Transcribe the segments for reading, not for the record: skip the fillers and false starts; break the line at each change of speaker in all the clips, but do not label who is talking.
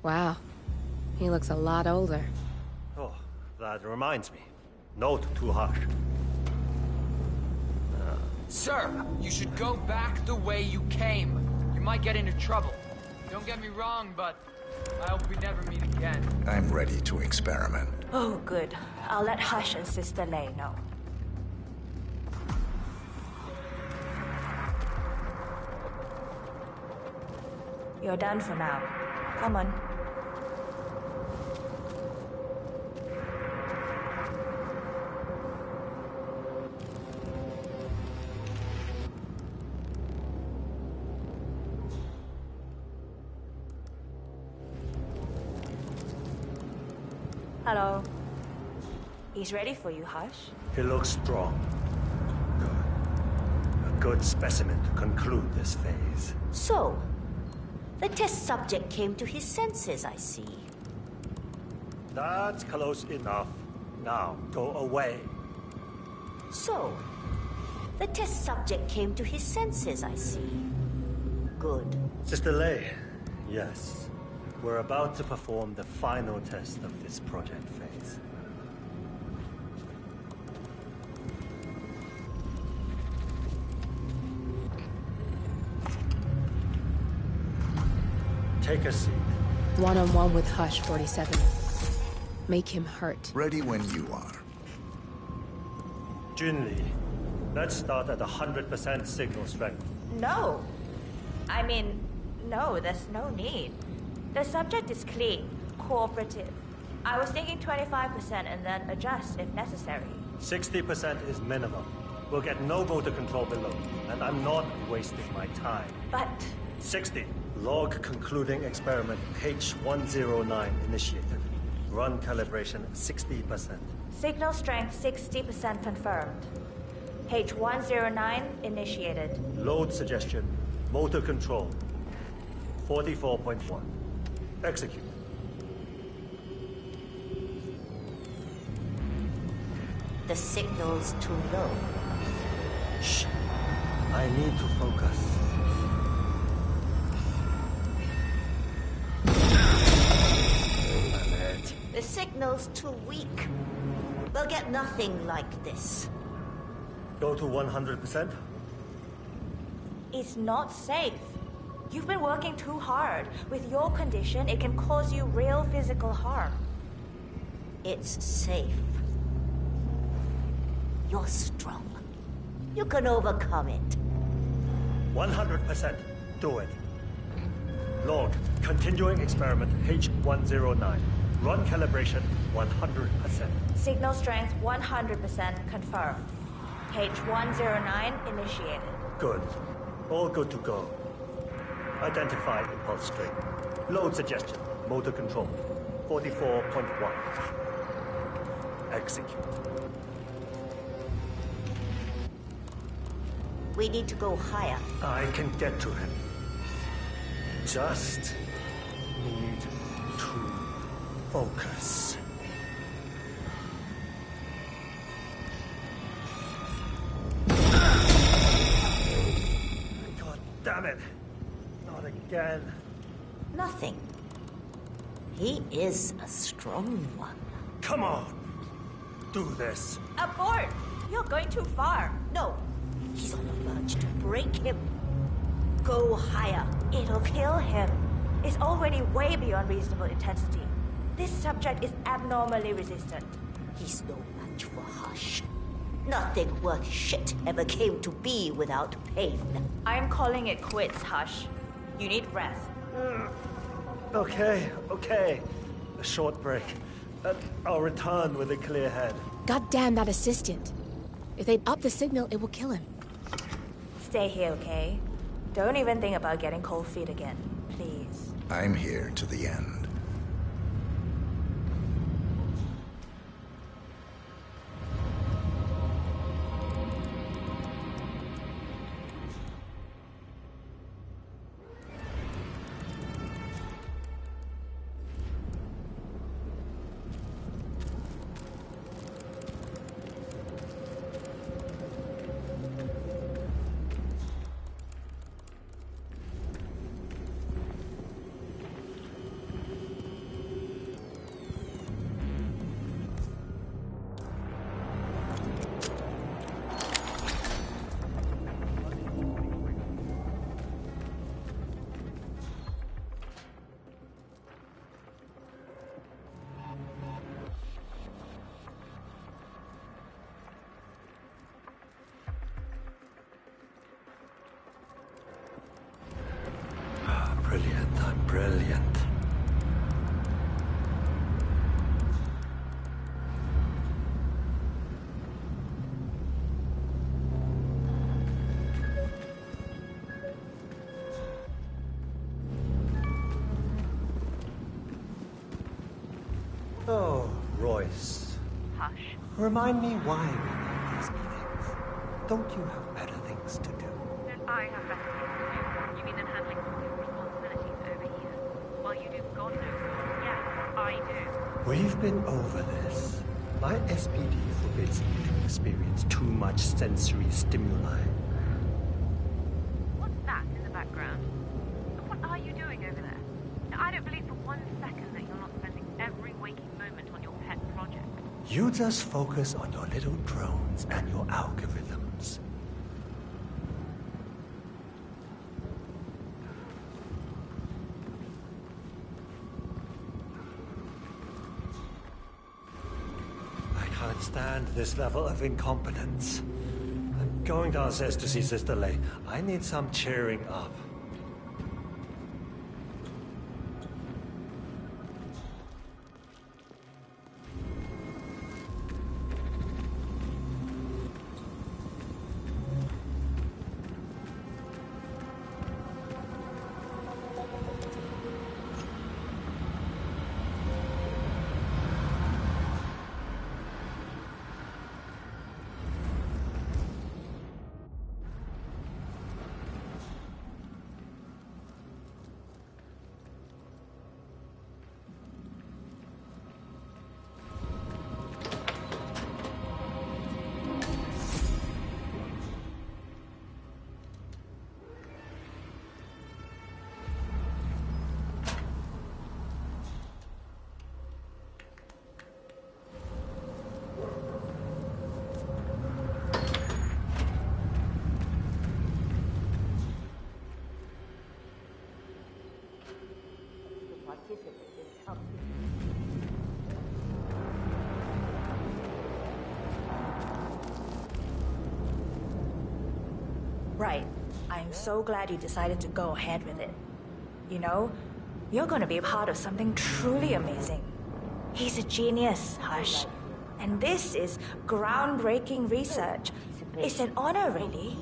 Wow. He looks a lot older.
Oh, that reminds me. Note too harsh.
Sir, you should go back the way you came. You might get into trouble. Don't get me wrong, but I hope we never meet again.
I'm ready to experiment.
Oh, good. I'll let Hush and Sister Lei know. You're done for now. Come on. Hello. He's ready for you, Hush.
He looks strong. Good. A good specimen to conclude this phase.
So, the test subject came to his senses, I see.
That's close enough. Now, go away.
So, the test subject came to his senses, I see. Good.
Sister Lei, yes. We're about to perform the final test of this project phase. Take a seat.
One-on-one with Hush, 47. Make him hurt.
Ready when you are.
Junli, let's start at 100% signal strength.
No. I mean, no, there's no need. The subject is clean, cooperative. I was thinking 25% and then adjust if necessary.
60% is minimum. We'll get no motor control below, and I'm not wasting my time.
But
60. Log concluding experiment H109 initiated. Run calibration 60%.
signal strength 60% confirmed. H109 initiated.
Load suggestion. Motor control 44.1. Execute.
The signal's too low.
Shh. I need to focus.
The signal's too weak. We'll get nothing like this.
Go to 100%?
It's not safe. You've been working too hard. With your condition, it can cause you real physical harm.
It's safe. You're strong. You can overcome it.
100%. Do it. Log, continuing experiment H109. Run calibration 100%.
Signal strength 100% confirmed. H109 initiated.
Good. All good to go. Identify impulse string. Load suggestion. Motor control 44.1. Execute.
We need to go higher.
I can get to him. Just need to focus. God damn it. Not again.
Nothing. He is a strong one.
Come on. Do this.
Abort! You're going too far.
No, he's on the verge to break him. Go higher.
It'll kill him. It's already way beyond reasonable intensity. This subject is abnormally resistant.
He's no match for Hush. Nothing worth shit ever came to be without pain.
I'm calling it quits, Hush. You need rest.
Okay. A short break. I'll return with a clear head.
God damn that assistant. If they up the signal, it will kill him.
Stay here, okay? Don't even think about getting cold feet again, please.
I'm here to the end.
Hush.
Remind me why we need these meetings. Don't you have better things to do?
Don't I have better things to do? You mean than handling all your responsibilities over here? While you do God knows what? Yes, I do.
We've been over this. My SPD forbids me to experience too much sensory stimuli.
What's that in the background? And what are you doing over there? Now, I don't believe for 1 second that you're not spending every waking moment on your pet project.
You just focus on your little drones and your algorithms. I can't stand this level of incompetence. I'm going downstairs to see Sister Lei. I need some cheering up.
Right. I'm so glad you decided to go ahead with it. You know, you're gonna be a part of something truly amazing. He's a genius, Hush. And this is groundbreaking research. It's an honor, really.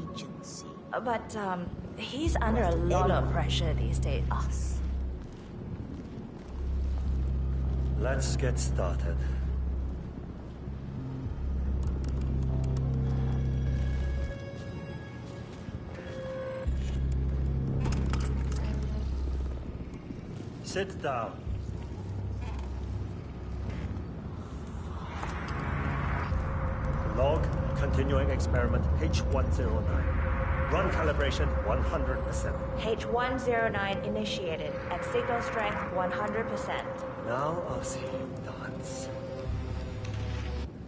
But, he's under a lot of pressure these days.
Let's get started. Sit down. Log, continuing experiment H109. Run calibration 100%.
H109 initiated at signal strength 100%.
Now I'll see you dance.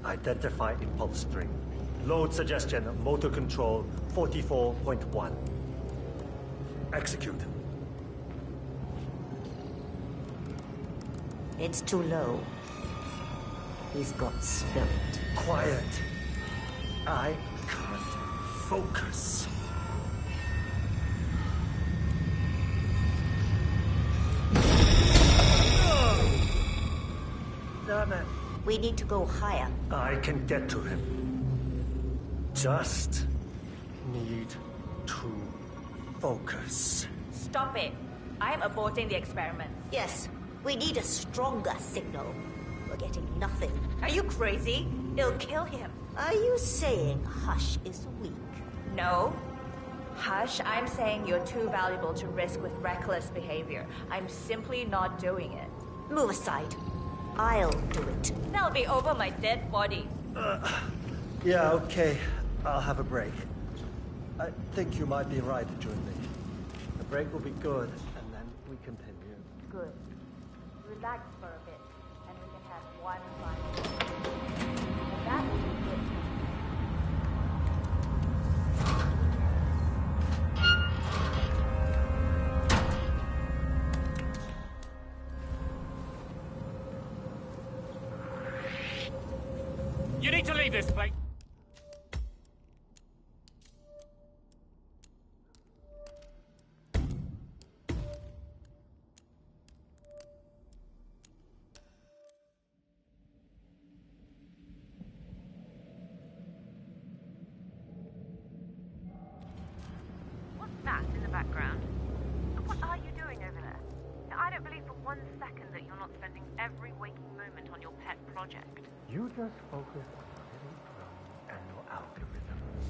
Identify impulse string. Load suggestion, motor control 44.1. Execute.
It's too low. He's got spirit.
Quiet. I can't focus. Damn it.
We need to go higher.
I can get to him. Just need to focus.
Stop it. I'm aborting the experiment.
Yes, we need a stronger signal. We're getting nothing.
Are you crazy? It'll kill him.
Are you saying Hush is weak?
No. Hush, I'm saying you're too valuable to risk with reckless behavior. I'm simply not doing it.
Move aside. I'll do it.
That'll be over my dead body.
Yeah, okay. I'll have a break. I think you might be right, Junli. The break will be good, and then we continue.
Good. Relax for a bit, and we can have one final. And that will be it.
You need to leave this place.
What's that in the background? And what are you doing over there? Now, I don't believe for 1 second that you're not spending every waking moment on your pet project.
You just focus on your little drum and your algorithms.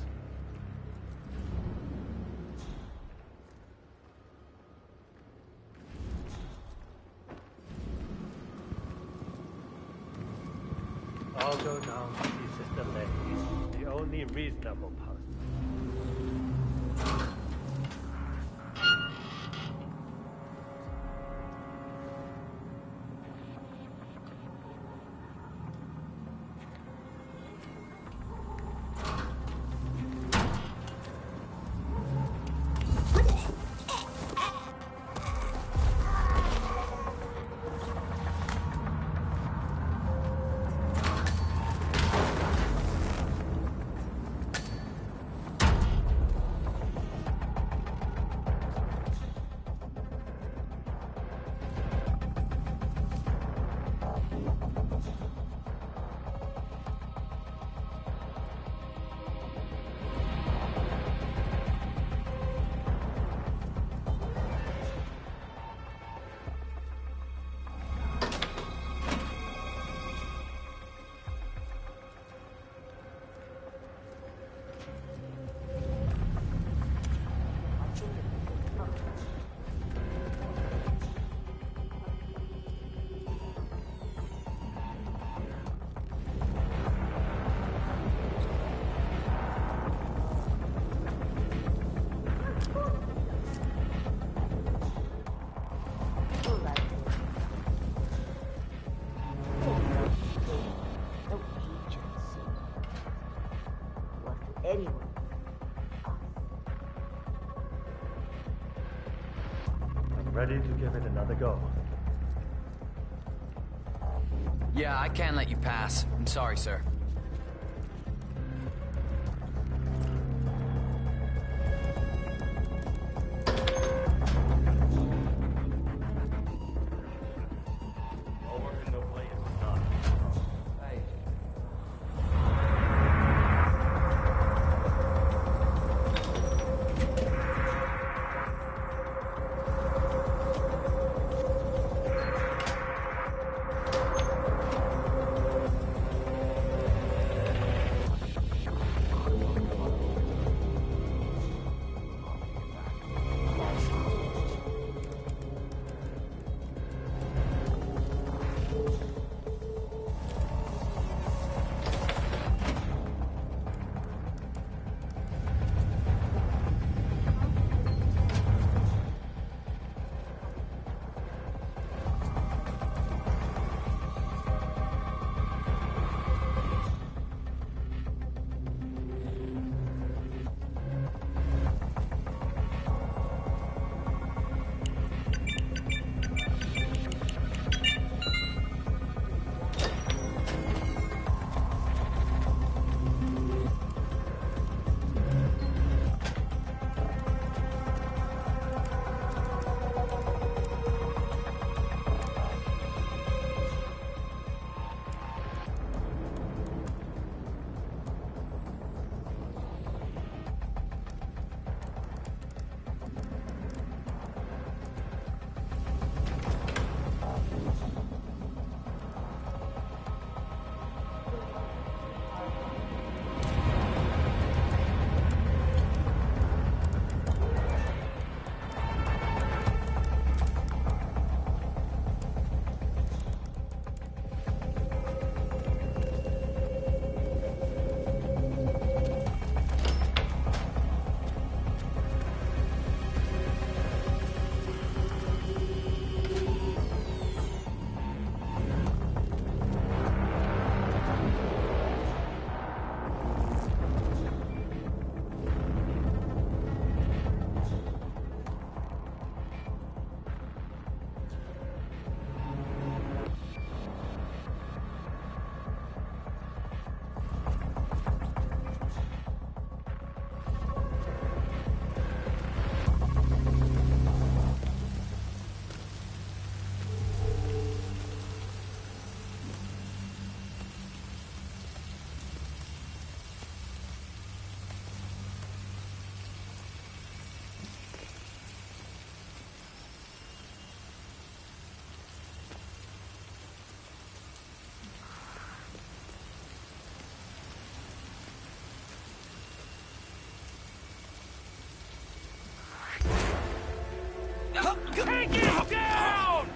I'll go down to see Sister Lady, the only reasonable person.
Anyone.
I'm ready to give it another go.
Yeah, I can't let you pass. I'm sorry, sir.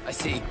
I see.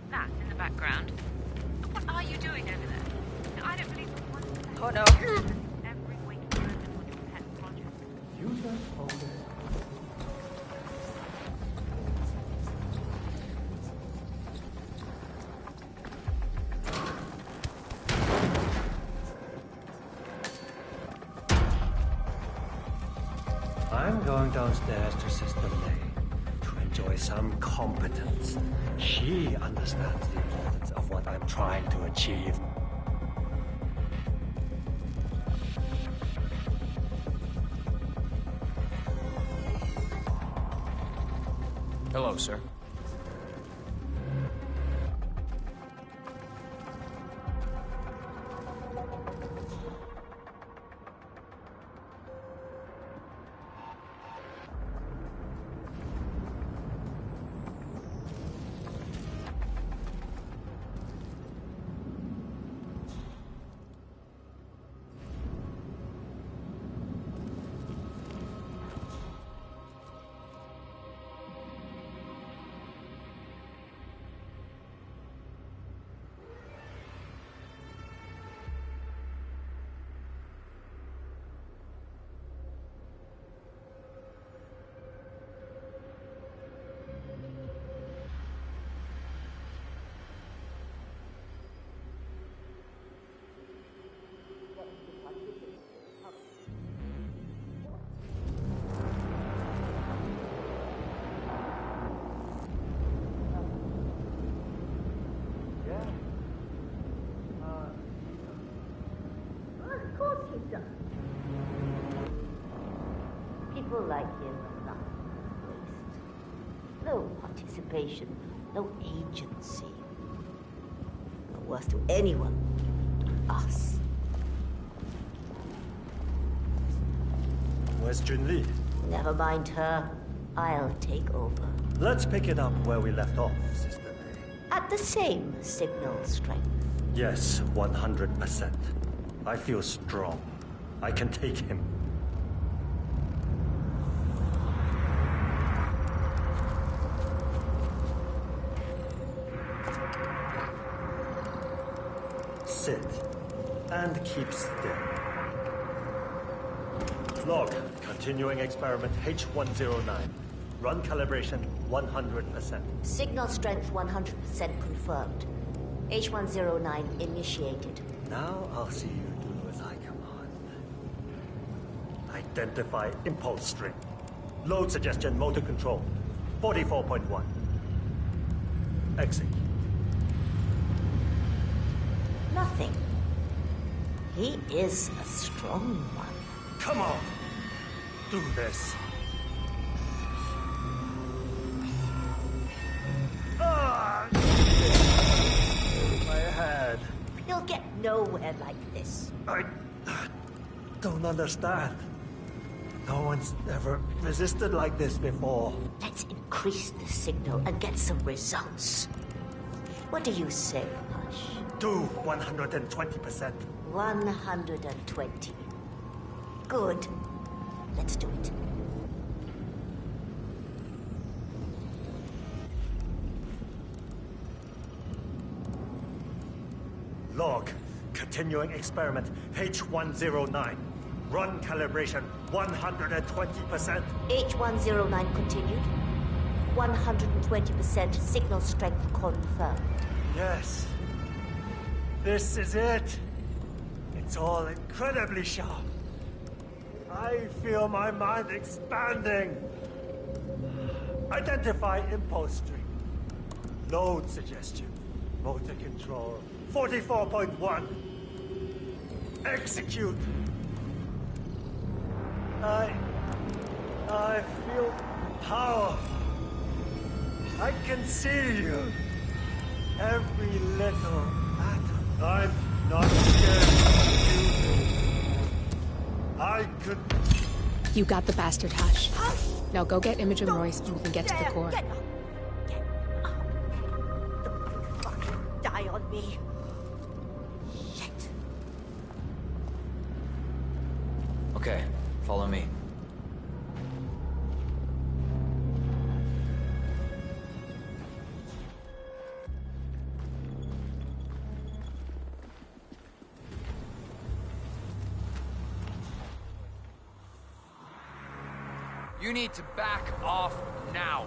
That in the background. What are you doing over there? I don't believe for one second.
Oh no.
Every waking moment on your pet project.
I'm going downstairs to Sister May to enjoy some competence. She understands the importance of what I'm trying to achieve.
Hello, sir.
People like him are nothing waste. No participation, no agency. No worth to anyone. Us.
Where's Junli?
Never mind her. I'll take over.
Let's pick it up where we left off, Sister May.
At the same signal strength.
Yes, 100%. I feel strong. I can take him. Sit. And keep still. Log. Continuing experiment H109. Run calibration 100%.
Signal strength 100% confirmed. H109 initiated.
Now I'll see you do as I command. Identify impulse string. Load suggestion motor control. 44.1. Execute.
Nothing. He is a strong one.
Come on! Do this. Ah! My head.
You'll get nowhere like this.
I don't understand. No one's ever resisted like this before.
Let's increase the signal and get some results. What do you say, Hush?
Do 120%.
120. Good. Let's do it.
Log. Continuing experiment H109. Run calibration 120%.
H109 continued. 120% signal strength confirmed.
Yes. This is it. It's all incredibly sharp. I feel my mind expanding. Identify impulse string. Load suggestion. Motor control. 44.1. Execute. I feel power. I can see you. Every little atom. I'm not scared of you. I could...
You got the bastard, Hush. Now go get Imogen Royce and we can get to the core.
Get up. Get up. Don't fucking die on me. Shit.
Okay, follow me. You need to back off now.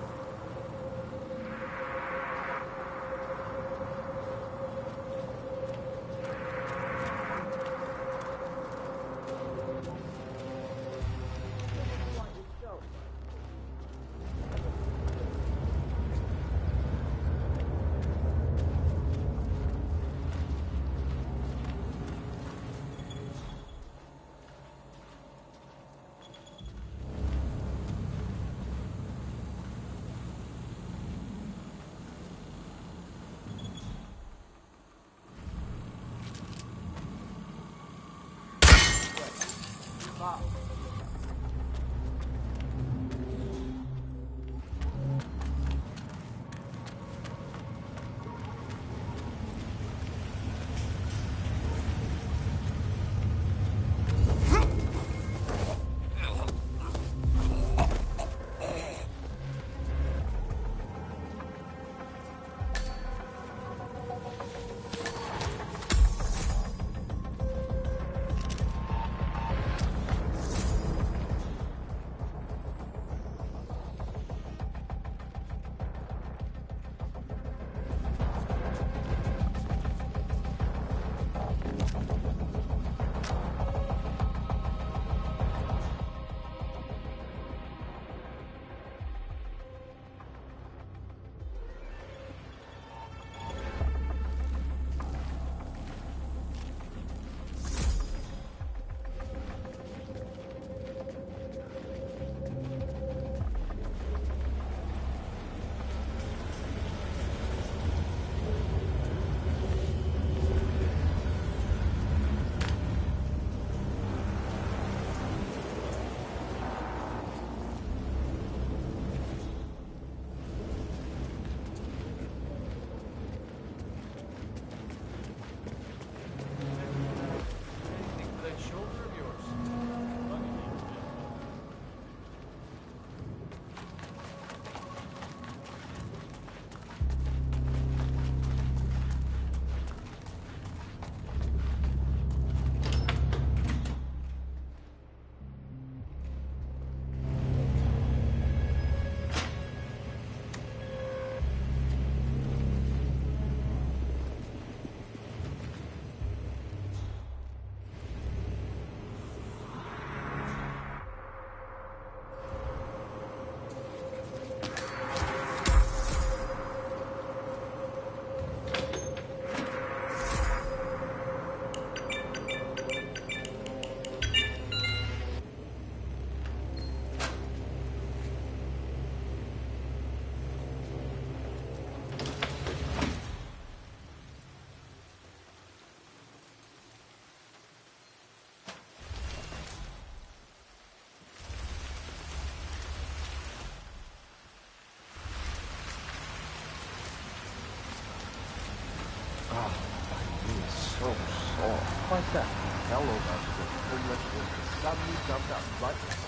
like that. Hello, Master. Pretty much just suddenly jumped out right now.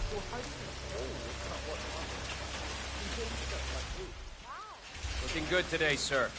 So hiding in a hole is not what happens.
Looking good today, sir.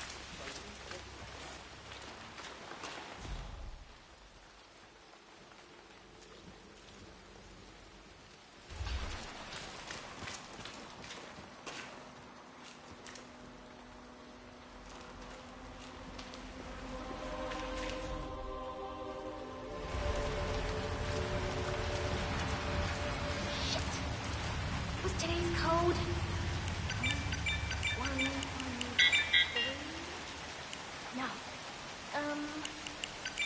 What's today's code? 1, 2, 3. No.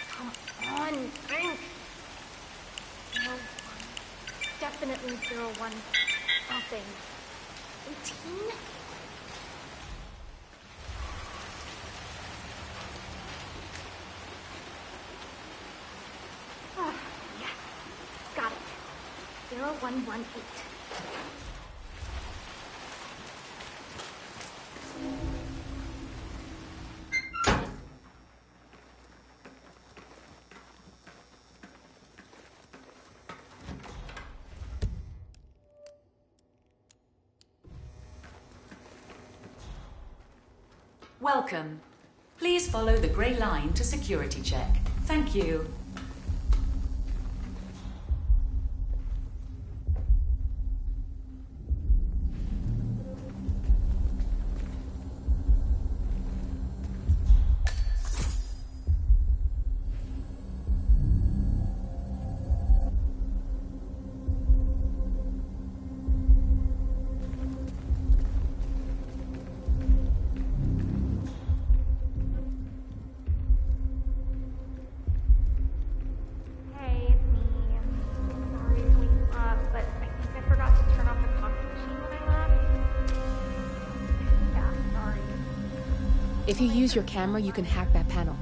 Come on, drink. 01. Definitely 01 something. 18? Ah, yes. Got it. 0118.
Welcome. Please follow the grey line to security check. Thank you.
Hey, it's me. Sorry to wake you up, but I think I forgot to turn off the coffee machine when I left. Yeah, sorry.
If you use your camera, you can hack that panel.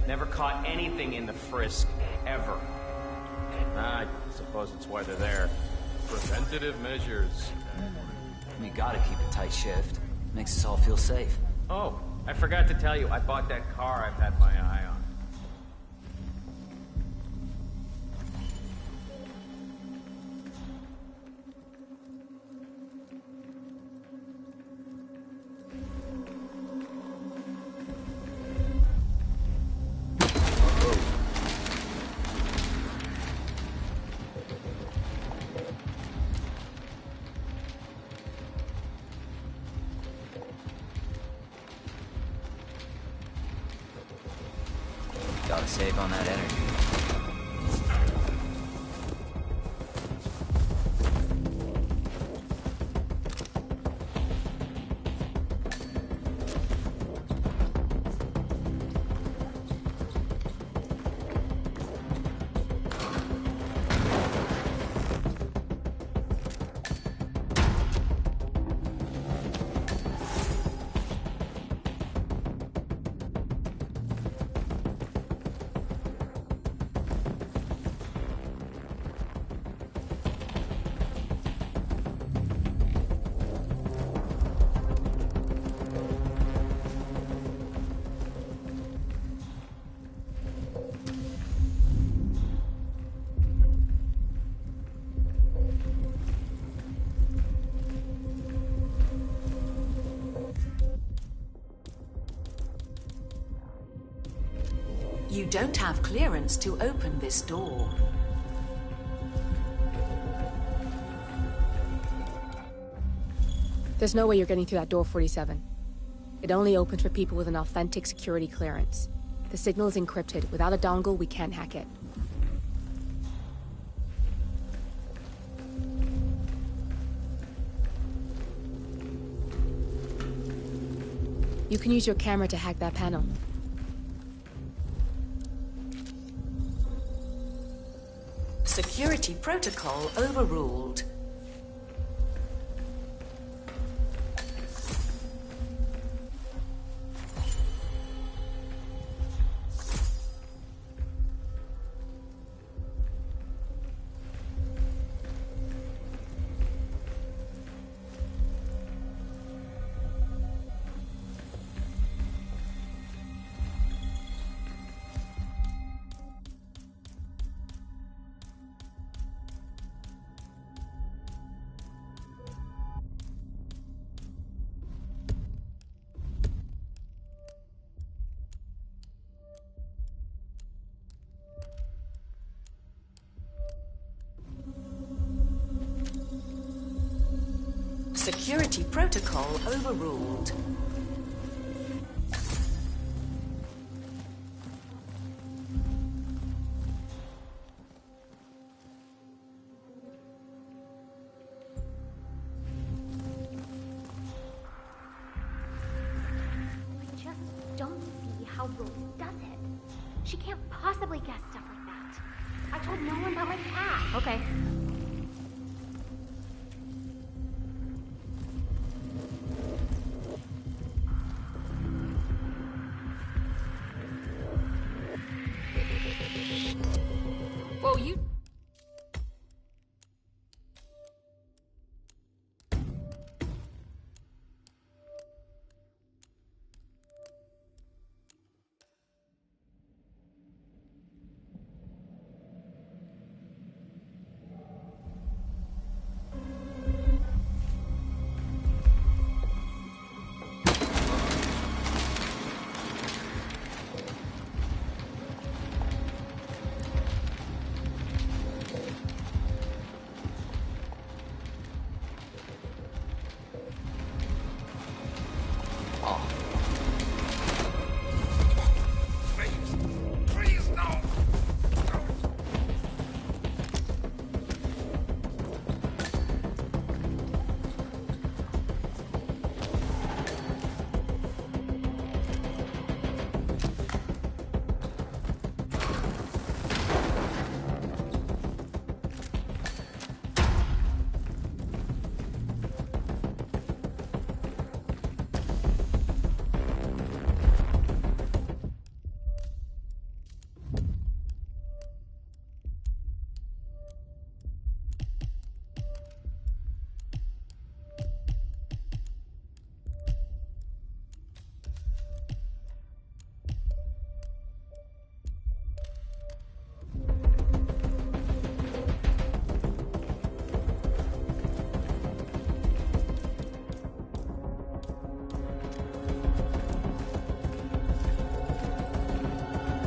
Never caught anything in the frisk, ever. I suppose it's why they're there. Preventative measures.
You gotta keep a tight shift. Makes us all feel safe.
Oh, I forgot to tell you, I bought that car I've had my eye on.
Gotta save on that energy.
You don't have clearance to open this door.
There's no way you're getting through that door, 47. It only opens for people with an authentic security clearance. The signal is encrypted. Without a dongle, we can't hack it. You can use your camera to hack that panel.
Security protocol overruled. Security protocol overruled.
I just don't see how Rose does it. She can't possibly guess stuff like that. I told no one about my cat. Okay.
Whoa, you...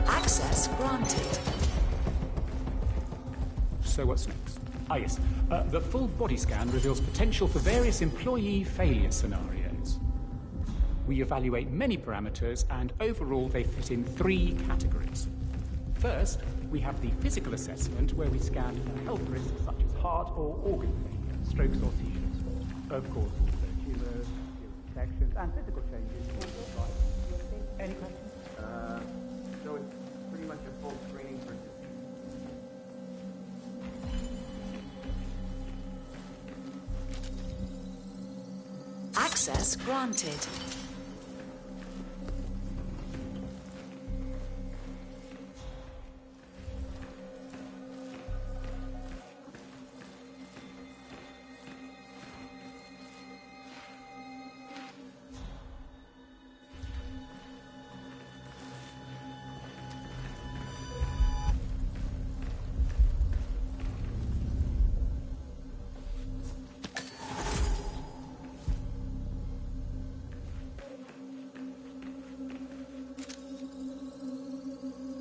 Access granted.
So what's next? Ah, yes. The full body scan reveals potential for various employee failure scenarios. We evaluate many parameters, and overall they fit in 3 categories. First, we have the physical assessment, where we scan for health risks such as heart or organ failure, strokes or seizures. Of course, also tumors, infections, and physical changes. Any questions?
So it's pretty much a full screening for disease.
Access granted.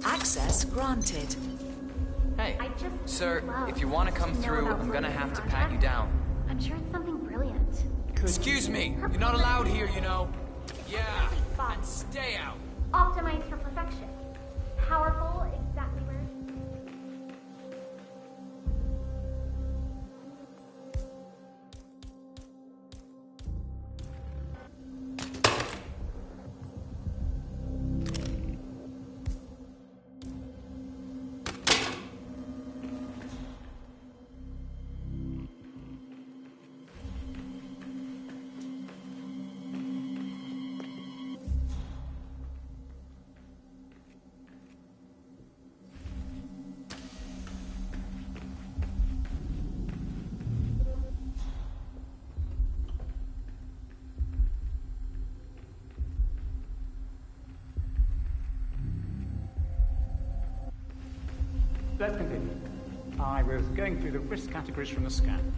Access granted.
Hey,
I just
sir,
love
if you want to come
to know
through,
about
I'm gonna
Rose
have to
and
pat you
Project.
down.
I'm sure it's something brilliant.
Excuse me. You're not allowed here, you know. Yeah, and stay out.
Optimized for perfection. Powerful, exactly where.
Let's continue. I was going through the risk categories from the scan.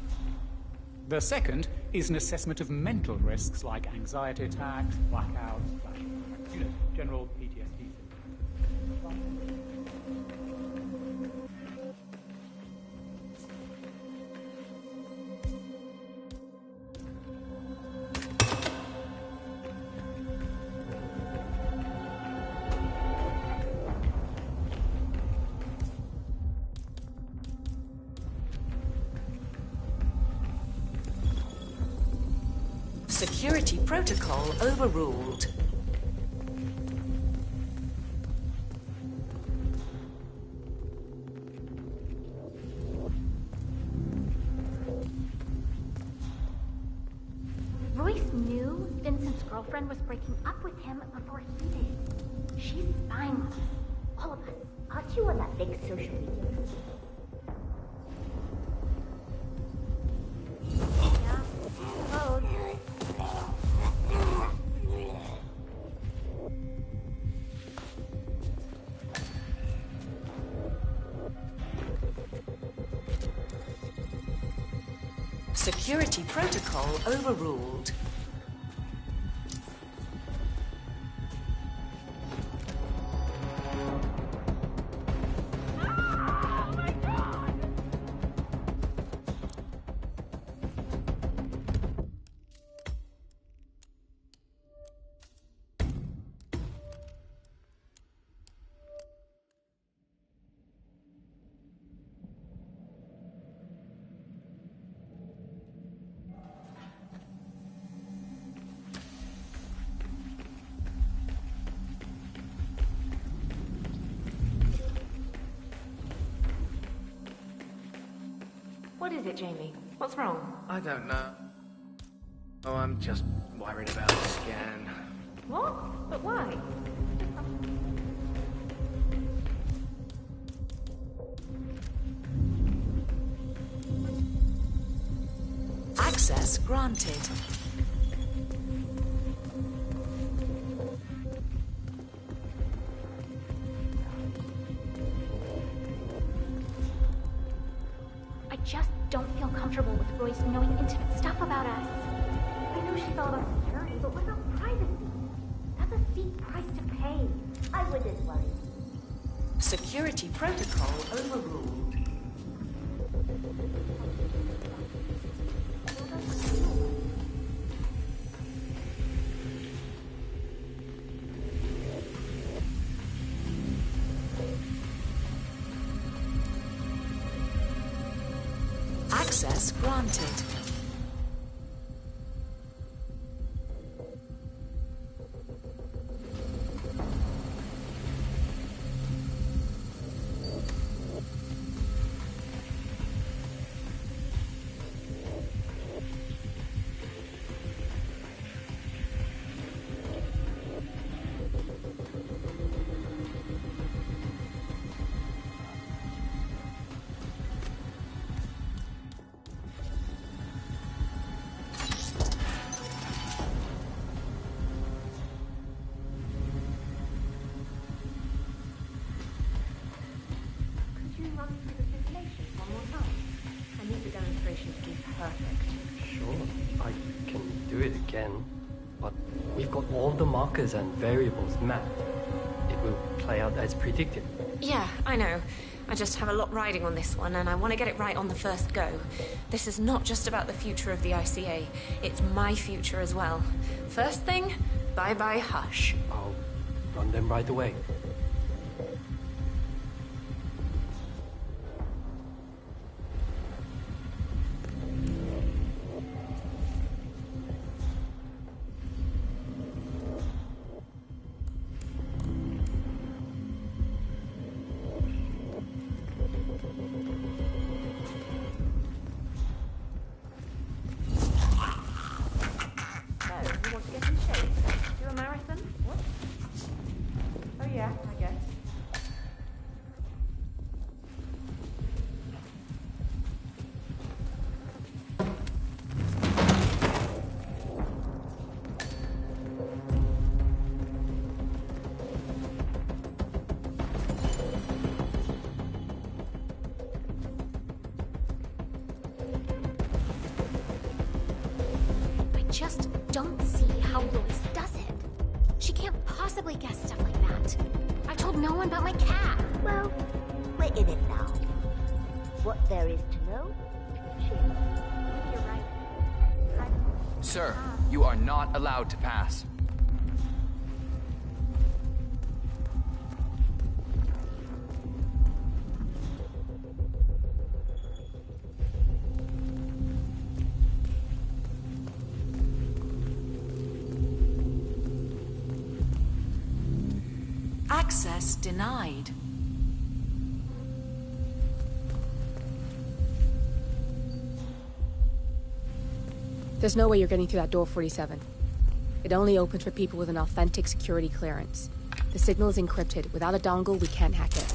The second is an assessment of mental risks like anxiety attacks, blackouts, flashbacks, you know, general PTSD.
Security protocol overruled.
Royce knew Vincent's girlfriend was breaking up with him before he did. She's spying on us. All of us.
Aren't you on that big social media?
Yeah. Oh.
Security protocol overruled.
What is it, Jamie? What's wrong?
I don't know. Oh, I'm just worried about the scan.
What? But why?
Access granted.
I just don't feel comfortable with Royce knowing intimate stuff about us. I know she's all about security, but what about privacy? That's a steep price to pay.
I wouldn't worry.
Security protocol overruled. Access granted.
Again, but we've got all the markers and variables mapped. it will play out as predicted.
Yeah, I know. I just have a lot riding on this one, and I want to get it right on the first go. This is not just about the future of the ICA. It's my future as well. First thing, bye-bye Hush.
I'll run them right away.
Just don't see how Lois does it. She can't possibly guess stuff like that. I told no one about my cat.
Well, we're in it now. What there is to know,
You're right.
Sir, you are not allowed to pass.
Access denied.
There's no way you're getting through that door 47. It only opens for people with an authentic security clearance. The signal is encrypted. Without a dongle, we can't hack it.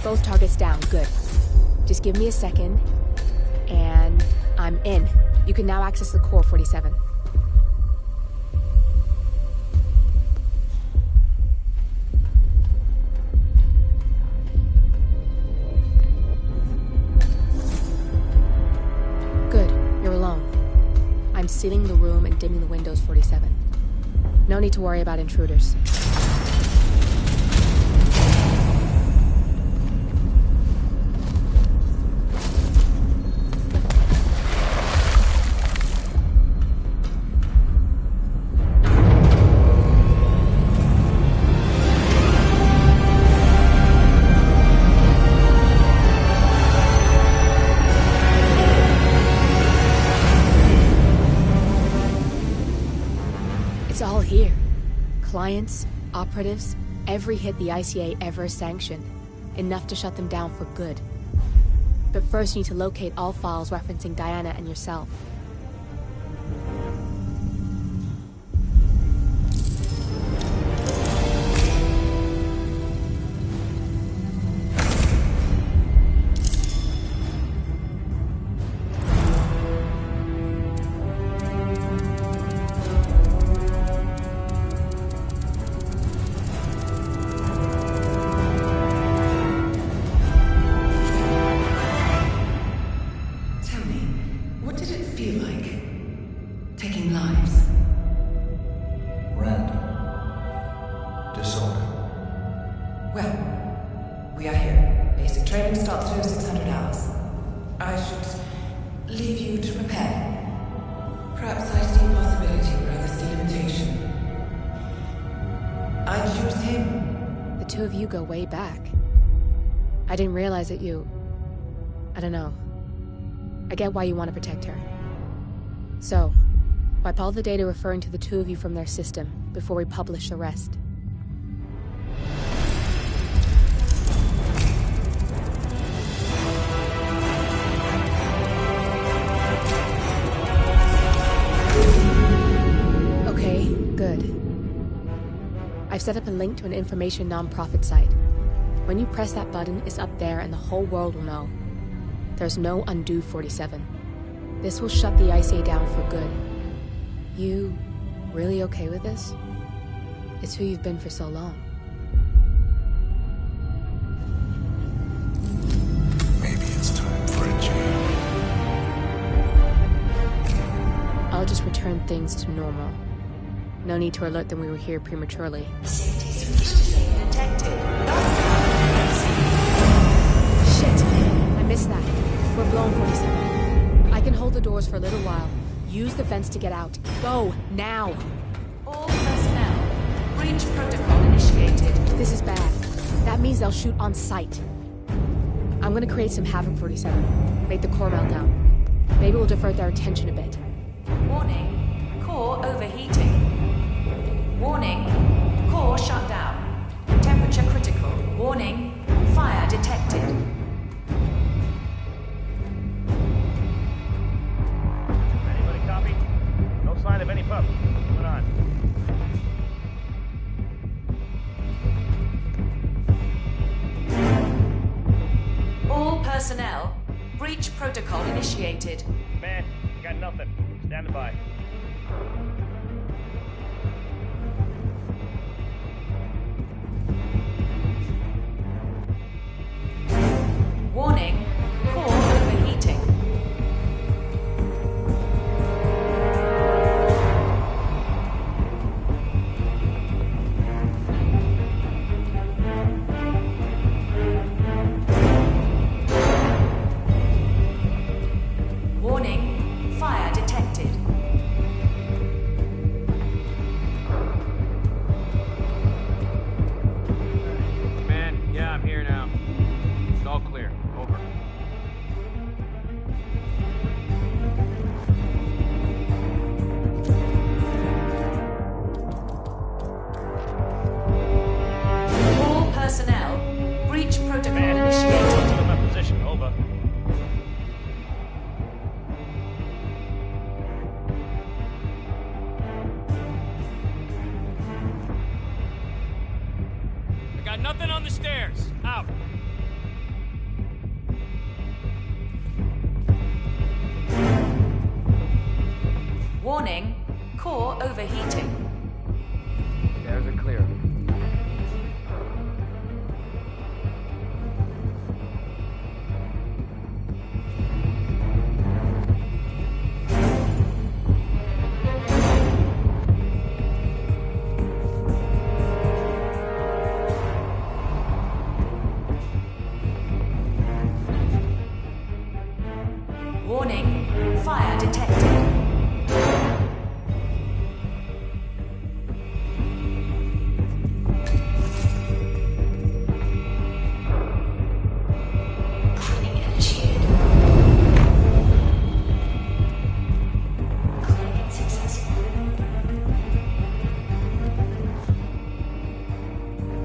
Both targets down, good. Just give me a second, and I'm in. You can now access the core 47. Good, you're alone. I'm sealing the room and dimming the windows 47. No need to worry about intruders. It's all here. Clients, operatives, every hit the ICA ever sanctioned. Enough to shut them down for good. But first you need to locate all files referencing Diana and yourself.
got through 600 hours. I should leave you to prepare. Perhaps I see possibility where others see limitation. I choose him.
The two of you go way back. I didn't realize that you... I don't know. I get why you want to protect her. So, wipe all the data referring to the two of you from their system before we publish the rest. Okay, good. I've set up a link to an information non-profit site. When you press that button, it's up there and the whole world will know. There's no undo 47. This will shut the ICA down for good. You really okay with this? It's who you've been for so long.
Maybe it's time for a change.
I'll just return things to normal. No need to alert them we were here prematurely.
Detected.
Shit! I missed that. We're blown 47. I can hold the doors for a little while. Use the vents to get out. Go, now!
All personnel. Breach protocol initiated.
This is bad. That means they'll shoot on sight. I'm gonna create some havoc 47. Make the core melt down. Maybe we'll divert their attention a bit.
Warning. Core overheating. Warning. Core shut down. Temperature critical. Warning. Fire detected.
Anybody copy? No sign of any pups. What's on?
All personnel. Breach protocol initiated.
Man, got nothing. Standing by.
Warning. Core overheating. Warning. Fire detected.
Man, yeah, I'm here now. It's all clear. Over.
All personnel. Breach protocol
Man,
initiated.
still in my position. Over.
I got nothing on the stairs. Out.
Warning. Core overheating.
Stairs are clear.
Warning. Fire detected. Cleaning initiated. Cleaning successful.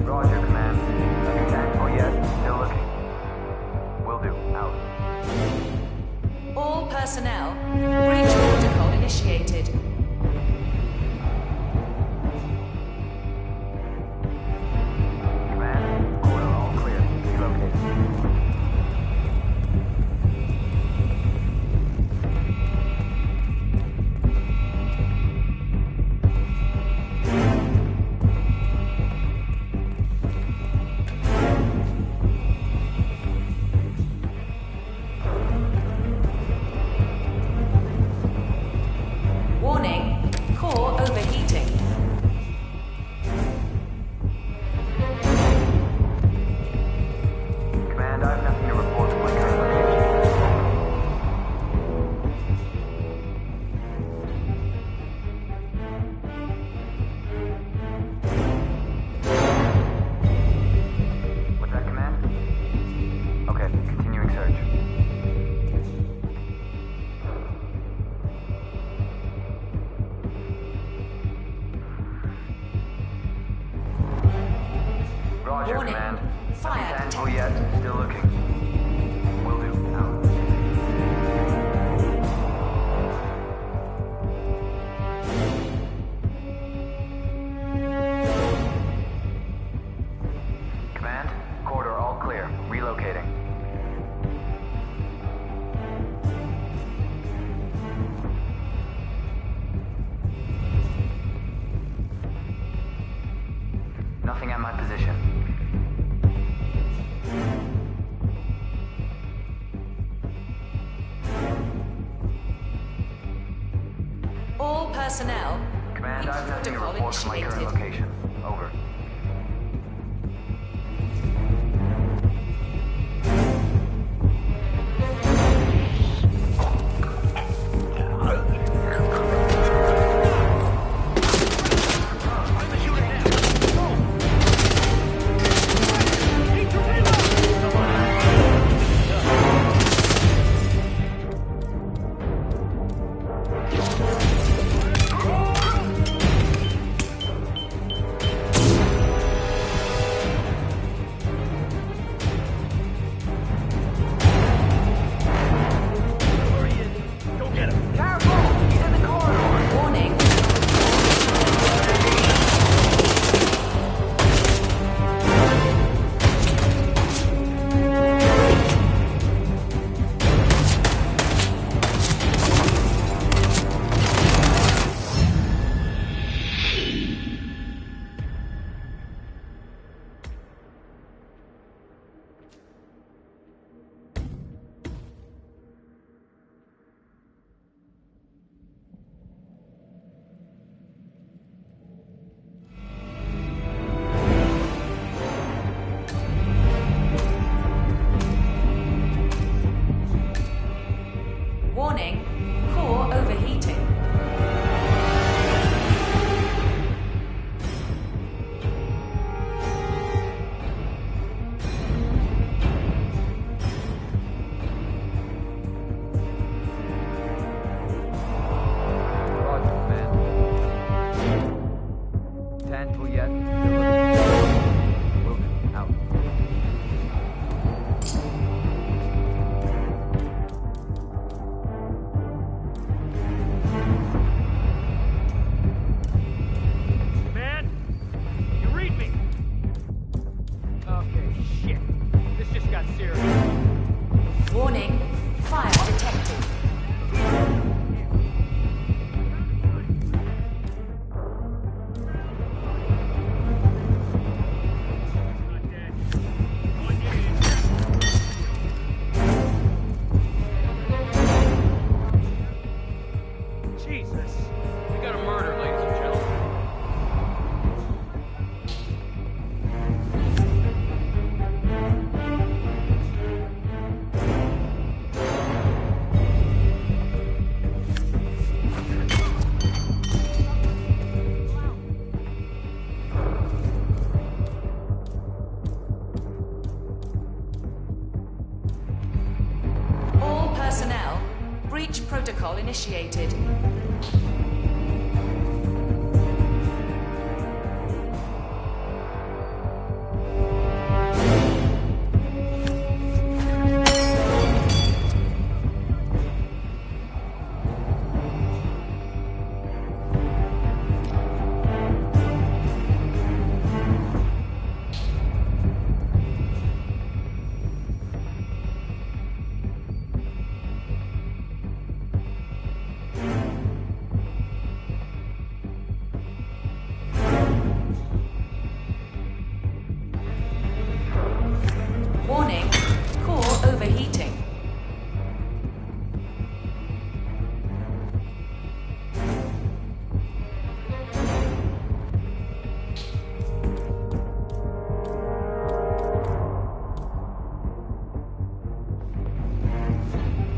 Roger, Command. Nothing tangible yet. Still looking. Will do. Out.
All personnel. Breach protocol initiated.
Command, order all clear. Relocated.
Warning.
Roger,
Warning.
Command.
Fire
Nothing tangible yet. Still looking. Will do. Out. Command, corridor all clear. Relocating. Nothing at my position.
All personnel.
Command, I have nothing to
Protocol
report from my current
initiated.
location. Over.
Warning. Warning. Core overheating.
Roger, Command. Tangible yet. Still looking. Will do. Out.
Man, you read me? Okay, shit. This just got serious.
Warning. Fire detected.
Jesus. We got a murder, ladies and gentlemen.
All personnel. Breach protocol initiated. Warning. Core overheating.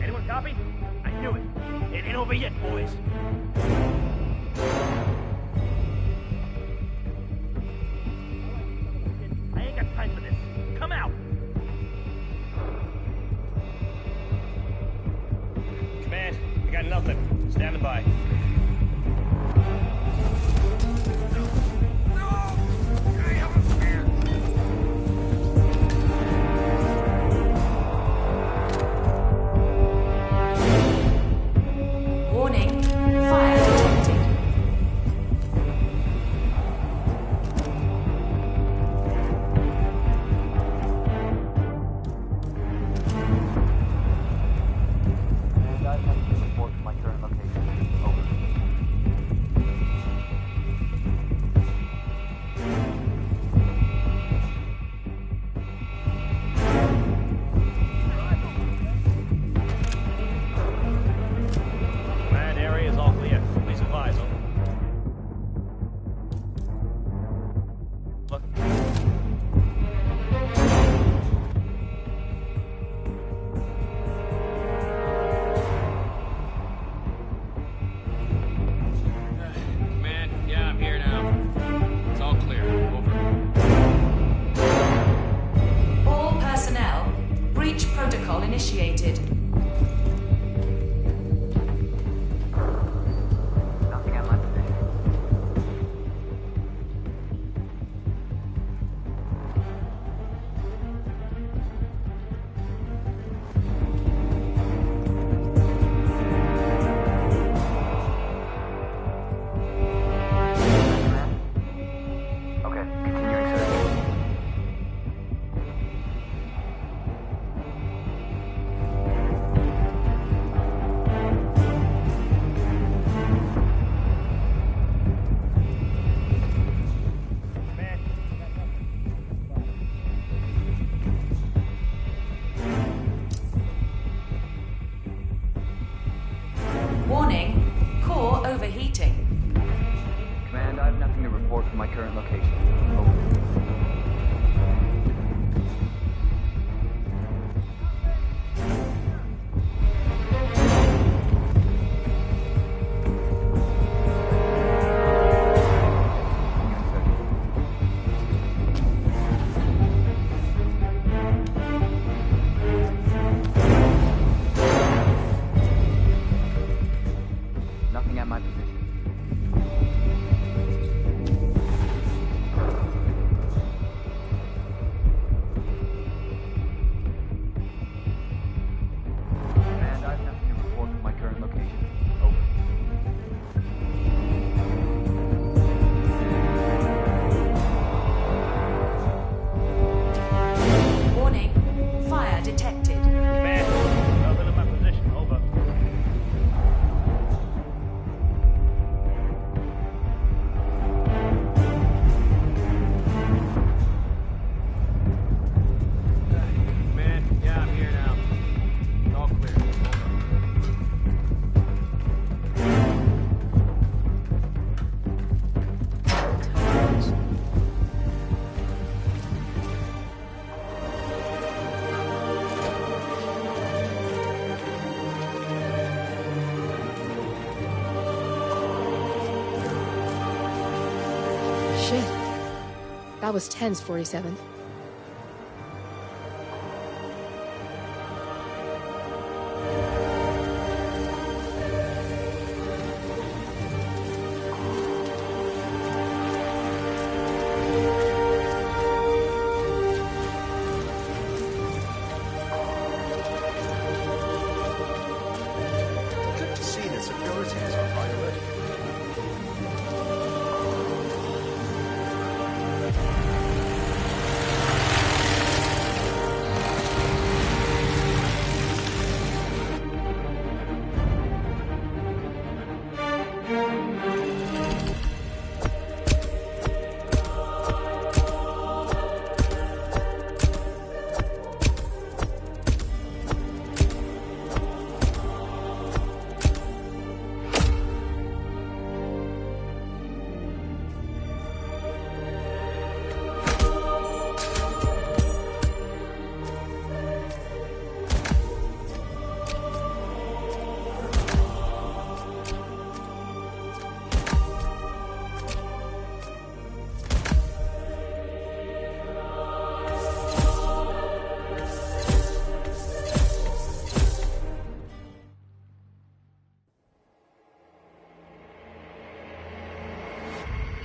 Anyone copy? I knew it. It ain't over yet, boys. I ain't got time for this. Come out! Command, we got nothing. Standing by.
I've had to report to my current location. Over.
Command area is all clear. Please advise. Over. Look.
Command, yeah, I'm here now. It's all clear. Over.
All personnel, breach protocol initiated.
Nothing at my position. Okay, continuing search.
Command.
Warning, core overheating.
Command, I have nothing to report from my current location. Over. Nothing at my position. Command, I have nothing to report from my current location. Over.
Warning, fire detected.
Command, nothing at my position. Over.
Command, yeah, I'm here now. It's all clear. Over.
Shit. That was tense, 47.
Good to see the security is on high alert.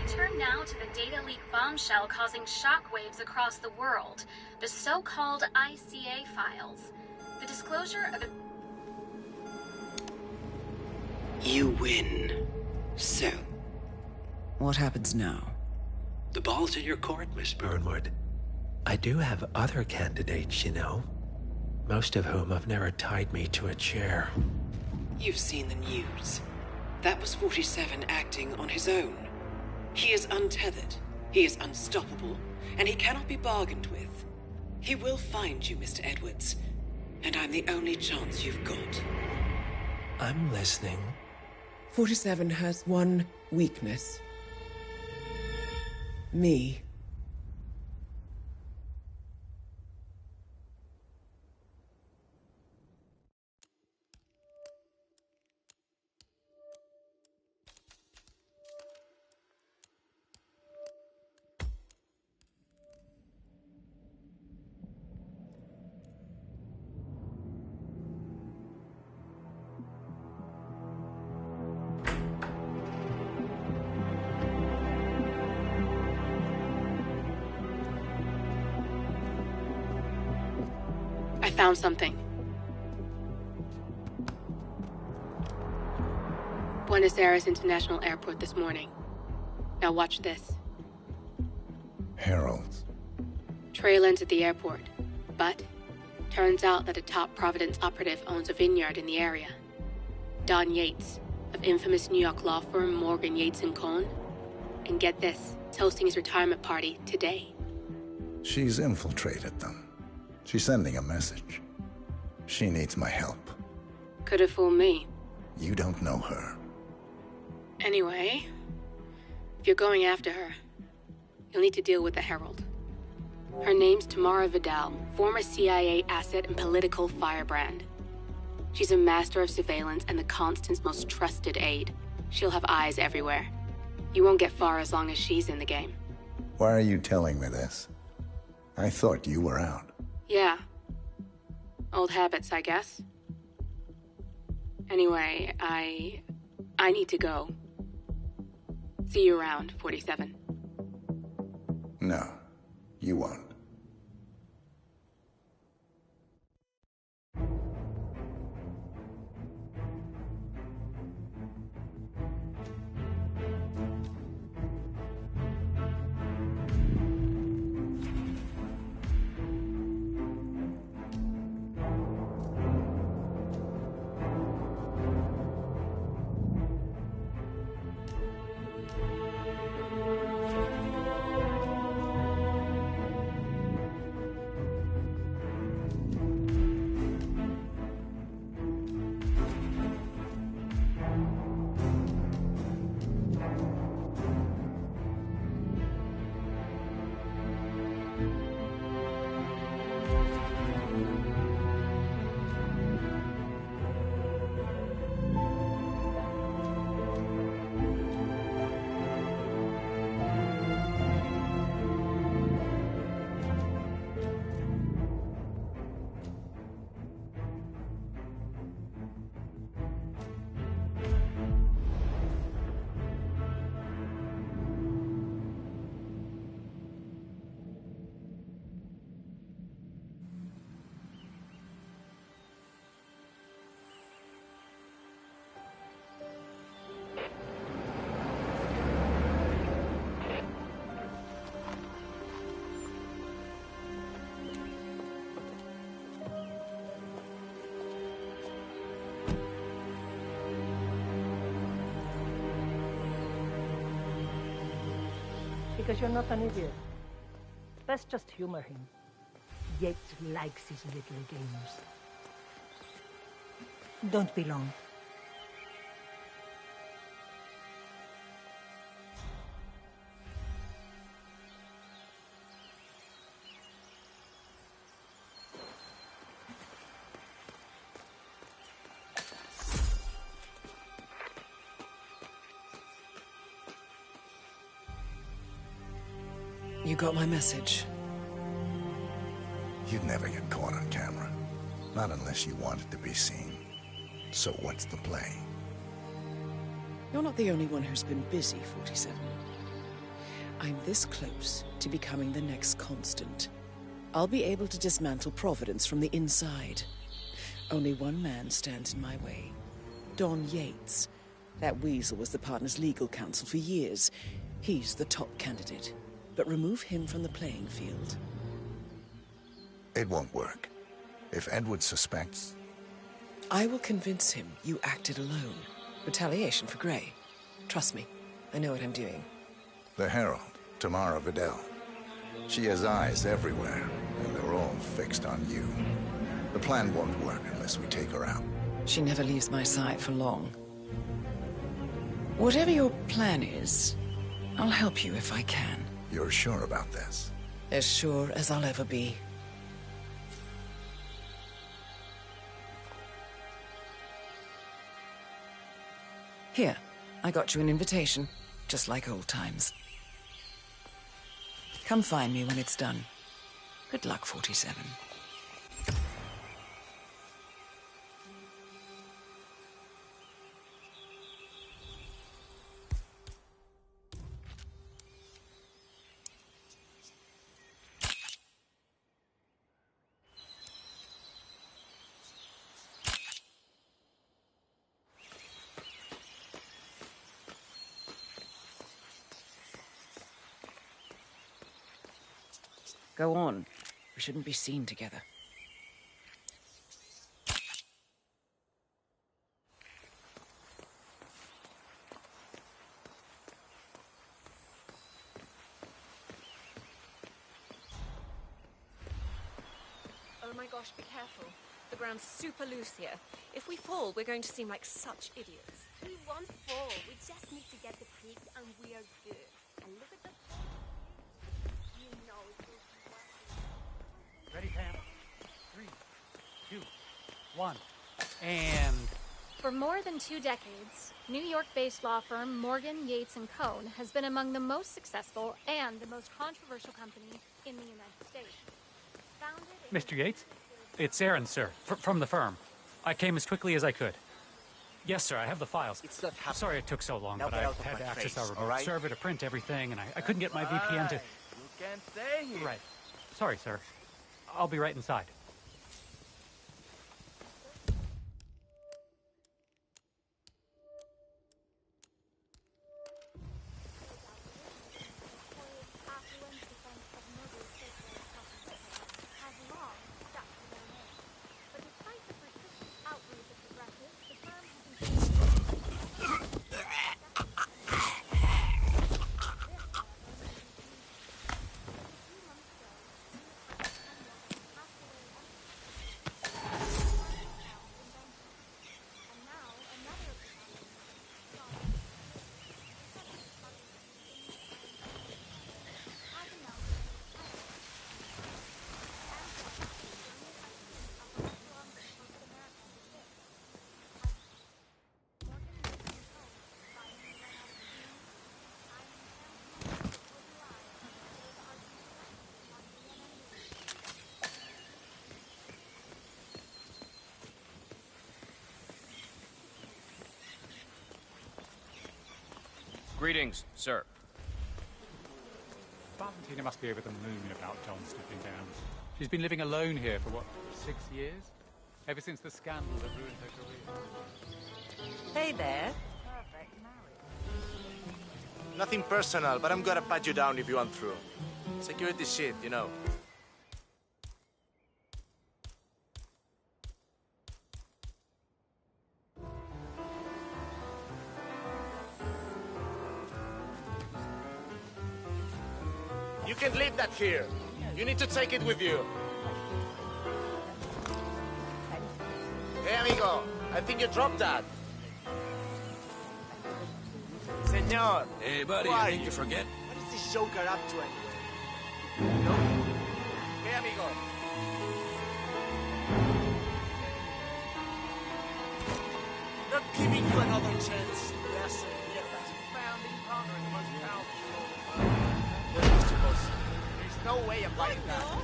Turn now to the data leak bombshell causing shockwaves across the world, the so-called ICA files. The disclosure of a...
You win. So, what happens now?
The ball's in your court, Miss Burnwood. I do have other candidates, you know. Most of whom have never tied me to a chair.
You've seen the news. That was 47 acting on his own. He is untethered, he is unstoppable, and he cannot be bargained with. He will find you, Mr. Edwards, and I'm the only chance you've got.
I'm listening.
47 has one weakness. Me.
I found something. Buenos Aires International Airport this morning. Now watch this.
Heralds.
Trail ends at the airport, but turns out that a top Providence operative owns a vineyard in the area. Don Yates, of infamous New York law firm Morgan, Yates & Cohn. And get this, is hosting his retirement party today.
She's infiltrated them. She's sending a message. She needs my help.
Could have fooled me.
You don't know her.
Anyway, if you're going after her, you'll need to deal with the Herald. Her name's Tamara Vidal, former CIA asset and political firebrand. She's a master of surveillance and the Constant's most trusted aide. She'll have eyes everywhere. You won't get far as long as she's in the game.
Why are you telling me this? I thought you were out.
Yeah. Old habits, I guess. Anyway, I need to go. See you around, 47.
No, you won't.
Because you're not an idiot. Let's just humor him. Yates likes his little games. Don't be long.
You got my message.
You'd never get caught on camera. Not unless you wanted to be seen. So what's the play?
You're not the only one who's been busy, 47. I'm this close to becoming the next Constant. I'll be able to dismantle Providence from the inside. Only one man stands in my way. Don Yates. That weasel was the partner's legal counsel for years. He's the top candidate. But remove him from the playing field.
It won't work. If Edward suspects,
I will convince him you acted alone. Retaliation for Grey. Trust me, I know what I'm doing.
The Herald, Tamara Vidal. She has eyes everywhere, and they're all fixed on you. The plan won't work unless we take her out.
She never leaves my side for long. Whatever your plan is, I'll help you if I can.
You're sure about this?
As sure as I'll ever be. Here, I got you an invitation, just like old times. Come find me when it's done. Good luck, 47. Go on. We shouldn't be seen together.
Oh my gosh, be careful. The ground's super loose here. If we fall, we're going to seem like such idiots.
We won't fall. We just need to get the creek and we are good. And look at the... You know it will be working.
Ready, Pam? 3, 2, 1, and...
For more than 2 decades, New York-based law firm Morgan, Yates & Cohn has been among the most successful and the most controversial company in the United States. Founded in...
Mr. Yates? It's Aaron, sir, from the firm. I came as quickly as I could. Yes, sir, I have the files.
It's not happening.
Sorry it took so long,
Now
but
get
I
out of
had
my
to access
face,
our remote
all right?
server to print everything, and I couldn't get my VPN to...
You can't stay here.
Right. Sorry, sir. I'll be right inside.
Greetings, sir.
Valentina must be over the moon about John stepping down. She's been living alone here for, what, 6 years? Ever since the scandal that ruined her career.
Hey there.
Nothing personal, but I'm gonna pat you down if you want through. Security shit, you know. You can leave that here. You need to take it with you. Hey, amigo. I think you dropped that. Senor.
Hey, buddy,
who
I
are
think you forget.
What is this joker up to anyway? No? Hey, amigo. Not giving you another chance. Yes, founding partner in the most powerful. What are you supposed to? There's no way I'm like that. Oh,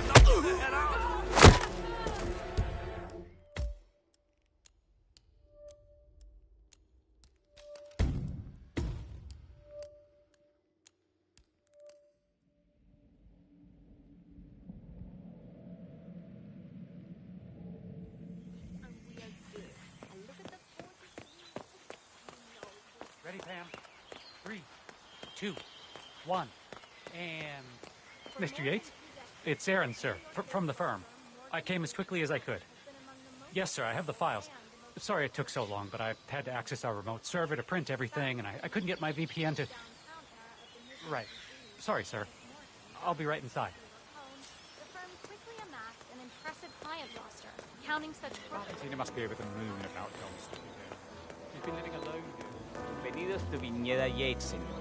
knock the head out!
Ready, Pam? 3, 2, 1, and... Mr. Yates? It's Aaron, sir, from the firm. I came as quickly as I could. Yes, sir, I have the files. Sorry it took so long, but I had to access our remote server to print everything, and I couldn't get my VPN to... Right. Sorry, sir. I'll be right inside.
The firm quickly amassed an impressive client roster, counting such...
Tina must be over the moon about John's study there. You've been living alone here.
Bienvenidos to Viñeda Yates, señor.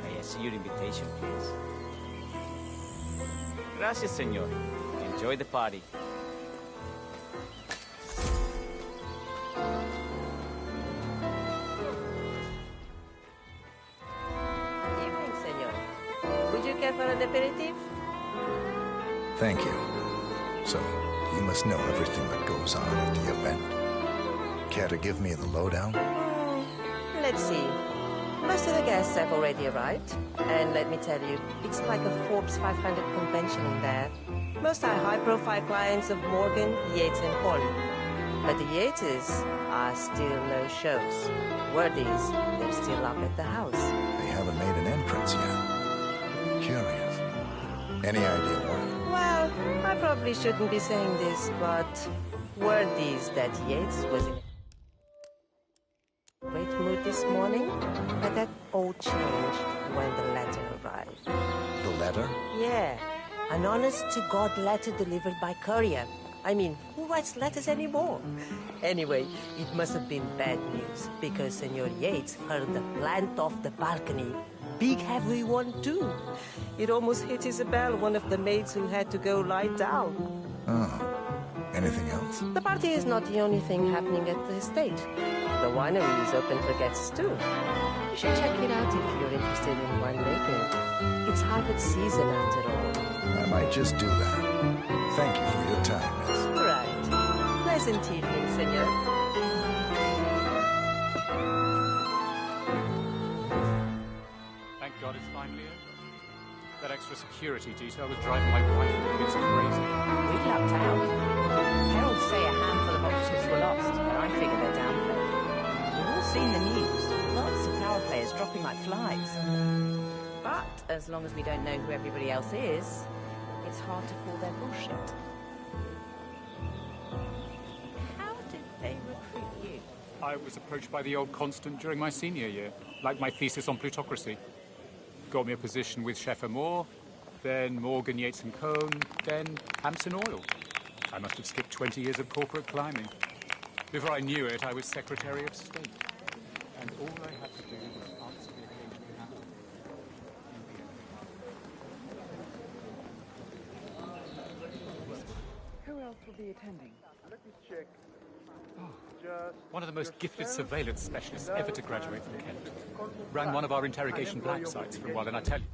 May I see your invitation, please? Gracias, señor. Enjoy the party.
Evening, senor. Would you care for an aperitif?
Thank you. So, you must know everything that goes on at the event. Care to give me the lowdown?
Let's see. Most of the guests have already arrived. And let me tell you, it's like a Forbes 500 convention in there. Most are high-profile clients of Morgan, Yates, and Paul. But the Yateses are still no shows. Word is, they're still up at the house.
They haven't made an entrance yet. Curious. Any idea why?
Well, I probably shouldn't be saying this, but word is that Yates was in a great mood this morning, but that all changed when the letter arrived.
The letter?
Yeah, an honest-to-God letter delivered by courier. I mean, who writes letters anymore? Anyway, it must have been bad news, because Senor Yates heard the plant off the balcony. Big heavy one, too. It almost hit Isabel, one of the maids who had to go lie down.
Oh. Anything else?
The party is not the only thing happening at the estate. The winery is open for guests, too. You should check it out if you're interested in winemaking. It's harvest season, after all.
I might just do that. Thank you for your time, miss.
Right. Pleasant evening, senor.
Thank God it's finally over. That extra security detail was driving my wife and the kids crazy.
We lucked out. Heralds say a handful of officers were lost, but I figure they're downplayed. We've all seen the news. Lots of power players dropping like flies. But as long as we don't know who everybody else is, it's hard to call their bullshit. How did they recruit you?
I was approached by the old constant during my senior year, like my thesis on plutocracy. Got me a position with Sheffer Moore, then Morgan, Yates and Cohn, then Hampson Oil. I must have skipped 20 years of corporate climbing. Before I knew it, I was Secretary of State. And all I had to do was answer the occasional hammer.
Who else will be attending? Let me check.
One of the most gifted surveillance specialists ever to graduate from Kent. Ran one of our interrogation black sites for a while, and I tell you...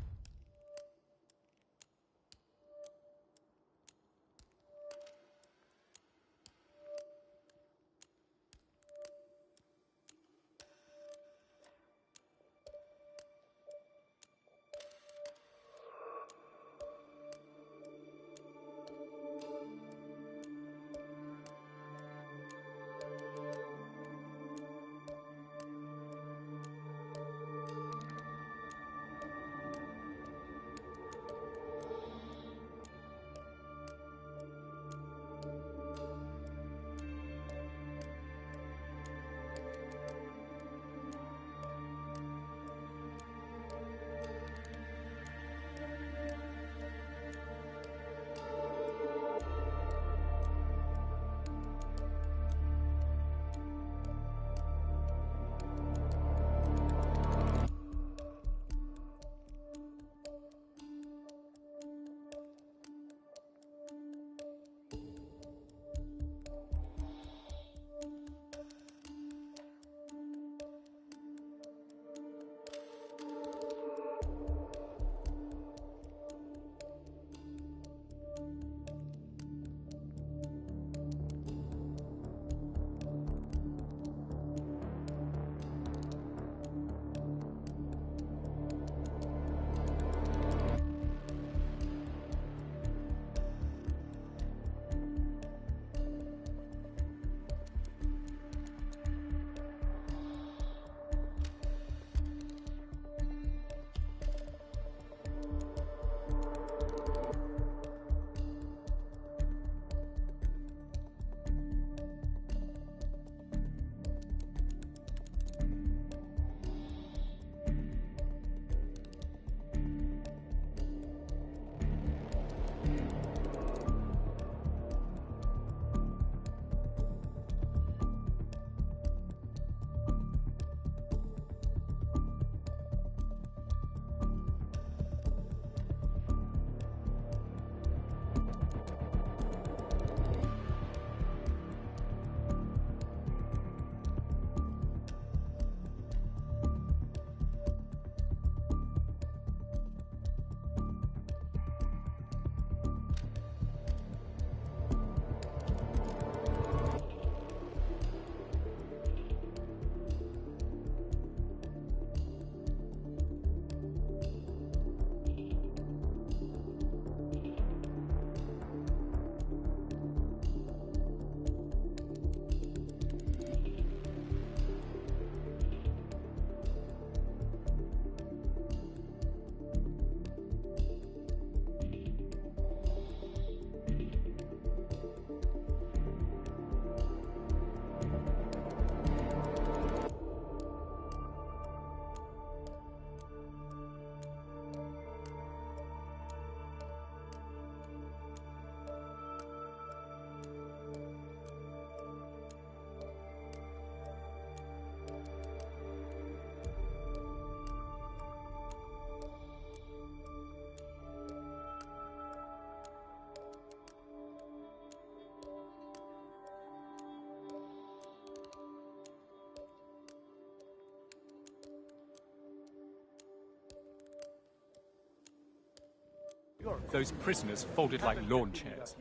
Those prisoners folded like lawn chairs.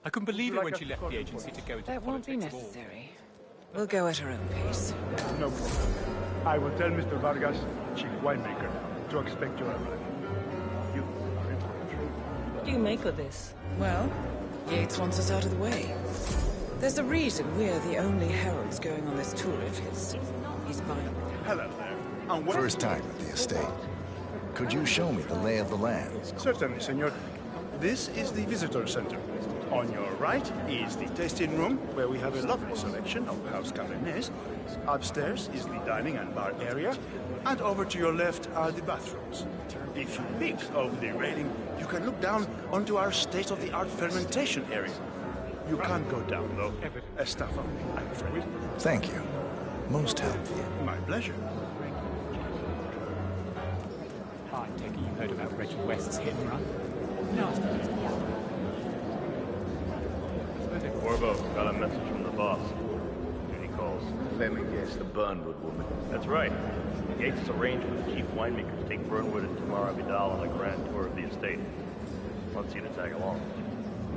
I couldn't believe it when she left the agency to go into
That won't be
politics.
necessary. We'll go at our own pace.
No problem. I will tell Mr. Vargas, chief winemaker, to expect your arrival. You are in for a treat.
What do you make of this?
Well, Yates wants us out of the way. There's a reason we're the only heralds going on this tour of his. He's mine.
Hello there.
First time at the estate. Could you show me the lay of the land?
Certainly, senor. This is the visitor center. On your right is the tasting room, where we have a lovely selection of house cabernets. Upstairs is the dining and bar area. And over to your left are the bathrooms. If you peek over the railing, you can look down onto our state-of-the-art fermentation area. You can't go down, though. Staff only, I'm afraid.
Thank you. Most helpful.
My pleasure.
I take it you heard about Reggie West's hit and run? No.
Corvo, got a message from the boss. Duty calls.
Let me guess, the Burnwood woman.
That's right. Yates has arranged with the chief winemaker to take Burnwood and Tamara Vidal on a grand tour of the estate. Wants you to tag along.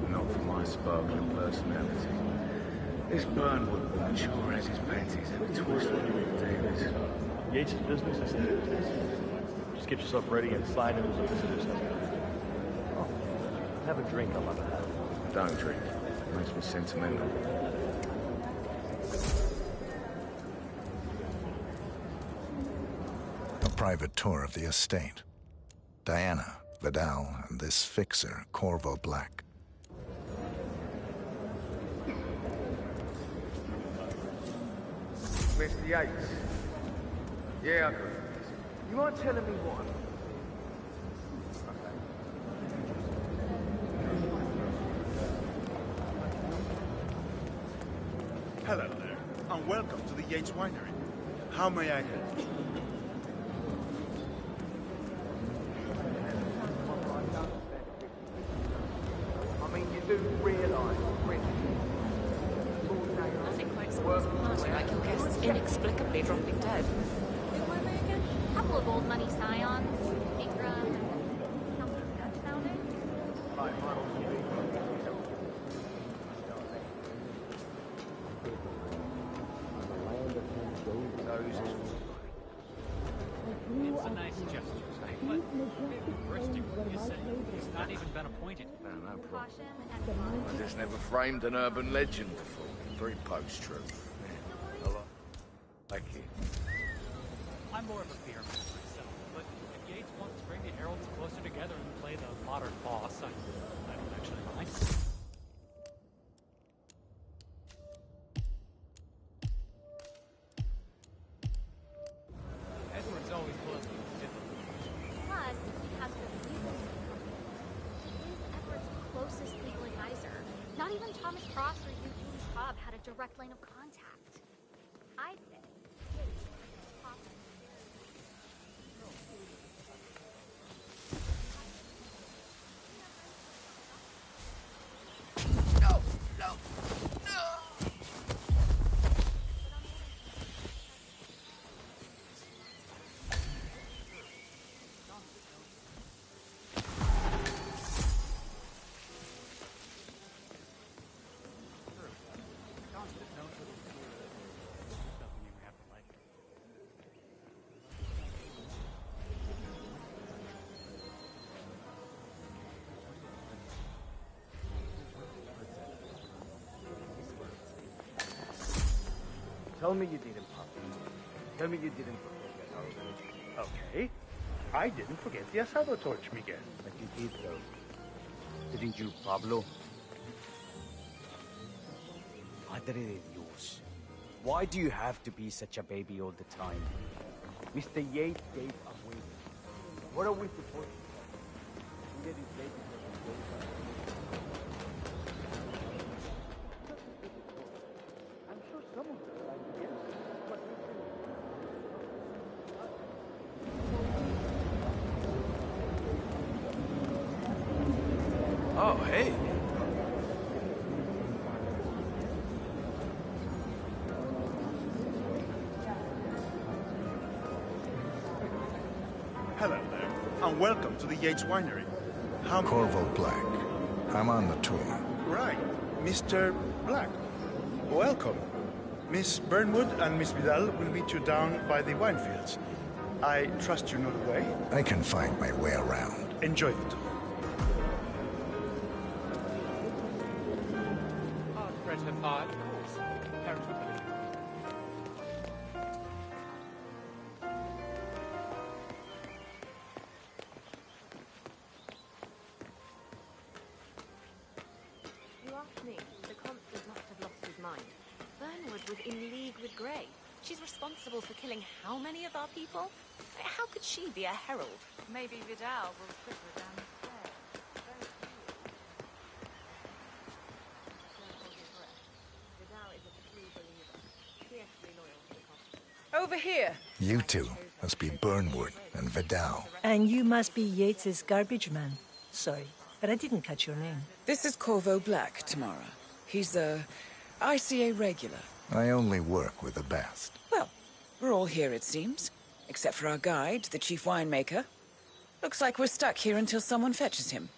Not for my sparkling personality. This Burnwood woman sure has his panties at a twist when you're in Davis.
Yates' business is Thursdays. Just get yourself ready and sign in as a visitor center. Oh, have a drink, I'll have a hat.
Don't drink. Makes me sentimental.
A private tour of the estate. Diana, Vidal, and this fixer, Corvo Black.
Mr. Yates. Yeah, I got it. You mind telling me what?
Hello there, and welcome to the Yates Winery. How may I help you?
I mean, you do realise,
Nothing quite spoils a party like your guests inexplicably dropping dead. Who were they again?
A couple of old money scions, Ingram, and something Dutch sounding.
It's a nice gesture, but bursting what you say. He's not even been appointed.
No problem. I just never framed an urban legend before. Very post-truth. Yeah, a lot. Thank you.
I'm more of a beer man myself, but if Yates wants to bring the heralds closer together and play the modern boss, I don't actually mind. Edward's always was
Plus, he has the legal. He is Edward's closest legal advisor. Not even Thomas Cross or Eugene Cobb had a direct line of contact. I say, Yates is possible.
Tell me you didn't, Papa. Tell me you didn't forget the asado torch. Okay. I didn't forget the asado torch, Miguel.
But you did, though. Didn't you, Pablo? Madre de Dios. Why do you have to be such a baby all the time? Mr. Yates gave away. What are we supposed to do? We get his baby
I'm sure someone will like yes, but
Oh, hey.
hello there, and welcome to the Yates Winery.
Corvo Black. I'm on the tour.
Right. Mr. Black. Welcome. Miss Burnwood and Miss Vidal will meet you down by the wine fields. I trust you know the way.
I can find my way around.
Enjoy the tour.
You asked me. The constant must have lost his mind. Burnwood was in league with Grey. She's responsible for killing how many of our people? How could she be a herald?
Maybe Vidal will slip her down the stairs. Don't hold your breath. Vidal is a true believer. Fiercely loyal to the cause.
Over here.
You two must be Burnwood and Vidal.
And you must be Yates's garbage man. Sorry, but I didn't catch your name.
This is Corvo Black, Tamara. He's a ICA regular.
I only work with the best.
Well, we're all here, it seems. Except for our guide, the chief winemaker. Looks like we're stuck here until someone fetches him.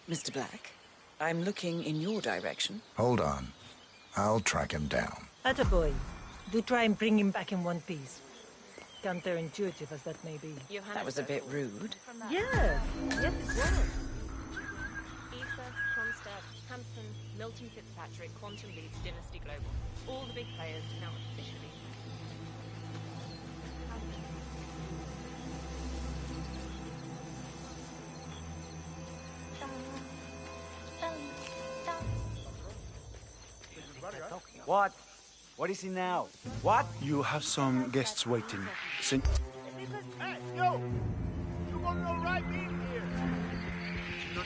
Mr. Black, I'm looking in your direction.
Hold on. I'll track him down.
Attaboy. Do try and bring him back in one piece. Counterintuitive as that may be.
That was a bit rude.
Yeah, yes it was.
Issa, Kronstadt, Hampton, Milton Fitzpatrick, Quantum Leap, Dynasty Global. All the big players now officially.
What? What is it now? What?
You have some guests waiting.
Hey, yo! You gonna know right in here! No.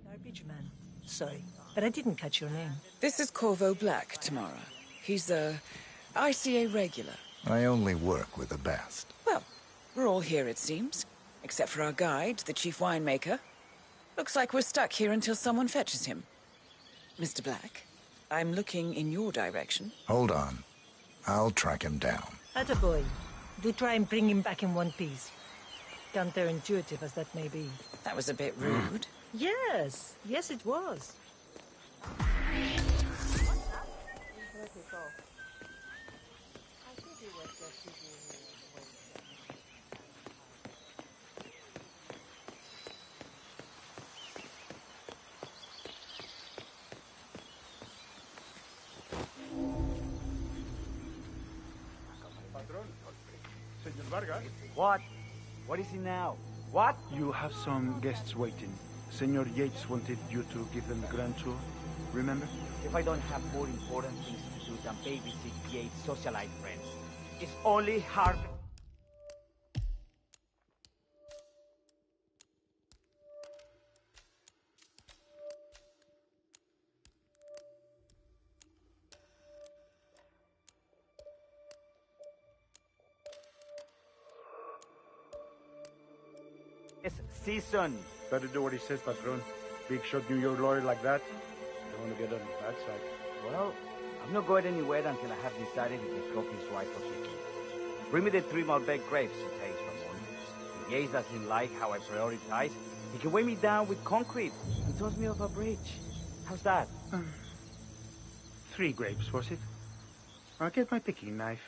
Garbage man. Sorry, but I didn't catch your name.
This is Corvo Black, Tamara. He's a ICA regular.
I only work with the best.
Well, we're all here, it seems. Except for our guide, the chief winemaker. Looks like we're stuck here until someone fetches him. Mr. Black, I'm looking in your direction.
Hold on. I'll track him down.
Attaboy. Do try and bring him back in one piece. Counterintuitive as that may be.
That was a bit rude.
Yes, yes it was.
What? What is it now? What?
You have some guests waiting. Senor Yates wanted you to give them the grand tour. Remember?
If I don't have more important things to do than babysit Yates' socialite friends, it's only hard. It's season.
Better do what he says, Patron. Big shot New York lawyer like that. Don't want to get on his bad side.
Well, I'm not going anywhere until I have decided if the clock is right for kicking. Bring me the 3 Malbec grapes he takes from morning. If Yates doesn't like how I prioritize, he can weigh me down with concrete and toss me off a bridge. How's that?
3 grapes, was it? I'll get my picking knife.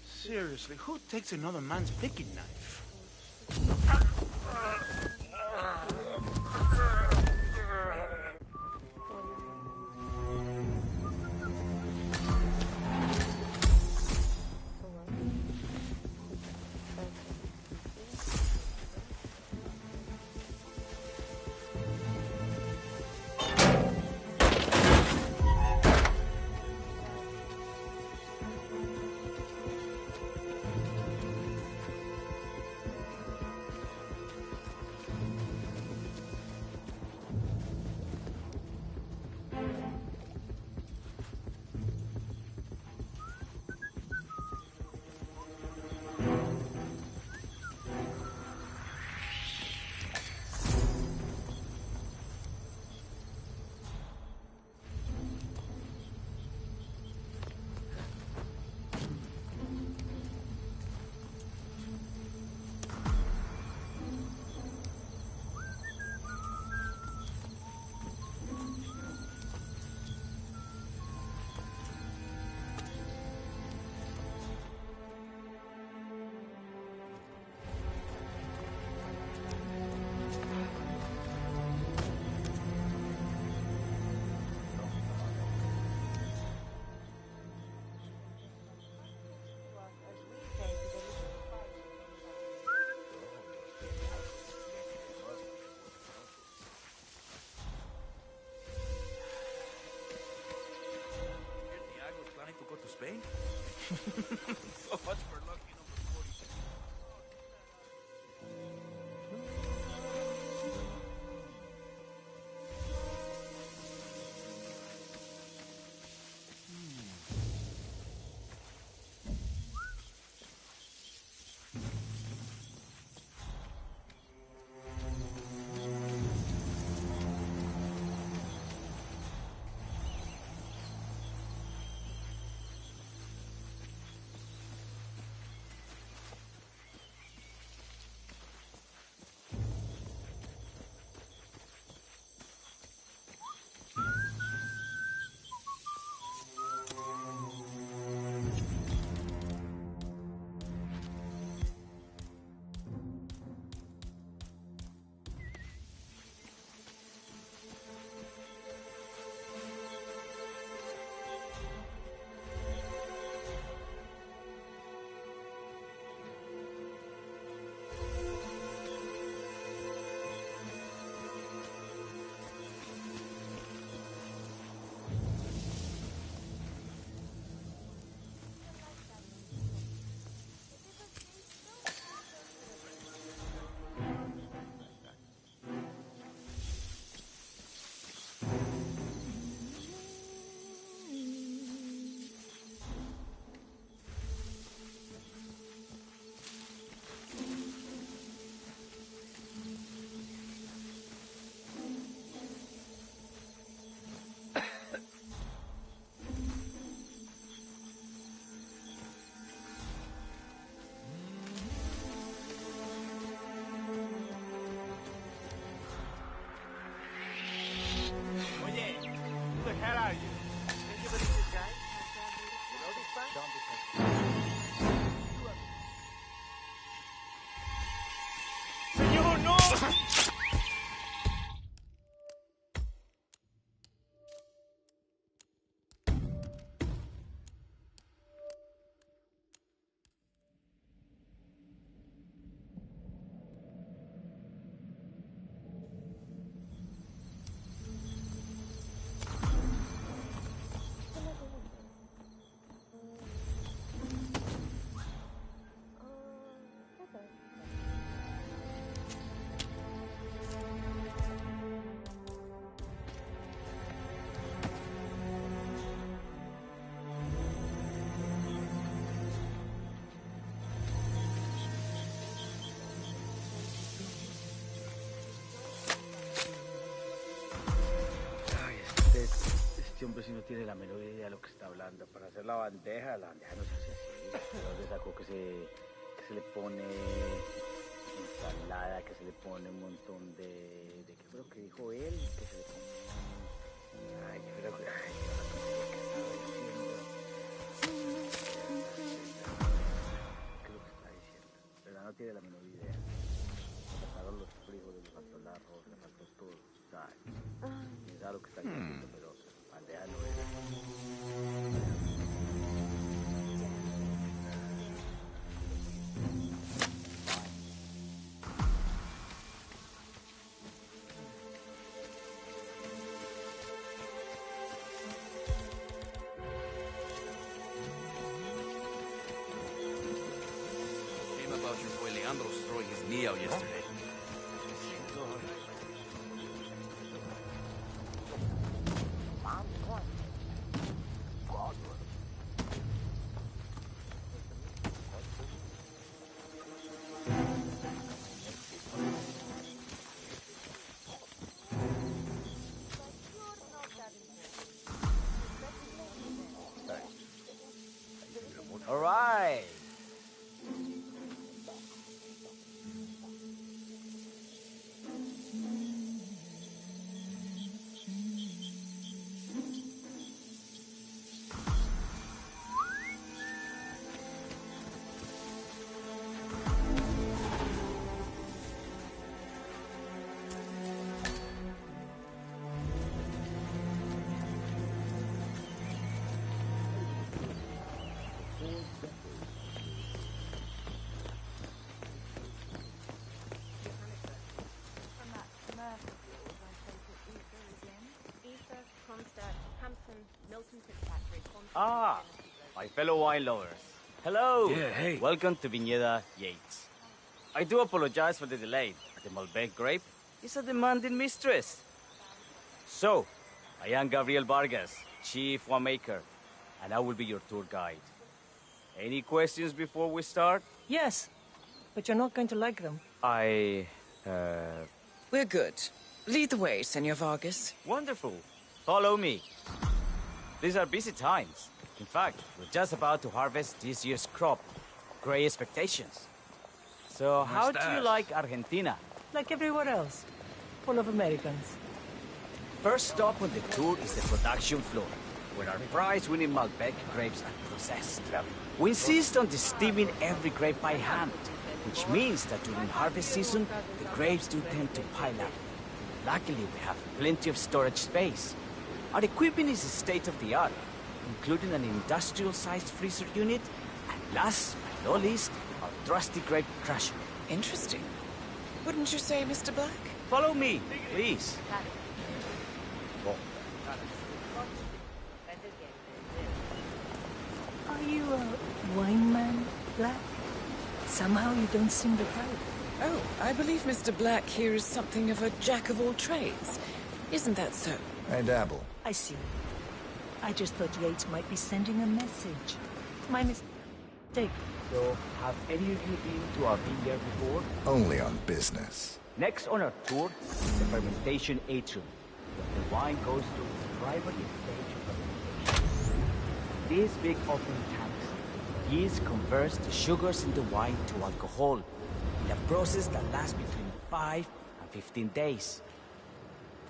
Seriously, who takes another man's picking knife?
So much for lucky number 46. Oye, who the hell are you? Can you believe this guy? You know this man? Don't be Señor, no!
Ay, este hombre sí no tiene la menor idea de lo que está hablando. Para hacer la bandeja no se hace así. ¿De dónde sacó que se le pone ensalada, que se le pone un montón de qué fue lo que dijo él? Que se le pone... Ay, yo creo que... Ay, yo la tontería que estaba diciendo. ¿Qué es lo que está diciendo? De verdad no tiene la menor idea. Le faltaron los frijoles, le faltó el arroz, le faltó todo. ¿Sabes? Quién sabe lo que está diciendo, pero bandeja no era.
Came about your boy Leandro's throwing his knee out yesterday.
All right. Ah, My fellow wine lovers. Hello.
Yeah, hey.
Welcome to Viñeda Yates. I do apologize for the delay. The Malbec grape is a demanding mistress. So, I am Gabriel Vargas, Chief Winemaker, and I will be your tour guide. Any questions before we start?
Yes, but you're not going to like them.
We're good. Lead the way, Senor Vargas.
Wonderful. Follow me. These are busy times. In fact, we're just about to harvest this year's crop. Great expectations. So, how do you like Argentina?
Like everywhere else. Full of Americans.
First stop on the tour is the production floor, where our prize-winning Malbec grapes are processed. We insist on steaming every grape by hand, which means that during harvest season, the grapes do tend to pile up. Luckily, we have plenty of storage space. Our equipment is state-of-the-art, including an industrial-sized freezer unit, and last but not least, our trusty grape crusher.
Interesting. Wouldn't you say, Mr. Black?
Follow me, please.
Are you a wine man, Black? Somehow you don't seem the type.
Oh, I believe Mr. Black here is something of a jack of all trades. Isn't that so?
I dabble.
I see. I just thought Yates might be sending a message. My mistake.
So, have any of you been to our vineyard before?
Only on business.
Next on our tour is the fermentation atrium, where the wine goes through the primary stage of fermentation. These big open tanks, yeast converts the sugars in the wine to alcohol, in a process that lasts between 5 and 15 days.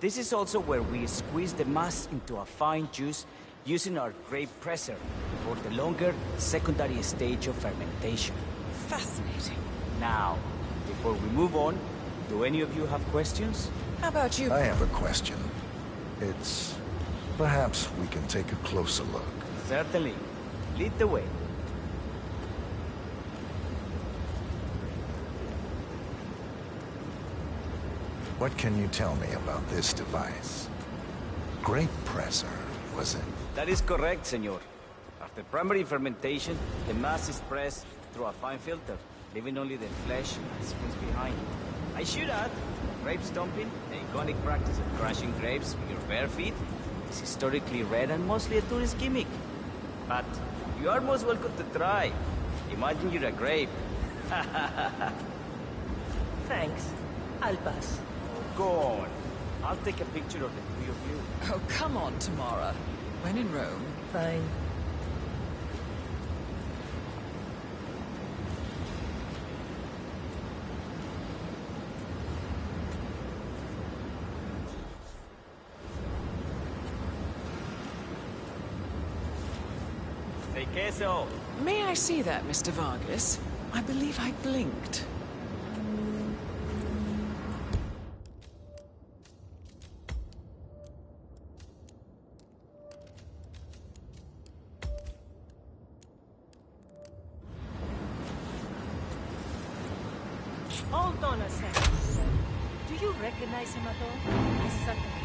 This is also where we squeeze the mass into a fine juice using our grape presser for the longer secondary stage of fermentation.
Fascinating.
Now, before we move on, do any of you have questions?
How about you?
I have a question. It's... perhaps we can take a closer look.
Certainly. Lead the way.
What can you tell me about this device? Grape presser, was it?
That is correct, senor. After primary fermentation, the mass is pressed through a fine filter, leaving only the flesh and skins behind. I should add, grape stomping, the iconic practice of crushing grapes with your bare feet, is historically rare and mostly a tourist gimmick. But you are most welcome to try. Imagine you're a grape.
Thanks. I'll pass.
Go on. I'll take a picture of the three of you.
Oh, come on, Tamara. When in Rome.
Fine.
Say queso.
May I see that, Mr. Vargas? I believe I blinked.
Hold on a second, sir. Do you recognize him at all? I certainly do.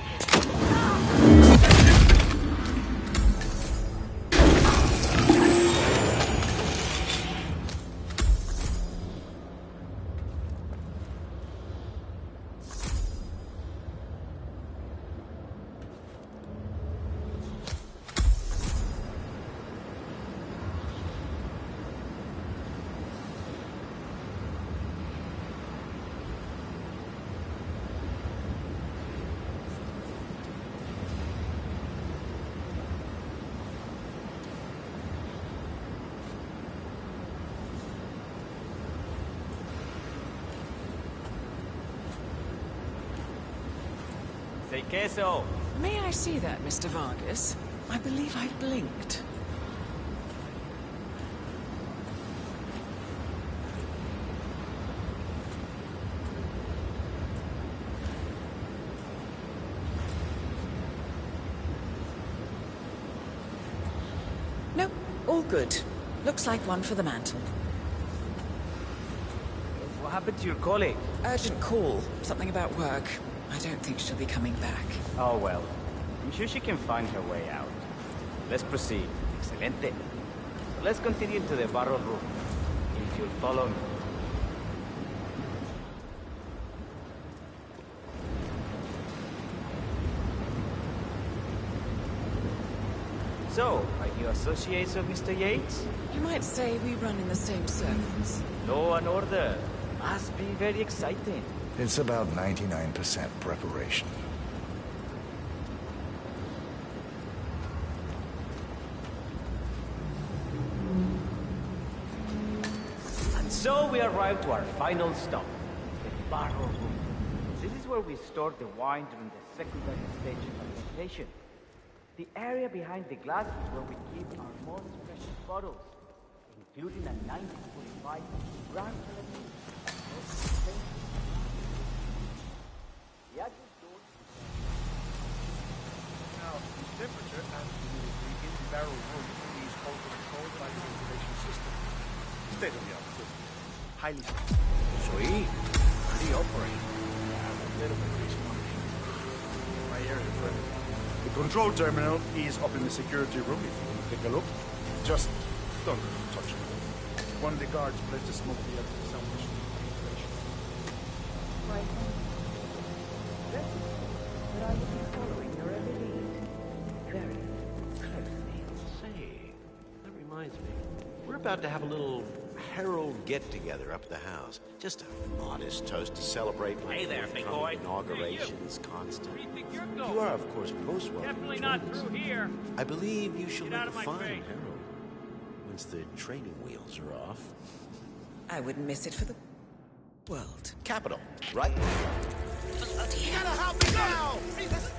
Say queso.
May I see that, Mr. Vargas? I believe I blinked. Nope, all good. Looks like one for the mantle.
What happened to your colleague?
Urgent call. Something about work. I don't think she'll be coming back.
Oh well. I'm sure she can find her way out. Let's proceed. Excelente. Let's continue to the barrel room, if you'll follow me. So, are you associates of Mr. Yates?
You might say we run in the same circles.
Law and order. Must be very exciting.
It's about 99% preparation.
And so we arrive to our final stop, the barrel room. This is where we store the wine during the secondary stage of fermentation. The area behind the glass is where we keep our most precious bottles, including a 1945 Grand Collection.
Now, the temperature and humidity in the barrel room is also controlled by the ventilation system. State of the art system. Highly
Sweet. How do you operate?
a little bit dysfunction. My area friend. The control terminal is up in the security room if you want to take a look. Just don't touch it. One of the guards placed a smoke the other sound machine.
Right. But I will be following your every lead very closely.
Say, that reminds me. We're about to have a little Herald get-together up at the house. Just a modest toast to celebrate my
Hey there, big
forthcoming
boy.
inauguration's constant.
Where do you think you're going?
You are, of course, most welcome.
Definitely
to
not
join us.
through here.
I believe you shall
Get
make
out
a
of my
fine
face.
Herald once the training wheels are off.
I wouldn't miss it for the world.
Capital, right?
You gotta help me now! Hey, listen.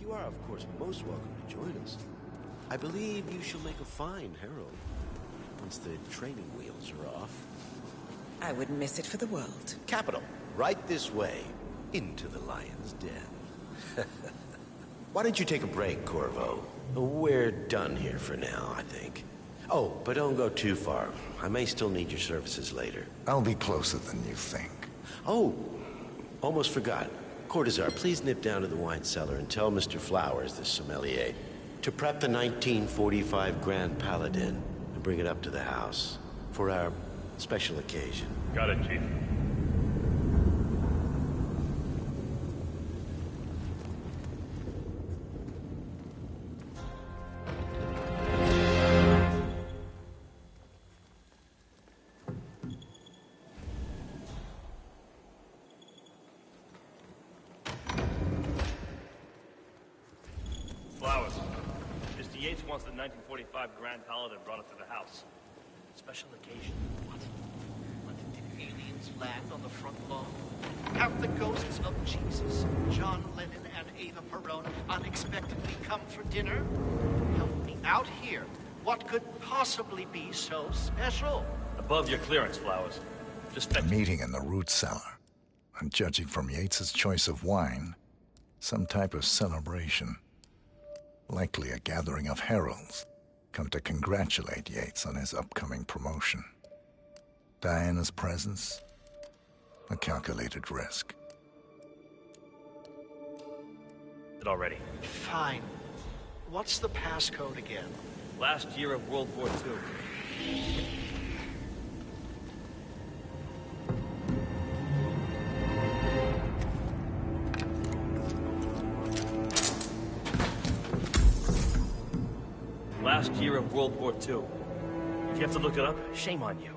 You are, of course, most welcome to join us. I believe you shall make a fine Herald once the training wheels are off.
I wouldn't miss it for the world.
Capital, right this way, into the lion's den. Why don't you take a break, Corvo? We're done here for now, I think. Oh, but don't go too far. I may still need your services later.
I'll be closer than you think.
Oh, almost forgot. Cortazar, please nip down to the wine cellar and tell Mr. Flowers, the sommelier, to prep the 1945 Grand Paladin and bring it up to the house for our special occasion.
Got it, Chief. Flowers. Mr. Yates wants the 1945 Grand Paladin brought up to the house.
Special occasion. What? Did aliens land on the front lawn? Have the ghosts of Jesus, John Lennon, and Ava Perón unexpectedly come for dinner? Help me out here. What could possibly be so special?
Above your clearance, Flowers. Just
A meeting in the root cellar. And judging from Yates's choice of wine, some type of celebration. Likely a gathering of heralds come to congratulate Yates on his upcoming promotion. Diana's presence, a calculated risk.
it already.
Fine. What's the passcode again?
Last year of World War II. Last year of World War II. If you have to look it up, shame on you.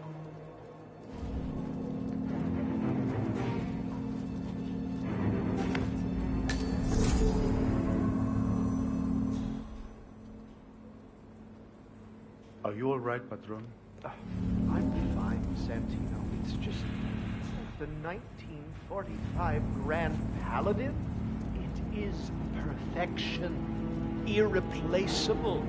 Are you all right, Patron?
I'm fine, Santino. It's just the 1945 Grand Paladin. It is perfection, irreplaceable.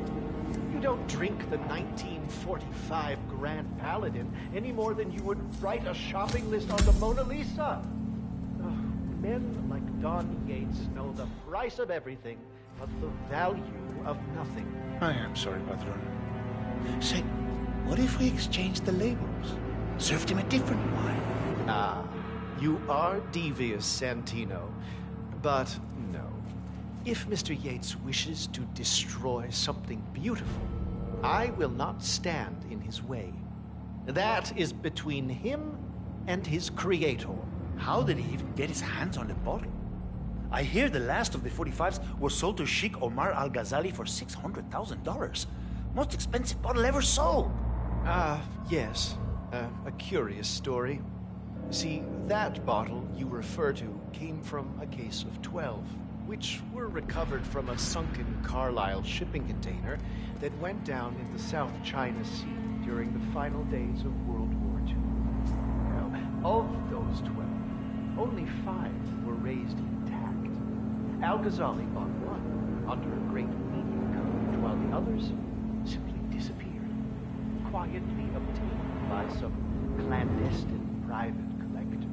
You don't drink the 1945 Grand Paladin any more than you would write a shopping list on the Mona Lisa. Men like Don Yates know the price of everything but the value of nothing.
I am sorry, Patron. Say, what if we exchange the labels? Served him a different wine.
Ah, you are devious, Santino. But no. If Mr. Yates wishes to destroy something beautiful, I will not stand in his way. That is between him and his creator.
How did he even get his hands on the bottle? I hear the last of the 45s was sold to Sheikh Omar Al-Ghazali for $600,000. Most expensive bottle ever sold.
Yes. A curious story. See, that bottle you refer to came from a case of 12, which were recovered from a sunken Carlisle shipping container that went down in the South China Sea during the final days of World War II. Now, of those 12, only 5 were raised intact. Al-Ghazali bought one under a great media code, while the others simply disappeared, quietly obtained by some clandestine private collector.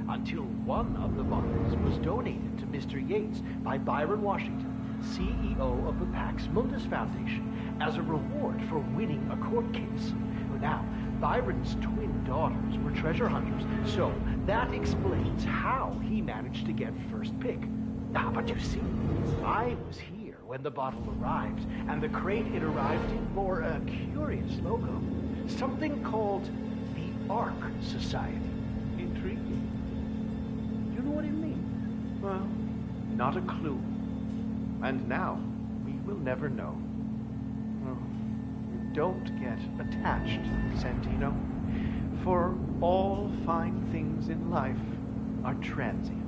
Until one of the bottles was donated to Mr. Yates by Byron Washington, CEO of the Pax Mundus Foundation, as a reward for winning a court case. Now, Byron's twin daughters were treasure hunters, so that explains how he managed to get first pick. But you see, I was here when the bottle arrived, and the crate it arrived in bore a curious logo. Something called the Ark Society. Intriguing. You know what it means? Well, not a clue. And now, we will never know. Well, don't get attached, Santino. For all fine things in life are transient.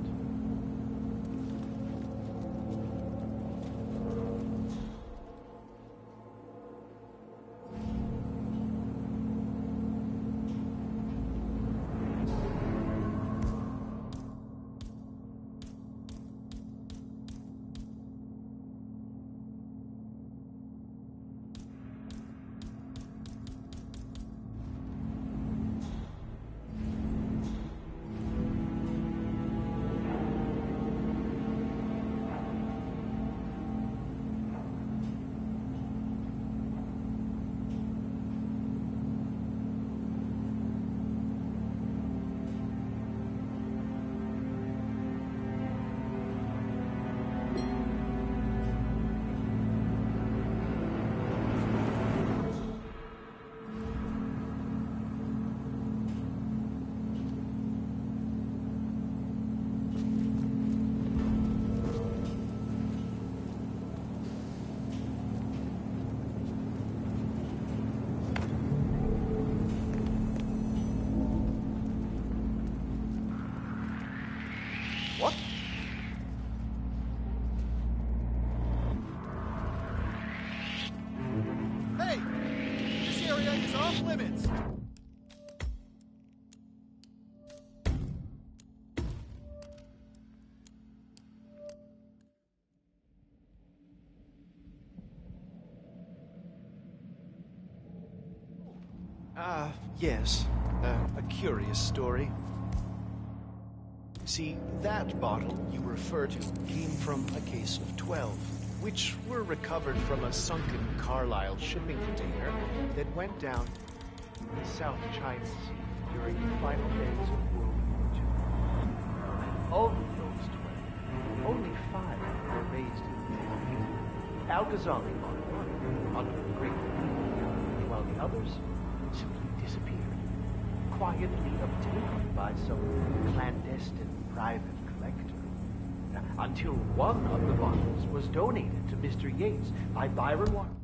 Yes. A curious story. See, that bottle you refer to came from a case of 12, which were recovered from a sunken Carlisle shipping container that went down in the South China Sea during the final days of World War II. Of those 12, only 5 were raised in Al-Ghazali bought one under a great media code, while the others simply disappeared, quietly obtained by some clandestine private collector. Until one of the bottles was donated to Mr. Yates by Byron Washington.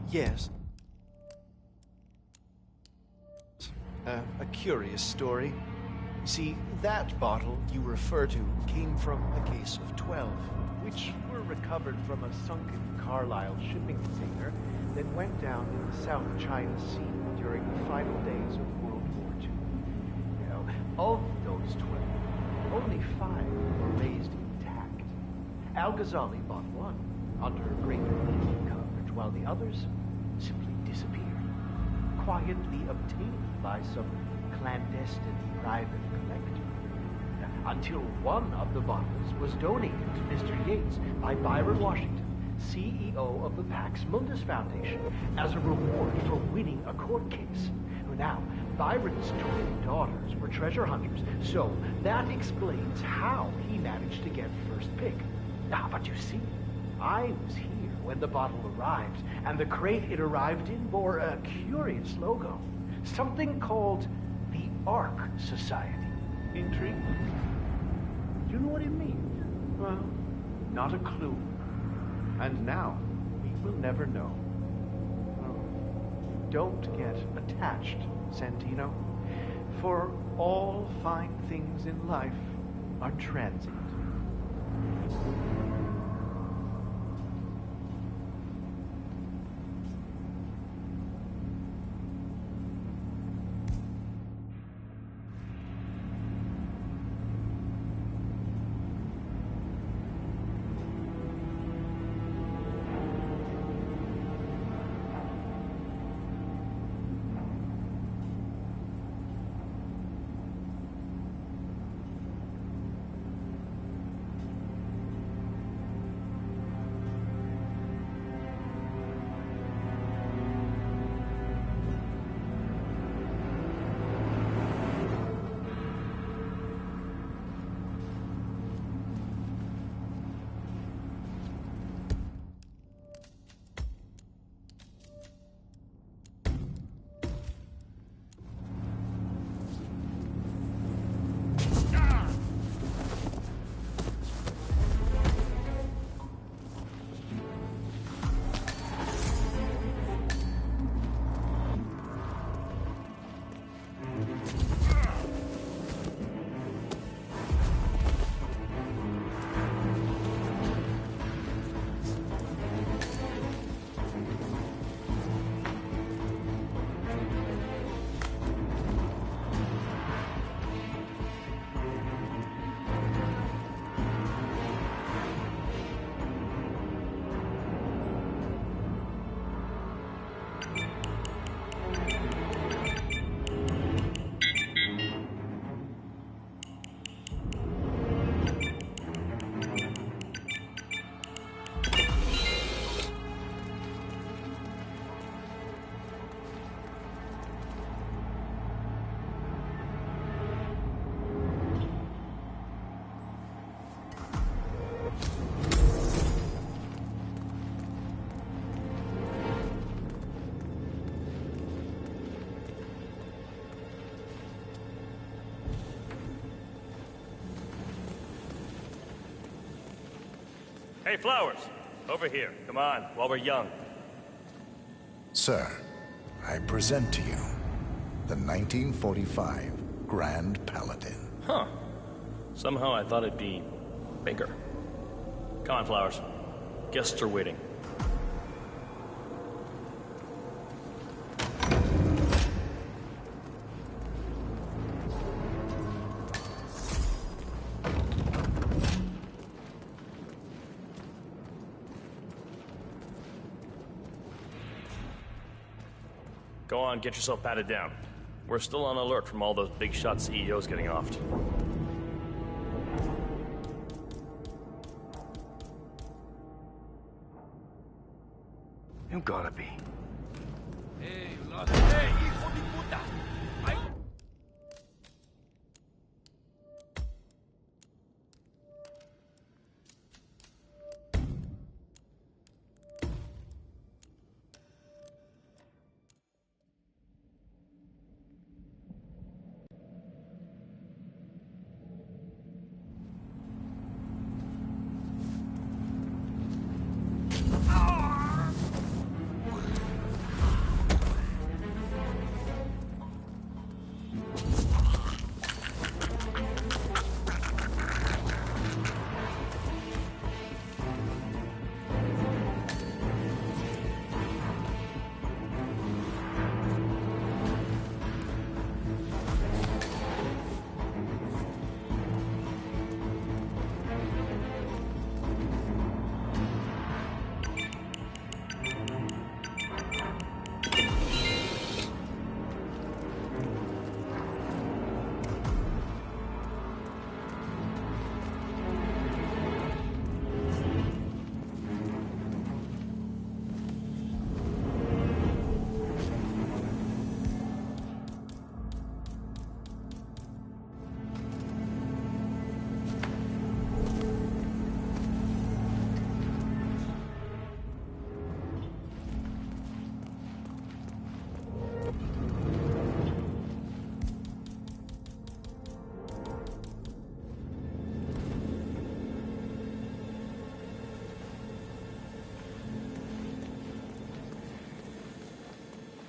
Yes. A curious story. See, that bottle you refer to came from a case of 12, which were recovered from a sunken Carlisle shipping container that went down in the South China Sea during the final days of World War II. Now, of those 12, only 5 were raised intact. Al-Ghazali bought one under great legal coverage, while the others simply disappeared, quietly obtained by some clandestine private collector. Until one of the bottles was donated to Mr. Yates by Byron Washington, CEO of the Pax Mundus Foundation, as a reward for winning a court case. Now, Byron's twin daughters were treasure hunters, so that explains how he managed to get first pick. But you see, I was here when the bottle arrived, and the crate it arrived in bore a curious logo. Something called the Ark Society. Intrigued? Do you know what it means? Well, not a clue. And now, we will never know. Don't get attached, Santino, for all fine things in life are transient.
Hey, Flowers! Over here. Come on, while we're young.
Sir, I present to you the 1945 Grand Paladin.
Huh. Somehow I thought it'd be bigger. Come on, Flowers. Guests are waiting. Go on, get yourself patted down. We're still on alert from all those big shot CEOs getting offed.
You gotta be.
Hey, hijo de puta!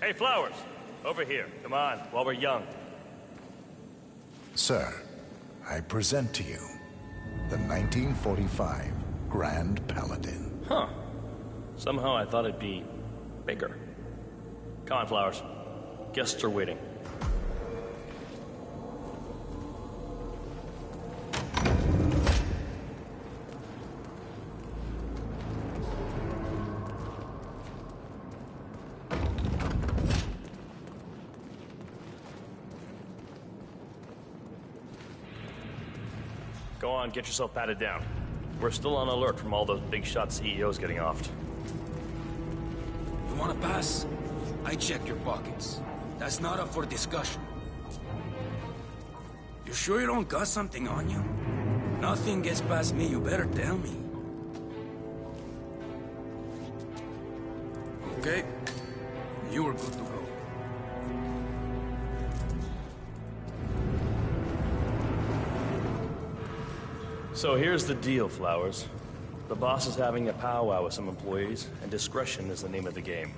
Hey, Flowers! Over here. Come on, while we're young.
Sir, I present to you the 1945 Grand Paladin.
Huh. Somehow I thought it'd be bigger. Come on, Flowers. Guests are waiting. Go on, get yourself patted down. We're still on alert from all those big shot CEOs getting offed.
You wanna pass? I checked your pockets. That's not up for discussion. You sure you don't got something on you? Nothing gets past me, you better tell me. Okay. You are good to go.
So here's the deal, Flowers. The boss is having a powwow with some employees, and discretion is the name of the game.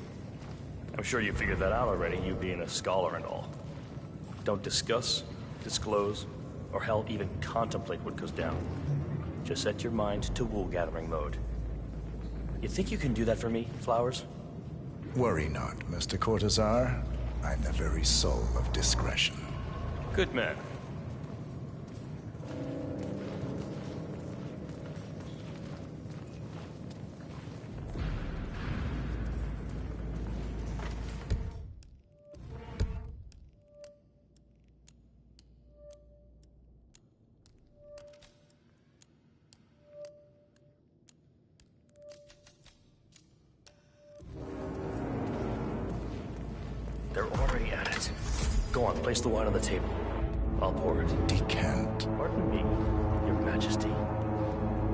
I'm sure you figured that out already, you being a scholar and all. Don't discuss, disclose, or hell, even contemplate what goes down. Just set your mind to wool-gathering mode. You think you can do that for me, Flowers?
Worry not, Mr. Cortazar. I'm the very soul of discretion.
Good man. They're already at it. Go on, place the wine on the table. I'll pour it.
Decant.
Pardon me, Your Majesty.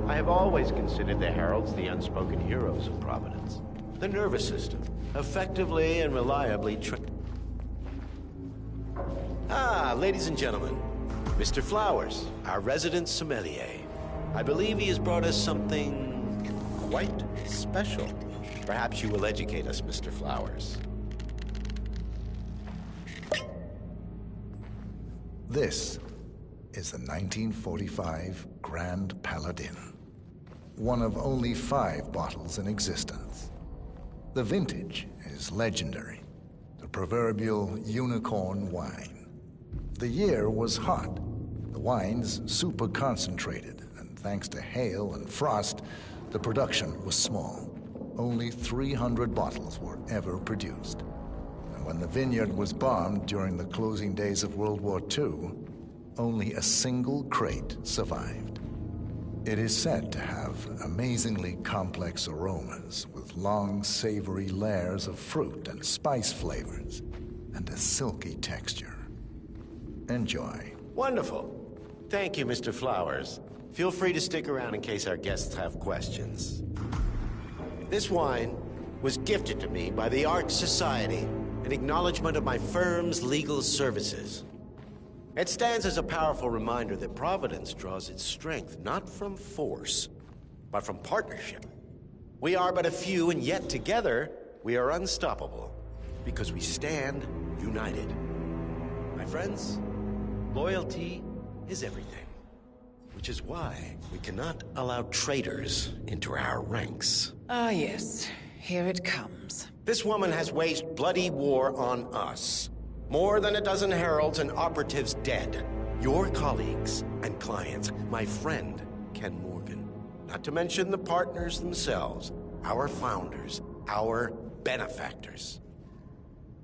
I have always considered the heralds the unspoken heroes of Providence. The nervous system, effectively and reliably ladies and gentlemen, Mr. Flowers, our resident sommelier. I believe he has brought us something quite special. Perhaps you will educate us, Mr. Flowers.
This is the 1945 Grand Paladin. One of only 5 bottles in existence. The vintage is legendary. The proverbial unicorn wine. The year was hot. The wine's super concentrated, and thanks to hail and frost, the production was small. Only 300 bottles were ever produced. And when the vineyard was bombed during the closing days of World War II, only a single crate survived. It is said to have amazingly complex aromas with long, savory layers of fruit and spice flavors, and a silky texture. Enjoy.
Wonderful. Thank you, Mr. Flowers. Feel free to stick around in case our guests have questions. This wine was gifted to me by the Art Society in acknowledgement of my firm's legal services. It stands as a powerful reminder that Providence draws its strength not from force, but from partnership. We are but a few, and yet together we are unstoppable because we stand united. My friends, loyalty is everything, which is why we cannot allow traitors into our ranks.
Ah, yes. Here it comes.
This woman has waged bloody war on us. More than a dozen heralds and operatives dead. Your colleagues and clients, my friend, Ken Morgan. Not to mention the partners themselves, our founders, our benefactors.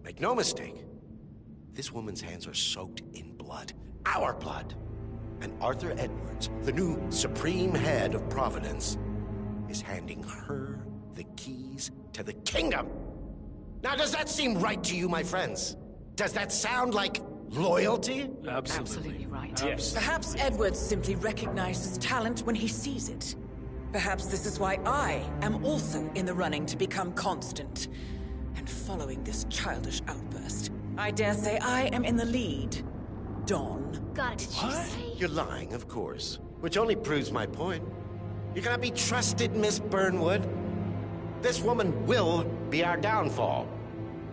Make no mistake, this woman's hands are soaked in blood. Our blood. And Arthur Edwards, the new supreme head of Providence, is handing her the keys to the kingdom. Now, does that seem right to you, my friends? Does that sound like loyalty?
Absolutely right.
Yes.
Perhaps Edwards simply recognizes talent when he sees it. Perhaps this is why I am also in the running to become constant. And following this childish outburst, I dare say I am in the lead. Dawn.
God, did you say?
You're lying, of course. Which only proves my point. You cannot be trusted, Miss Burnwood. This woman will be our downfall.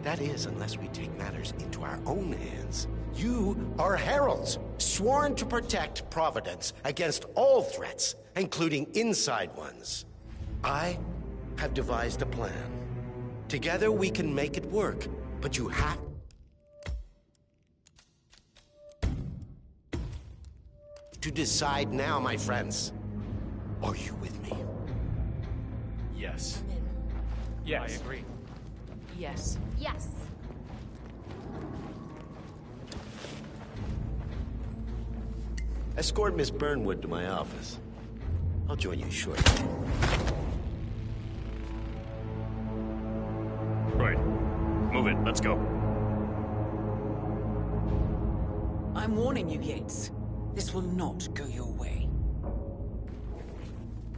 That is, unless we take matters into our own hands. You are heralds, sworn to protect Providence against all threats, including inside ones. I have devised a plan. Together we can make it work, but you have to decide now, my friends. Are you with me?
Yes.
Yes.
I agree.
Yes.
Yes.
Escort Miss Burnwood to my office. I'll join you shortly.
Right. Move it. Let's go.
I'm warning you, Yates. This will not go your way.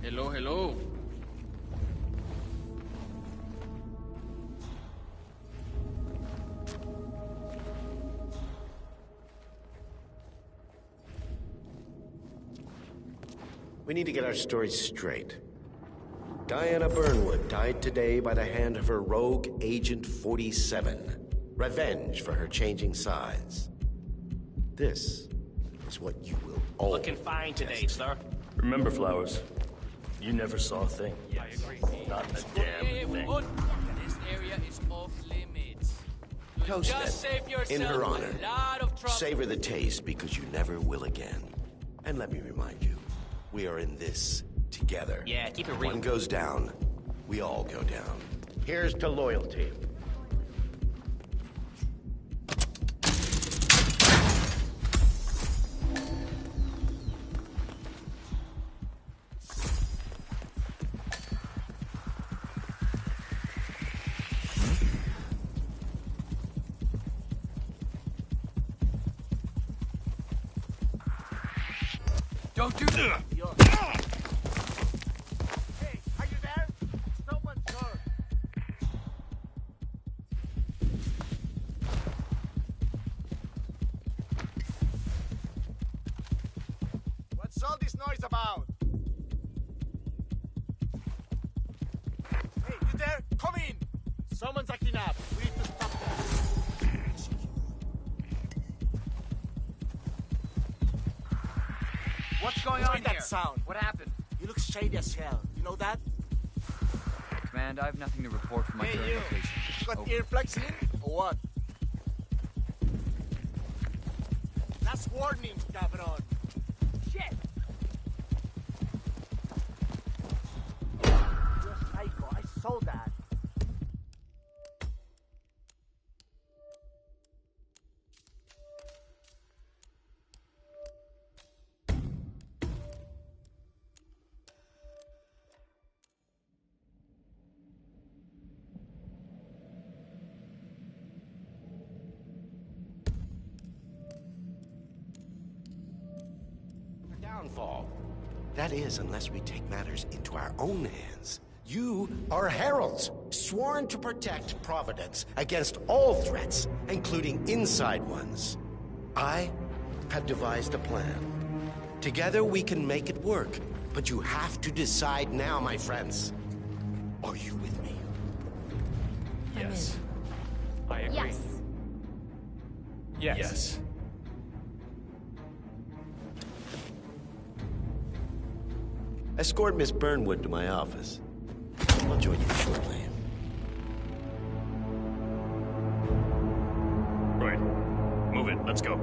Hello, hello.
We need to get our stories straight. Diana Burnwood died today by the hand of her rogue Agent 47. Revenge for her changing sides. This is what you will all
Looking fine today, sir.
Remember, Flowers, you never saw a thing.
Yeah, I agree.
Not a damn thing.
This area is off limits. You
Toast
just
them,
save yourself
in her honor.
a lot of trouble.
Savor the taste because you never will again. And let me remind you, we are in this together.
Yeah, keep it real.
One goes down, we all go down. Here's to loyalty.
Don't do that!
Hey, are you there? Someone's hurt. What's all this noise about? Hey, you there? Come in! Someone's acting up. We need to stop them.
What's going
What's
on
with that
here?
sound?
What happened?
You look shady as hell. You know that?
Command, I have nothing to report from my
Hey,
current
you.
location.
You got
Over.
earplugs in or what? Last warning, cabron. Shit! You're a psycho. I saw that.
Downfall. That is, unless we take matters into our own hands. You are heralds, sworn to protect Providence against all threats, including inside ones. I have devised a plan. Together we can make it work, but you have to decide now, my friends. Are you with me?
Yes. I agree.
Yes.
Yes.
Escort Miss Burnwood to my office. I'll join you shortly.
Right. Move it. Let's go.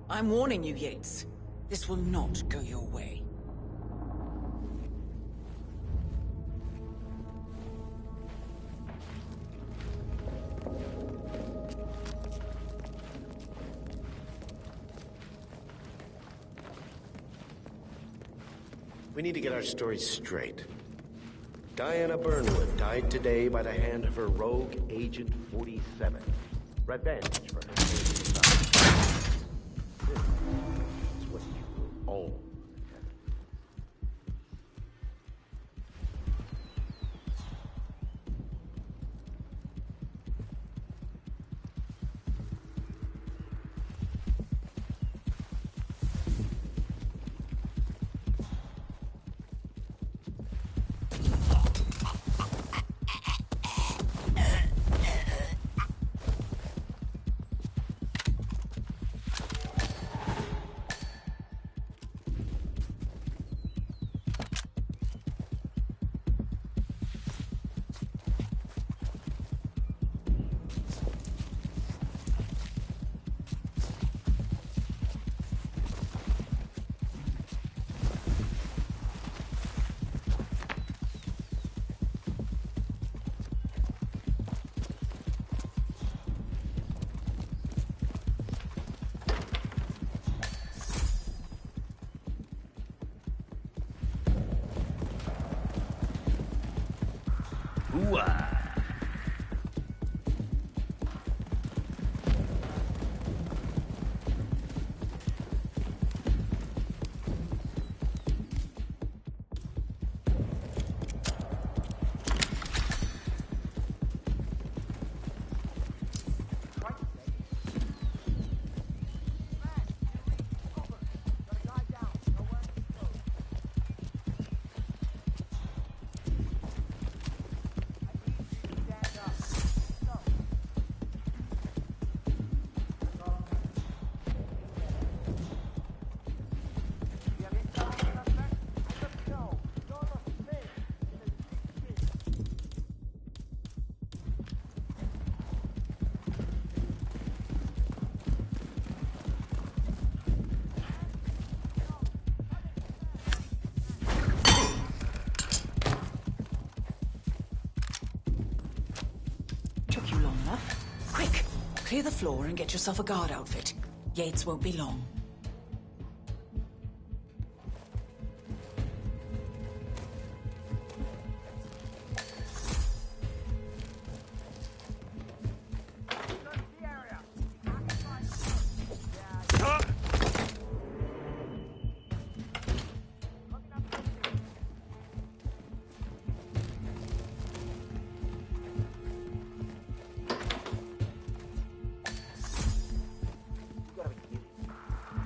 I'm warning you, Yates. This will not go your way.
We need to get our stories straight. Diana Burnwood died today by the hand of her rogue Agent 47. Revenge for her changing sides. This is what you will all
Ooh-ah.
Took you long enough. Quick, clear the floor and get yourself a guard outfit. Yates won't be long.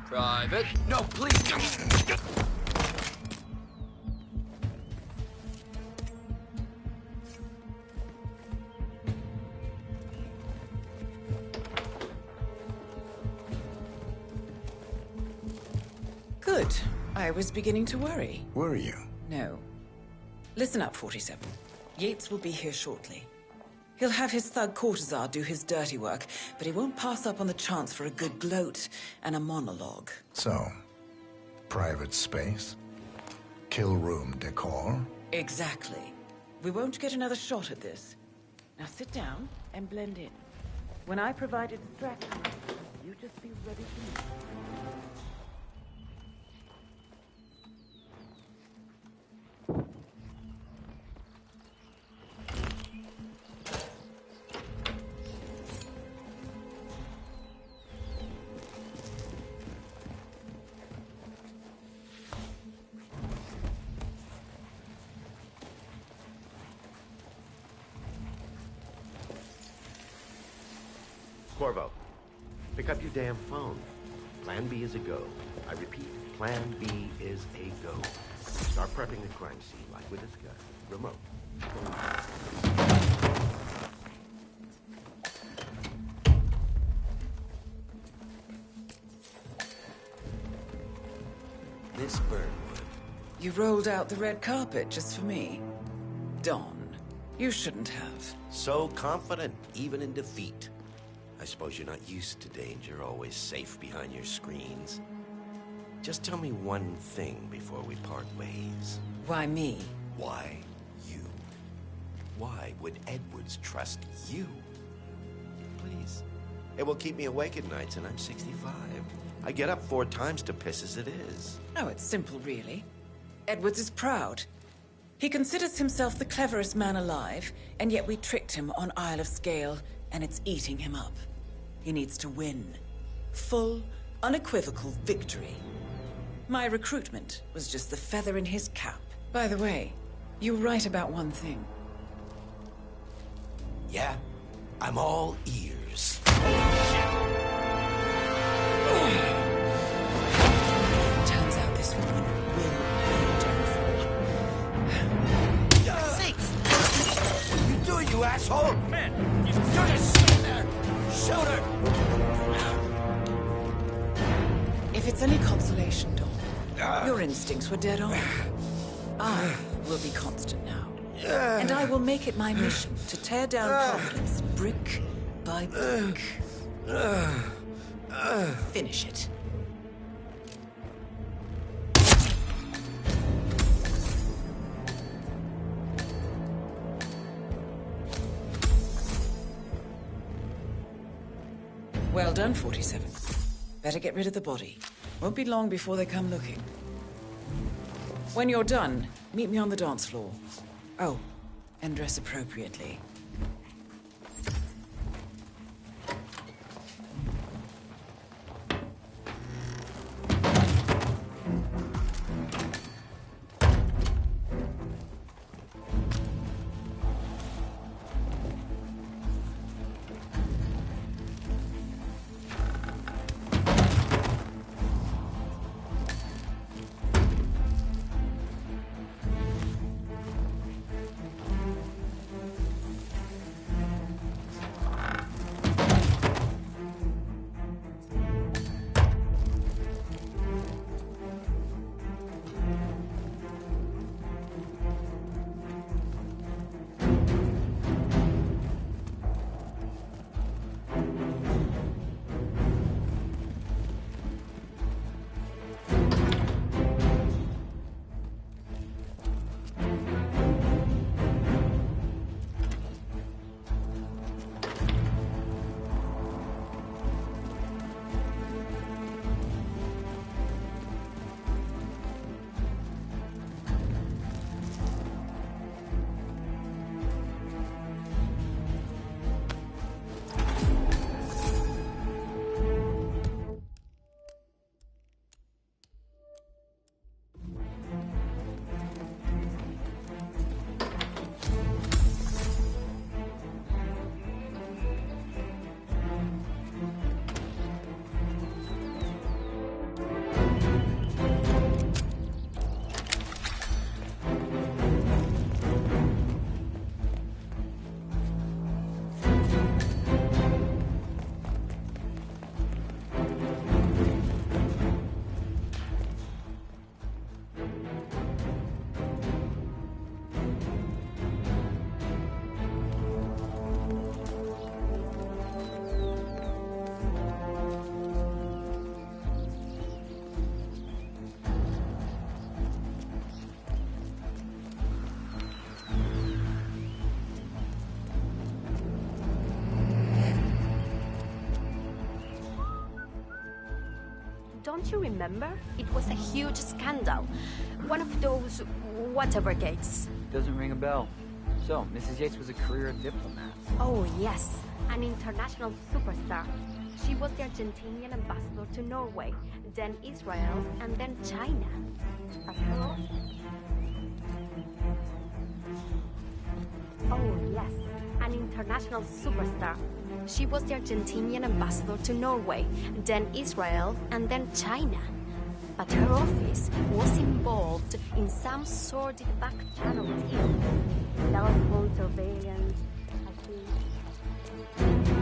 Private. No, please.
Good. I was beginning to worry.
Were you?
No. Listen up, 47. Yates will be here shortly. He'll have his thug Cortazar do his dirty work, but he won't pass up on the chance for a good gloat and a monologue.
So, private space? Kill room decor?
Exactly. We won't get another shot at this. Now sit down and blend in. When I provide a distraction, you just be ready to move.
Corvo, pick up your damn phone. Plan B is a go. I repeat, Plan B is a go. Start prepping the crime scene like we discussed. Remote.
Miss Burnwood. You rolled out the red carpet just for me. Don, you shouldn't have.
So confident, even in defeat. I suppose you're not used to danger, always safe behind your screens. Just tell me one thing before we part ways.
Why me?
Why you? Why would Edwards trust you? Please. It will keep me awake at nights, and I'm 65. I get up 4 times to piss as it is.
Oh, it's simple, really. Edwards is proud. He considers himself the cleverest man alive, and yet we tricked him on Isle of Scale, and it's eating him up. He needs to win. Full, unequivocal victory. My recruitment was just the feather in his cap. By the way, you were right about one thing.
Yeah? I'm all ears.
Turns out this woman will be a
Sakes! What are you doing, you asshole? Man, you just sit there! Shoot her!
If it's any consolation, Don, your instincts were dead on. I will be constant now. And I will make it my mission to tear down Providence brick by brick. Finish it. Well done, 47. Better get rid of the body. Won't be long before they come looking. When you're done, meet me on the dance floor. Oh, and dress appropriately.
Don't you remember? It was a huge scandal. One of those whatever gates.
Doesn't ring a bell. So, Mrs. Yates was a career diplomat.
Oh, yes. An international superstar. She was the Argentinian ambassador to Norway, then Israel, and then China. Hello? Oh, yes. An international superstar. She was the Argentinian ambassador to Norway, then Israel, and then China. But her office was involved in some sordid back-channel deal. Telephone surveillance, I think.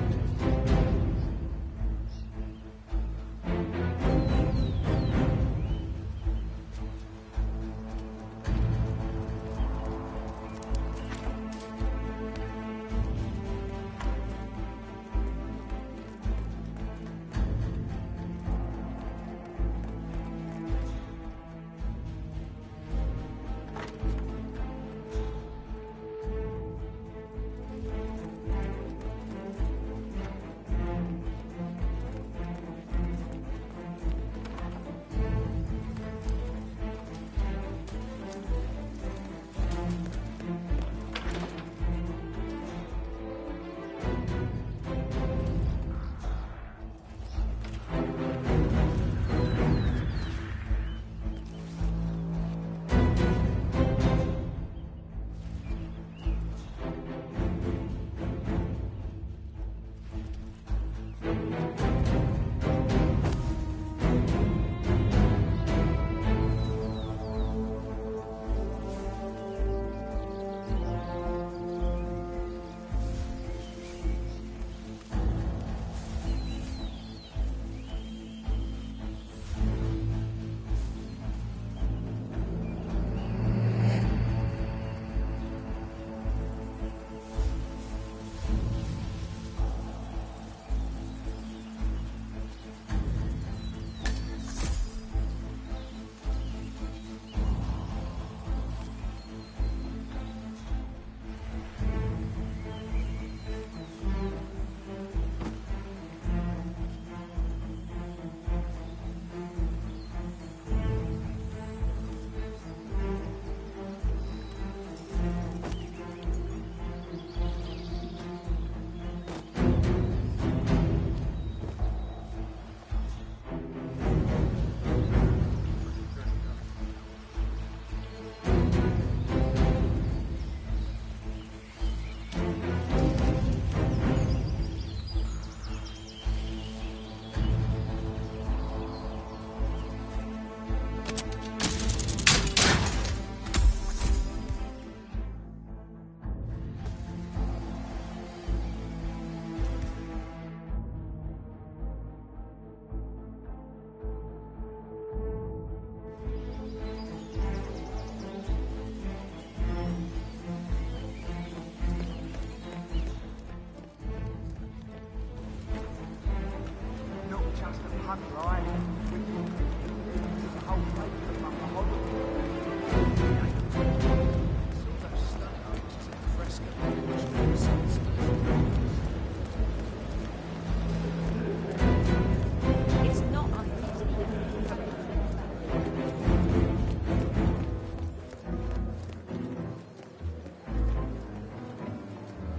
It's not unreasonable.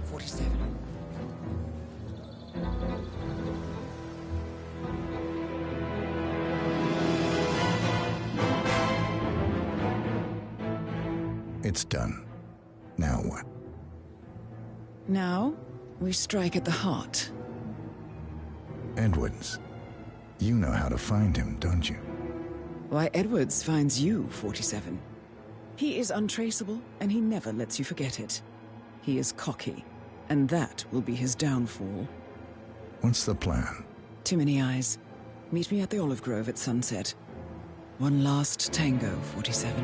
47.
It's done. Now what?
Now, we strike at the heart.
Edwards. You know how to find him, don't you?
Why, Edwards finds you, 47. He is untraceable, and he never lets you forget it. He is cocky, and that will be his downfall.
What's the plan?
Too many eyes. Meet me at the olive grove at sunset. One last tango, 47.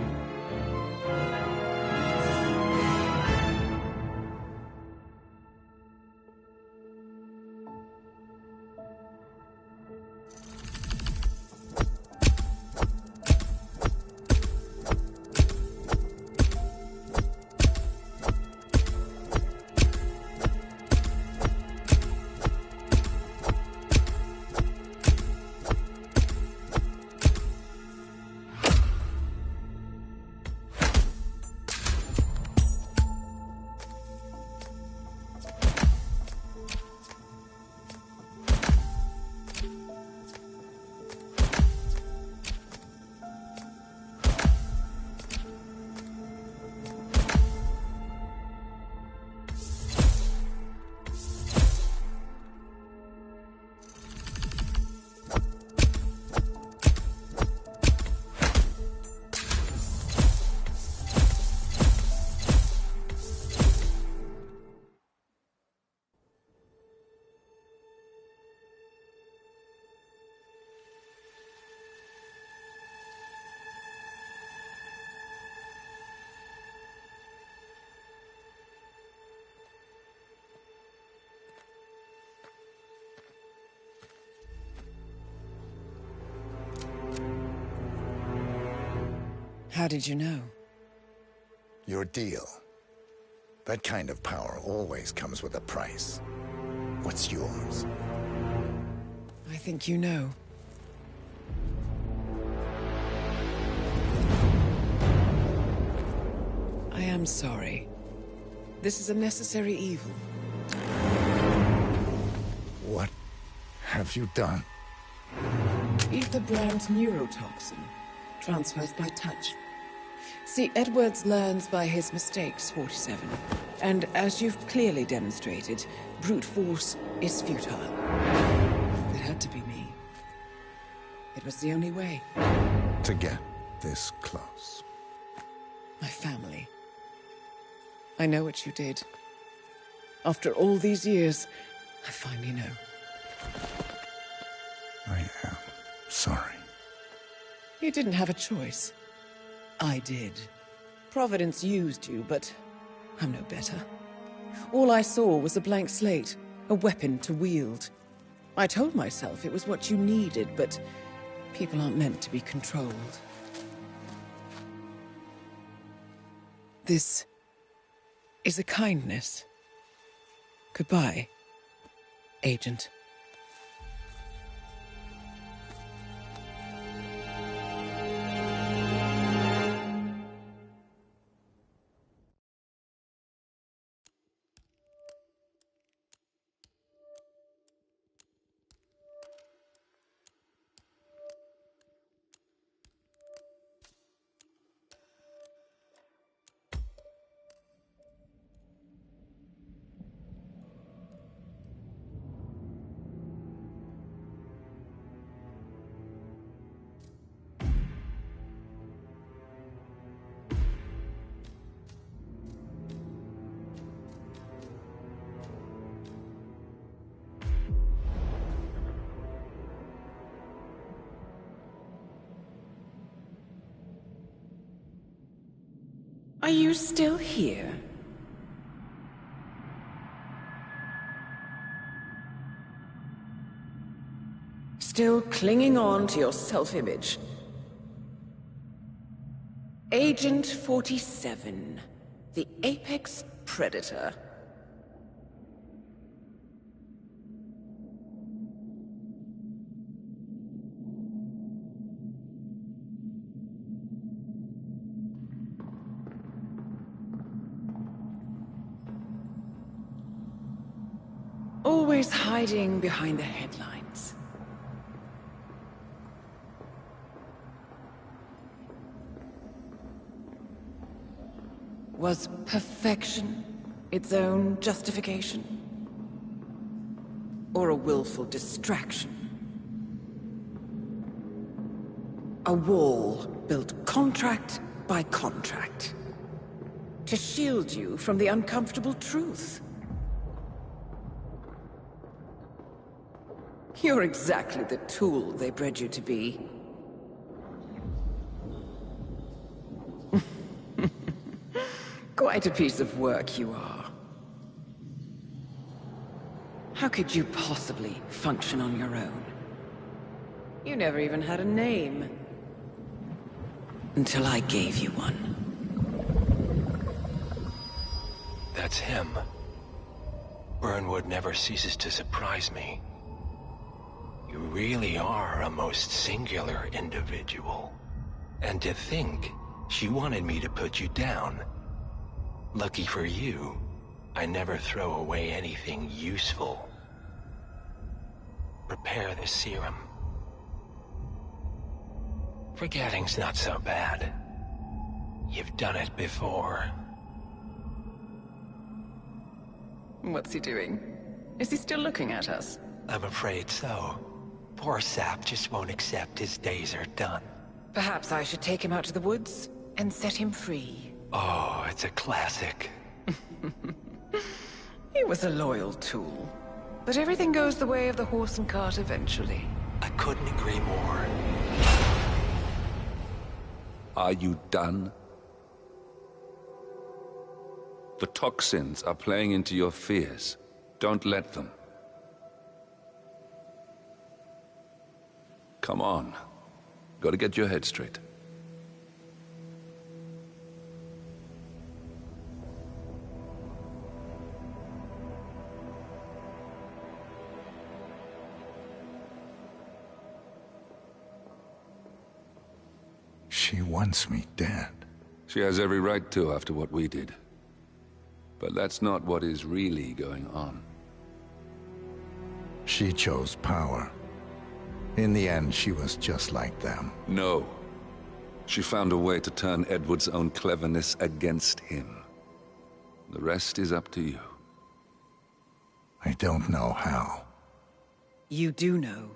How did you know?
Your deal. That kind of power always comes with a price. What's yours?
I think you know. I am sorry. This is a necessary evil.
What have you done?
Ether brand neurotoxin. Transfers by touch. See, Edwards learns by his mistakes, 47. And as you've clearly demonstrated, brute force is futile. It had to be me. It was the only way.
To get this close.
My family. I know what you did. After all these years, I finally know.
I am sorry.
You didn't have a choice. I did. Providence used you, but I'm no better. All I saw was a blank slate, a weapon to wield. I told myself it was what you needed, but people aren't meant to be controlled. This is a kindness. Goodbye, Agent. Are you still here? Still clinging on to your self-image. Agent 47, the apex predator. Always hiding behind the headlines. Was perfection its own justification? Or a willful distraction? A wall built contract by contract to shield you from the uncomfortable truth. You're exactly the tool they bred you to be. Quite a piece of work you are. How could you possibly function on your own? You never even had a name. Until I gave you one.
That's him. Burnwood never ceases to surprise me. You really are a most singular individual. And to think, she wanted me to put you down. Lucky for you, I never throw away anything useful. Prepare the serum. Forgetting's not so bad. You've done it before.
What's he doing? Is he still looking at us?
I'm afraid so. Poor sap just won't accept his days are done.
Perhaps I should take him out to the woods and set him free.
Oh, it's a classic.
He was a loyal tool. But everything goes the way of the horse and cart eventually.
I couldn't agree more.
Are you done? The toxins are playing into your fears. Don't let them. Come on. Gotta get your head straight.
She wants me dead.
She has every right to after what we did. But that's not what is really going on.
She chose power. In the end, she was just like them.
No. She found a way to turn Edward's own cleverness against him. The rest is up to you.
I don't know how.
You do know.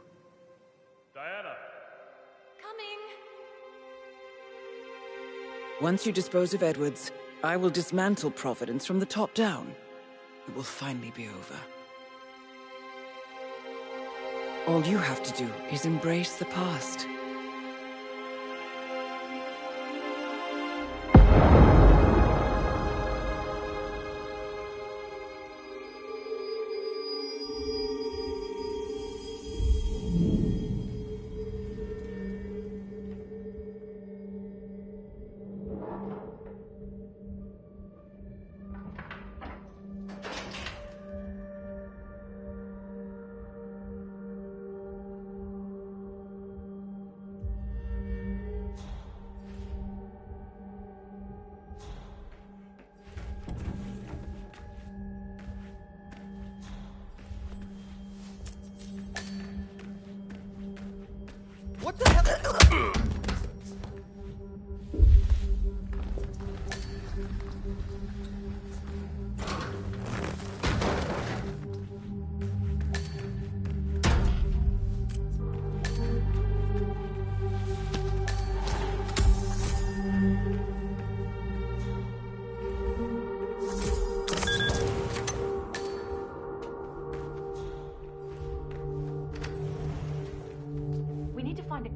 Once you dispose of Edwards, I will dismantle Providence from the top down. It will finally be over. All you have to do is embrace the past.
What the hell?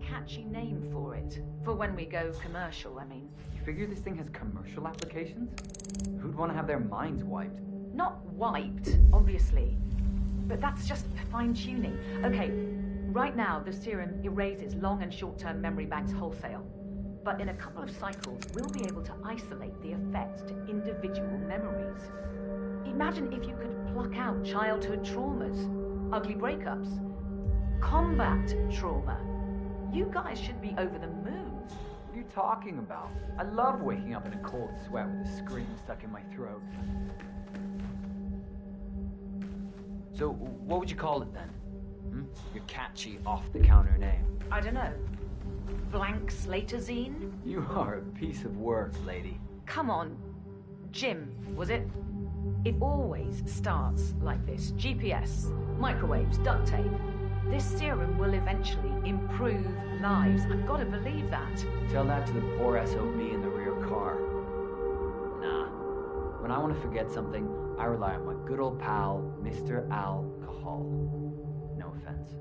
Catchy name for it. For when we go commercial, I mean.
You figure this thing has commercial applications? Who'd want to have their minds wiped?
Not wiped, obviously. But that's just fine-tuning. Okay, Right now, the serum erases long and short-term memory banks wholesale. But in a couple of cycles, we'll be able to isolate the effects to individual memories. Imagine if you could pluck out childhood traumas, ugly breakups, combat trauma. You guys should be over the moon.
What are you talking about? I love waking up in a cold sweat with a scream stuck in my throat. So, what would you call it then? Your catchy, off-the-counter name.
I don't know. Blank Slaterzine?
You are a piece of work, lady.
Come on. Jim, was it? It always starts like this. GPS, microwaves, duct tape. This serum will eventually improve lives. I've got to believe that.
Tell that to the poor SOB in the rear car. Nah. When I want to forget something, I rely on my good old pal, Mr. Alcohol. No offense.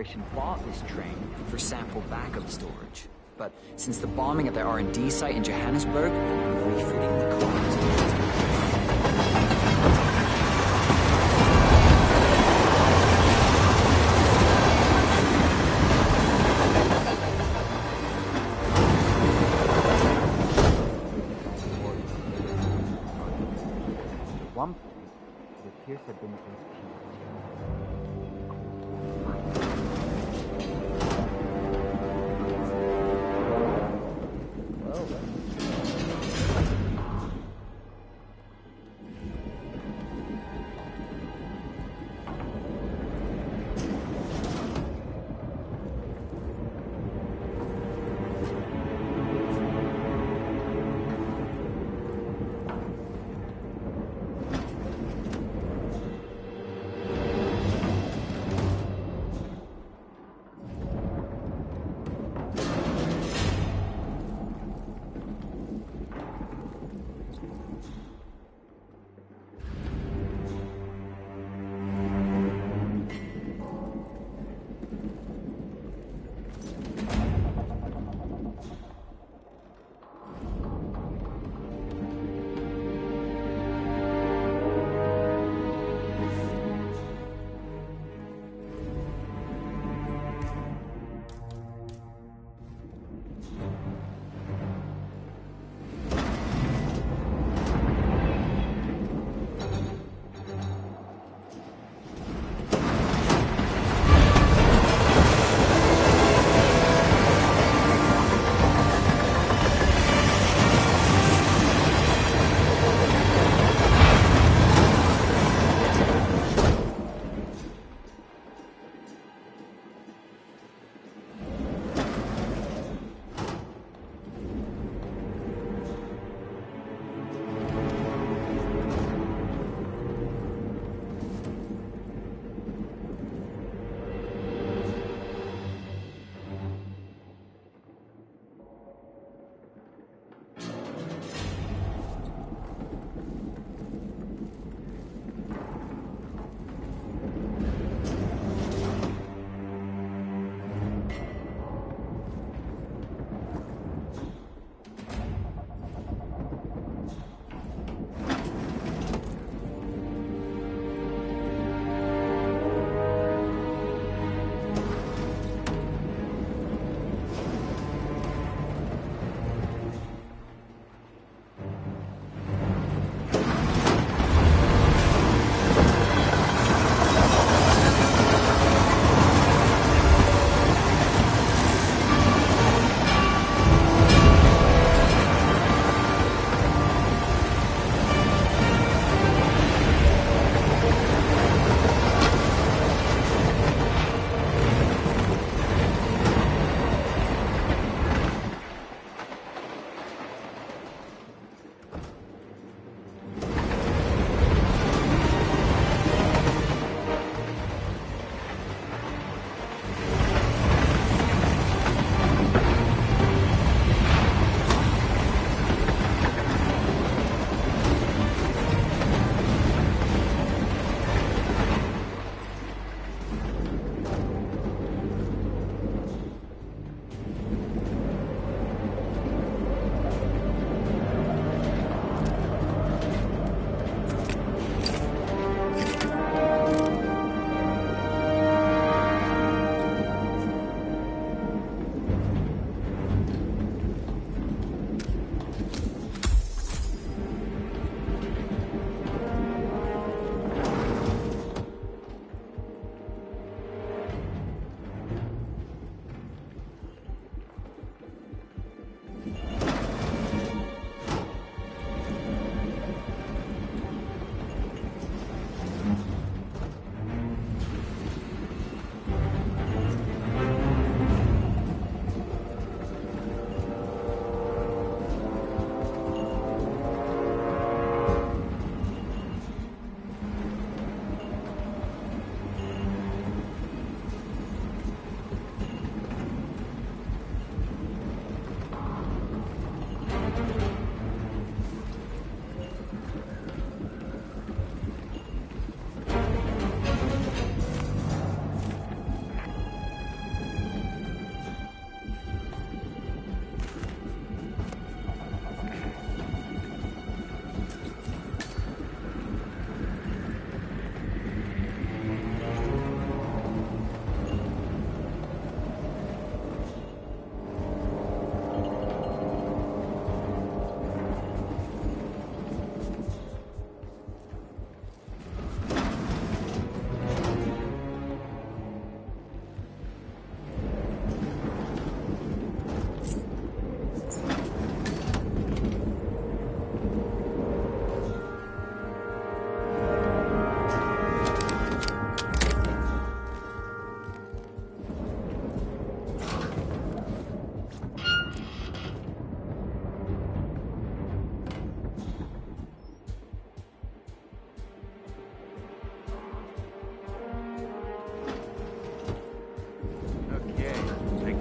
Corporation bought this train for sample backup storage. But since the bombing at the R&D site in Johannesburg, refitting the cars. One point, it appears to have been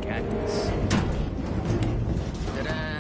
cactus. Ta-da!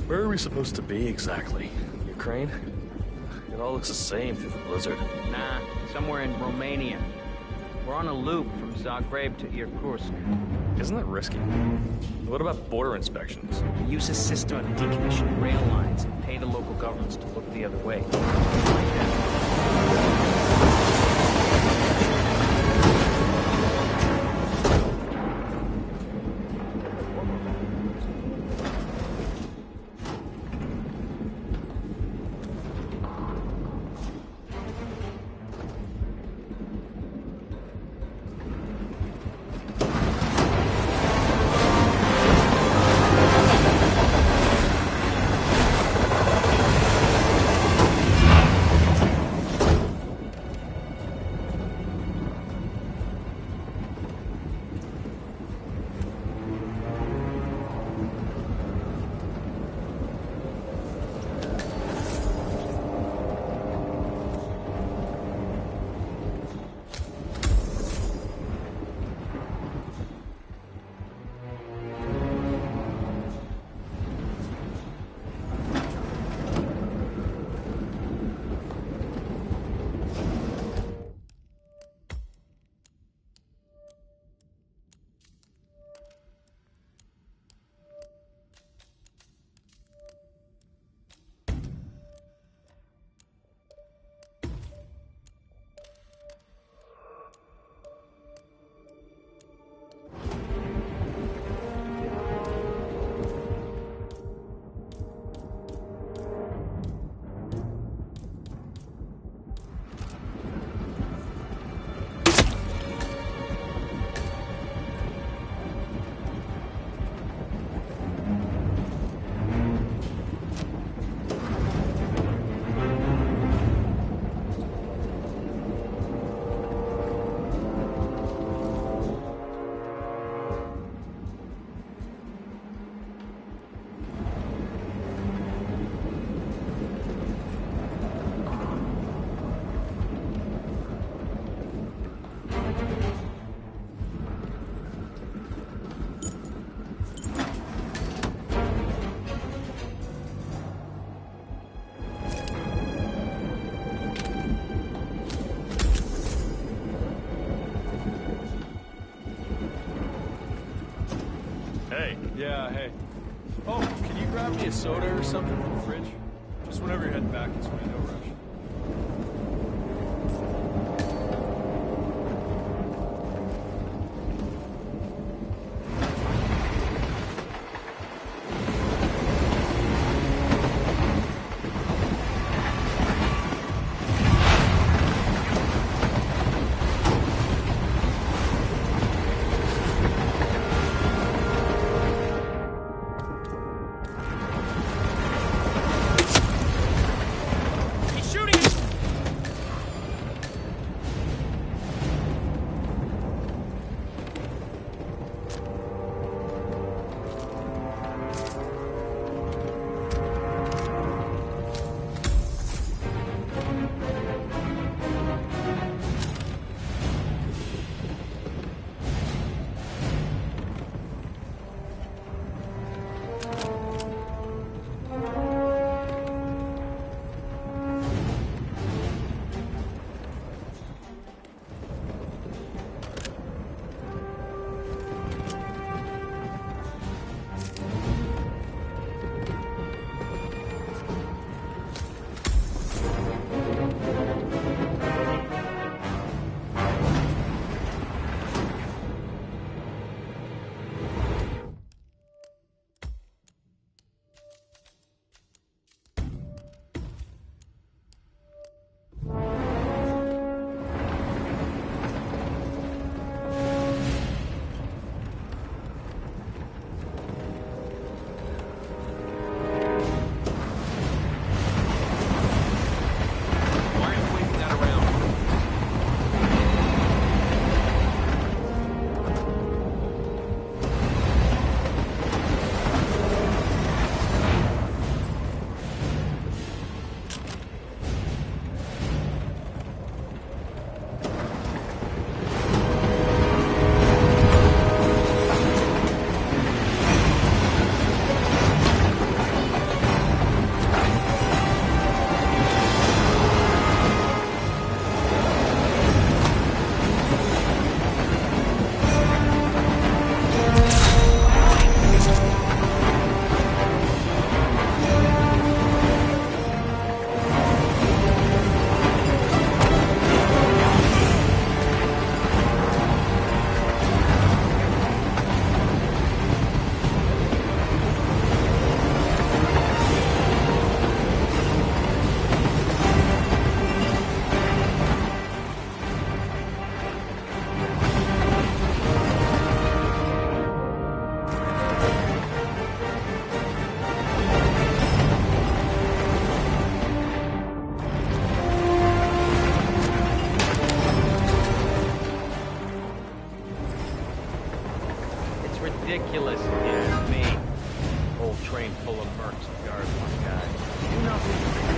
Where are we supposed to be exactly? Ukraine? It all looks the same through the blizzard.
Nah, somewhere in Romania. We're on a loop from Zagreb to Irkutsk.
Isn't that risky? What about border inspections?
Use a system of decommissioned rail lines and pay the local governments to look the other way.
Yeah, hey. Oh, can you grab me a soda or something from the fridge? Just whenever you're heading back this way, no rush.
ridiculous, if you ask me. Whole train full of mercs and guards, one guy. Do nothing.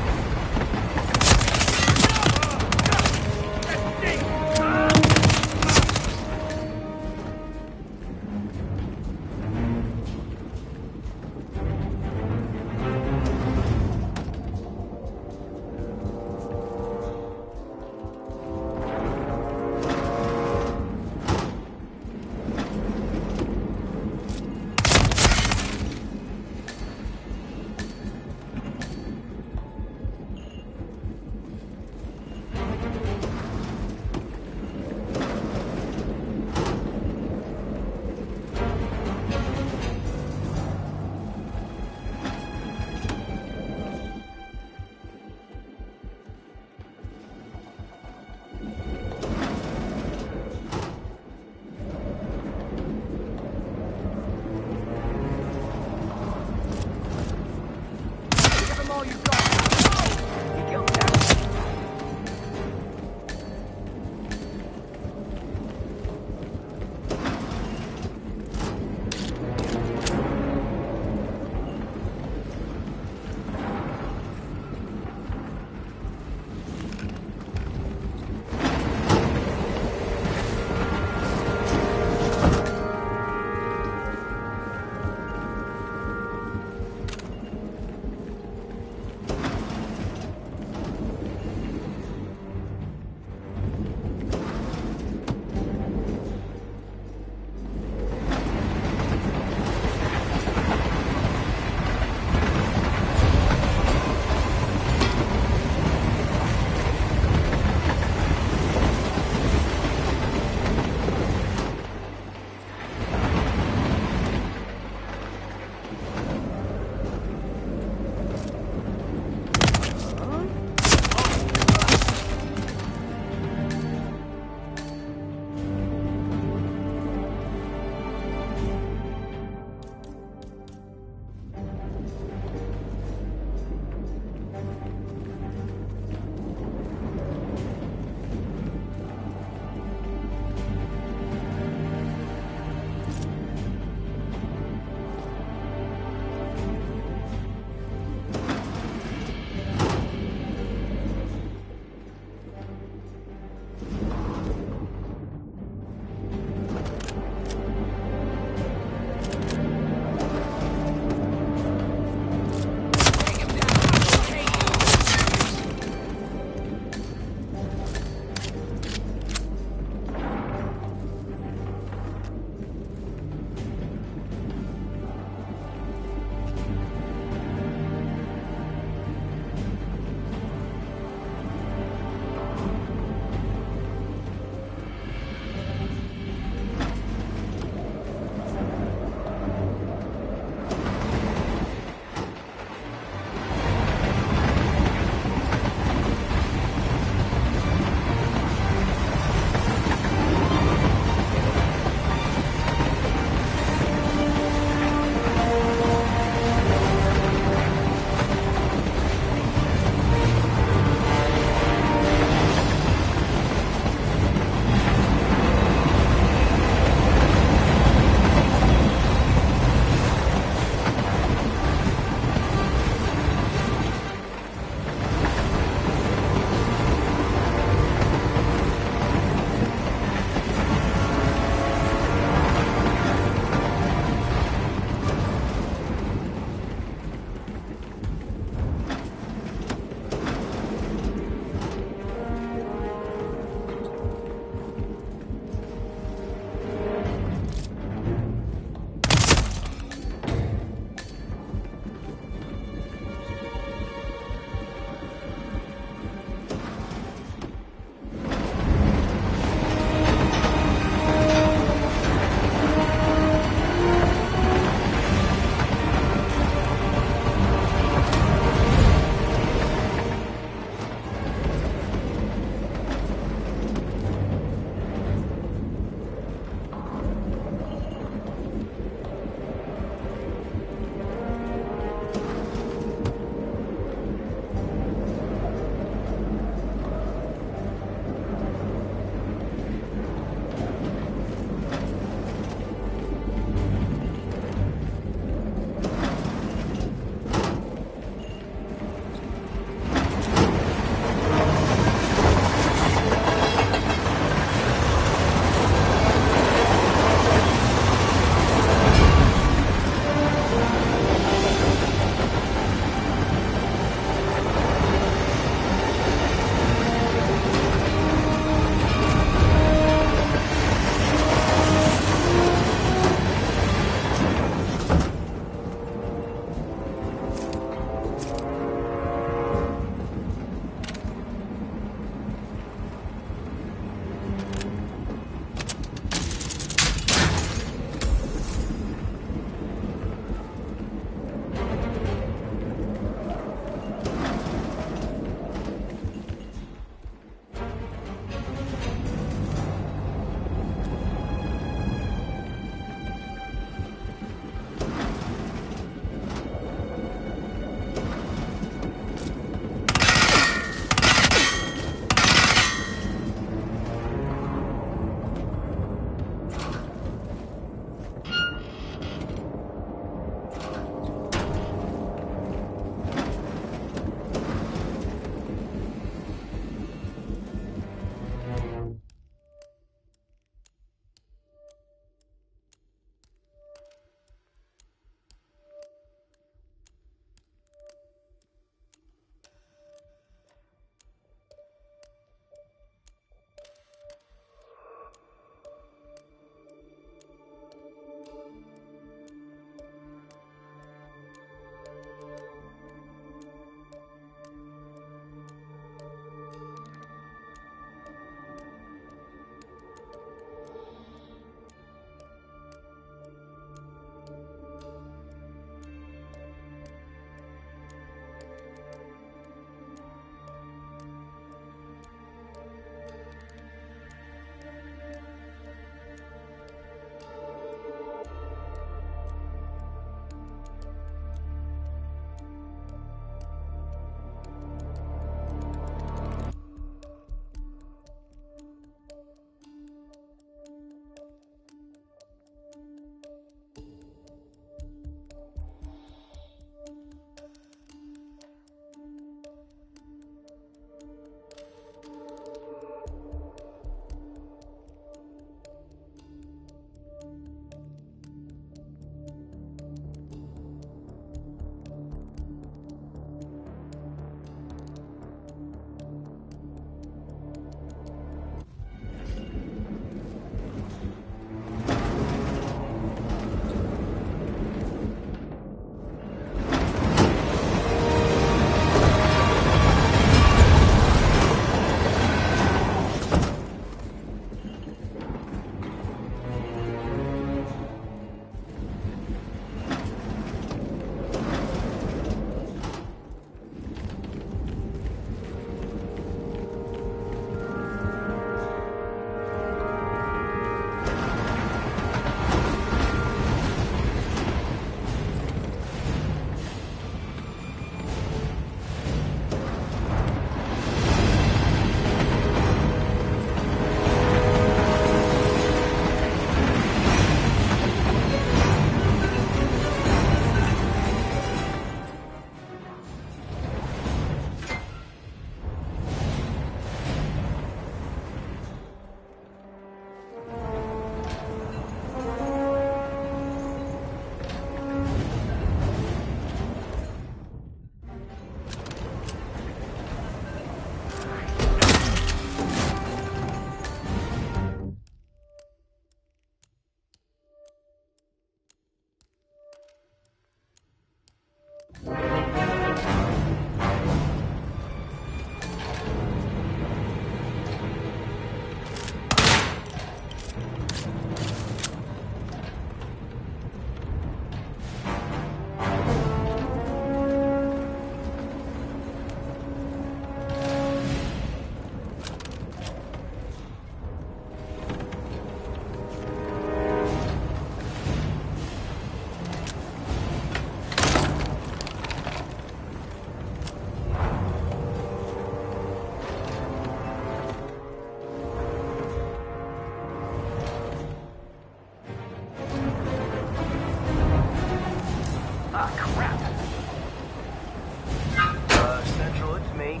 Central, it's me.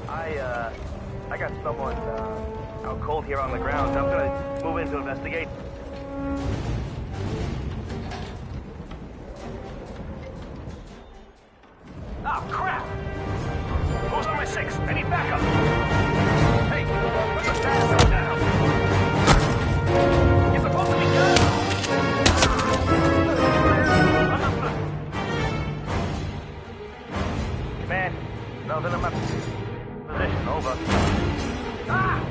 I got someone, out cold here on the ground. I'm gonna move in to investigate. Oh, crap! Who's on my 6? I need backup! Hey, put the status down! You're supposed to be down! Man, nothing in my position, over. Ah!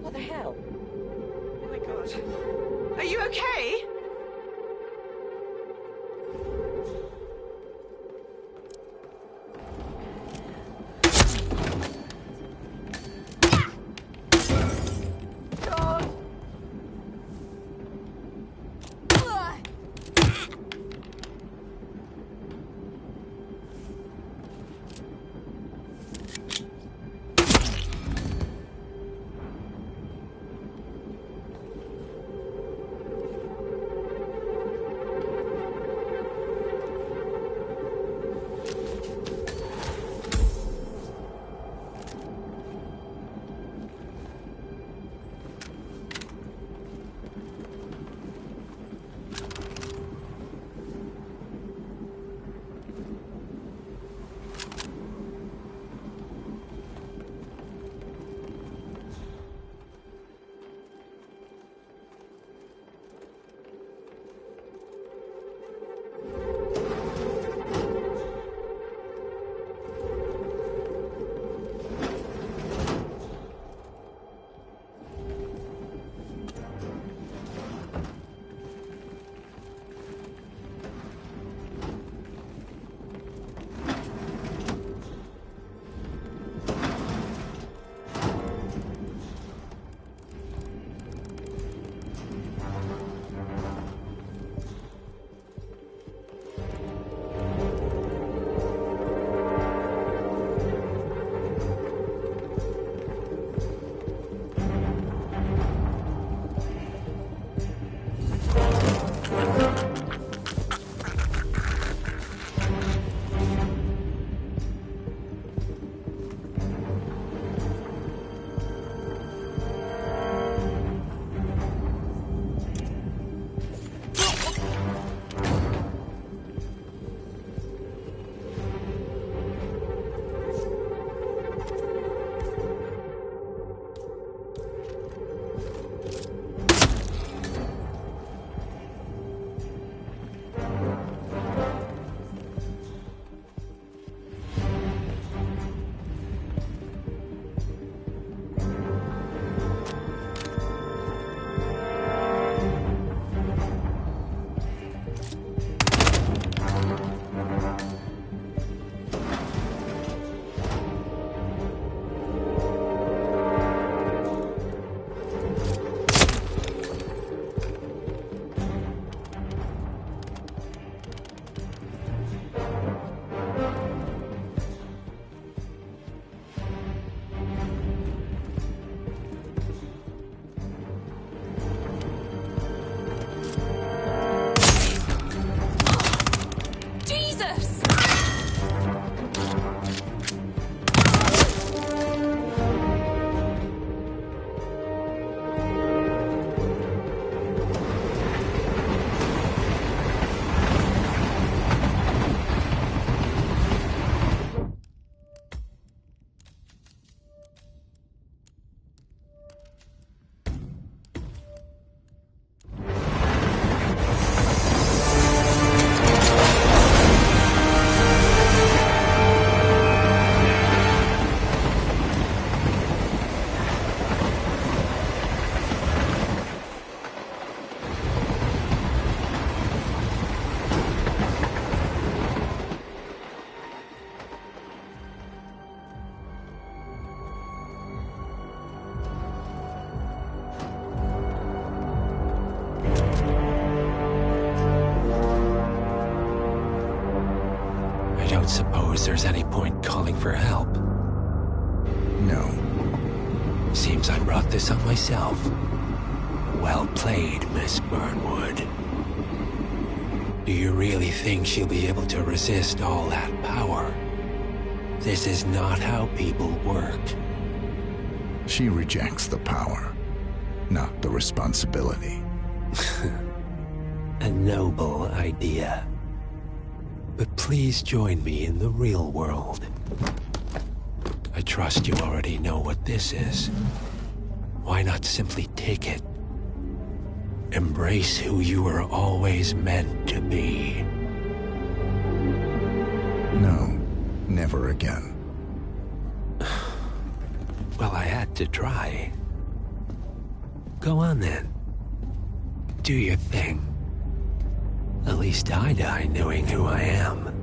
What the hell? Oh my god. Are you okay?
suppose there's any point calling for help.
No.
Seems I brought this on myself. Well played, Miss Burnwood. Do you really think she'll be able to resist all that power? This is not how people work.
She rejects the power, not the responsibility.
A noble idea. But please join me in the real world. I trust you already know what this is. Why not simply take it? Embrace who you were always meant to be.
No, never again.
Well, I had to try. Go on then. Do your thing. At least I die knowing who I am.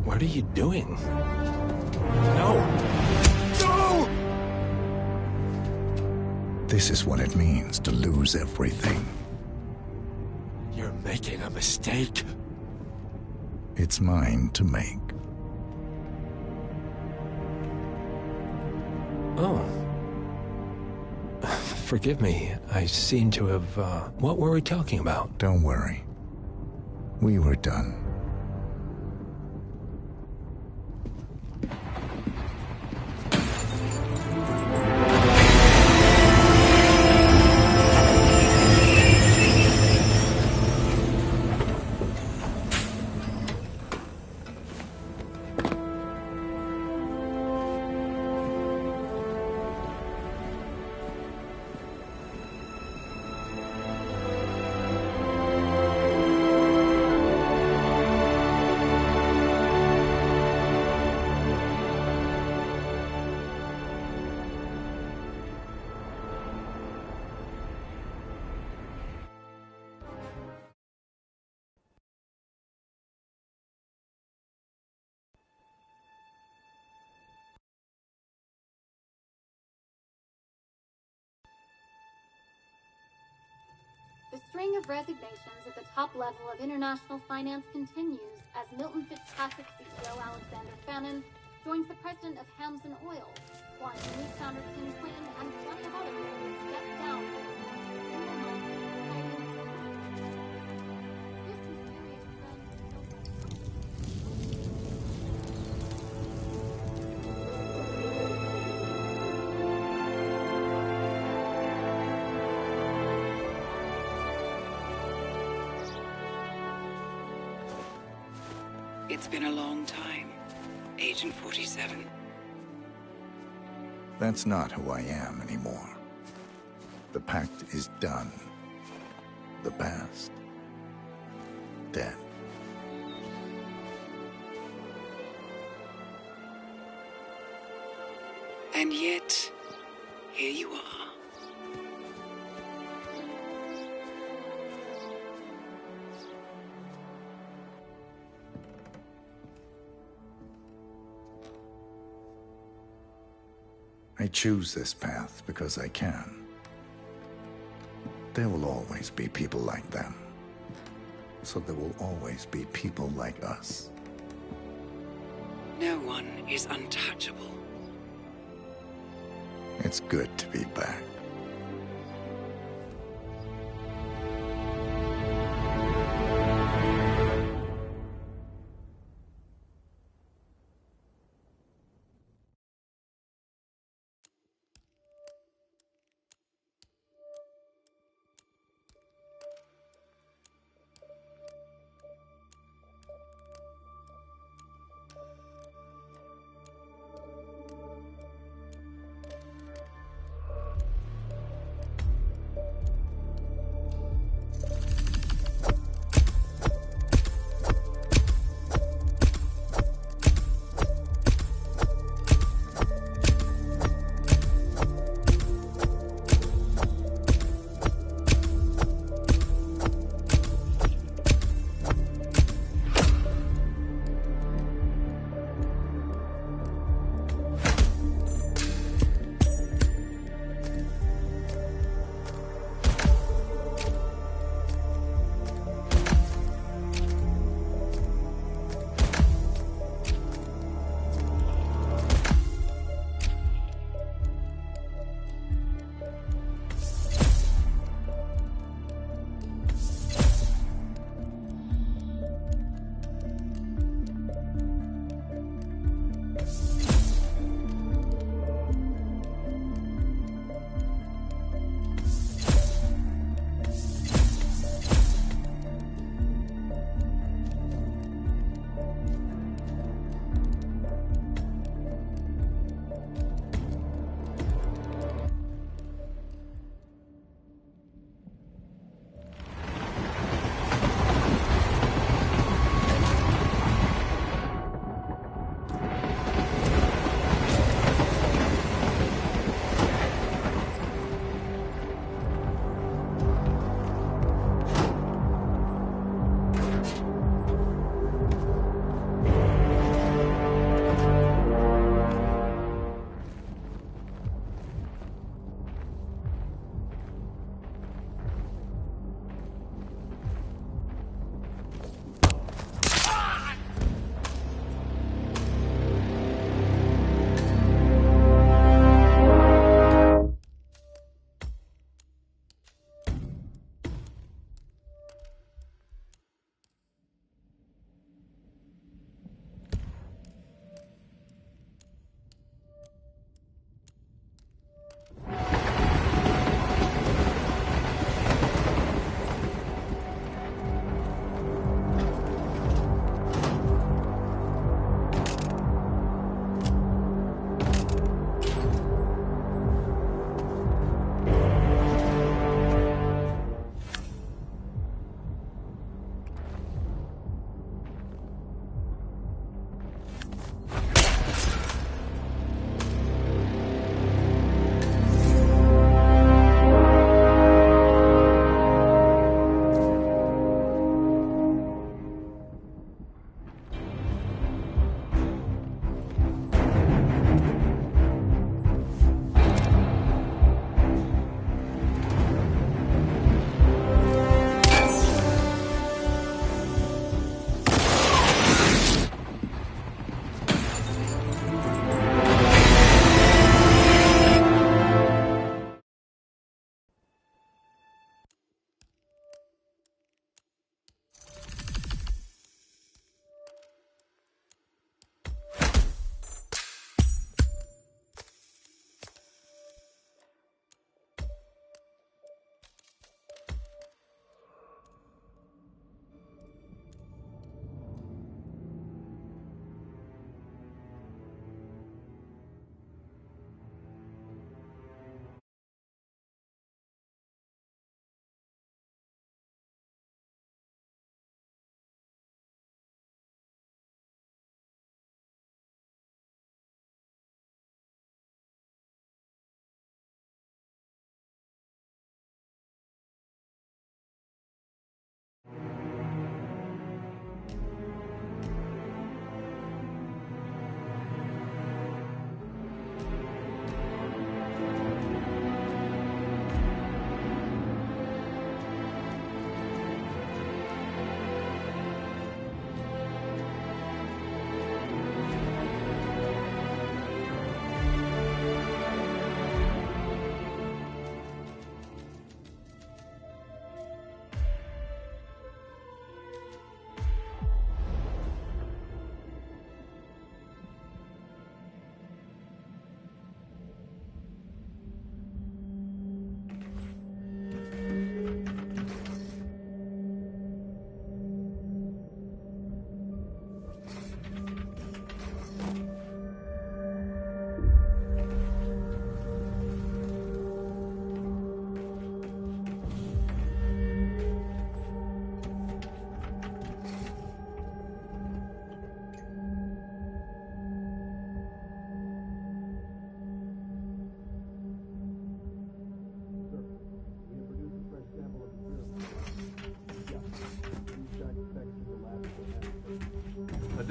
What are you doing? No! No!
This is what it means to lose everything.
You're making a mistake.
It's mine to make.
Oh. Forgive me. I seem to have, What were we talking about?
Don't worry. We were done.
The string of resignations at the top level of international finance continues as Milton Fitzpatrick CEO Alexander Fannin joins the president of Hamson Oil, while new founder King Quinn and plenty of other people step down.
It's been a long time, Agent 47.
That's not who I am anymore. The pact is done. The past, dead.
And yet, here you are.
I choose this path because I can. There will always be people like them. So there will always be people like us.
No one is untouchable.
It's good to be back.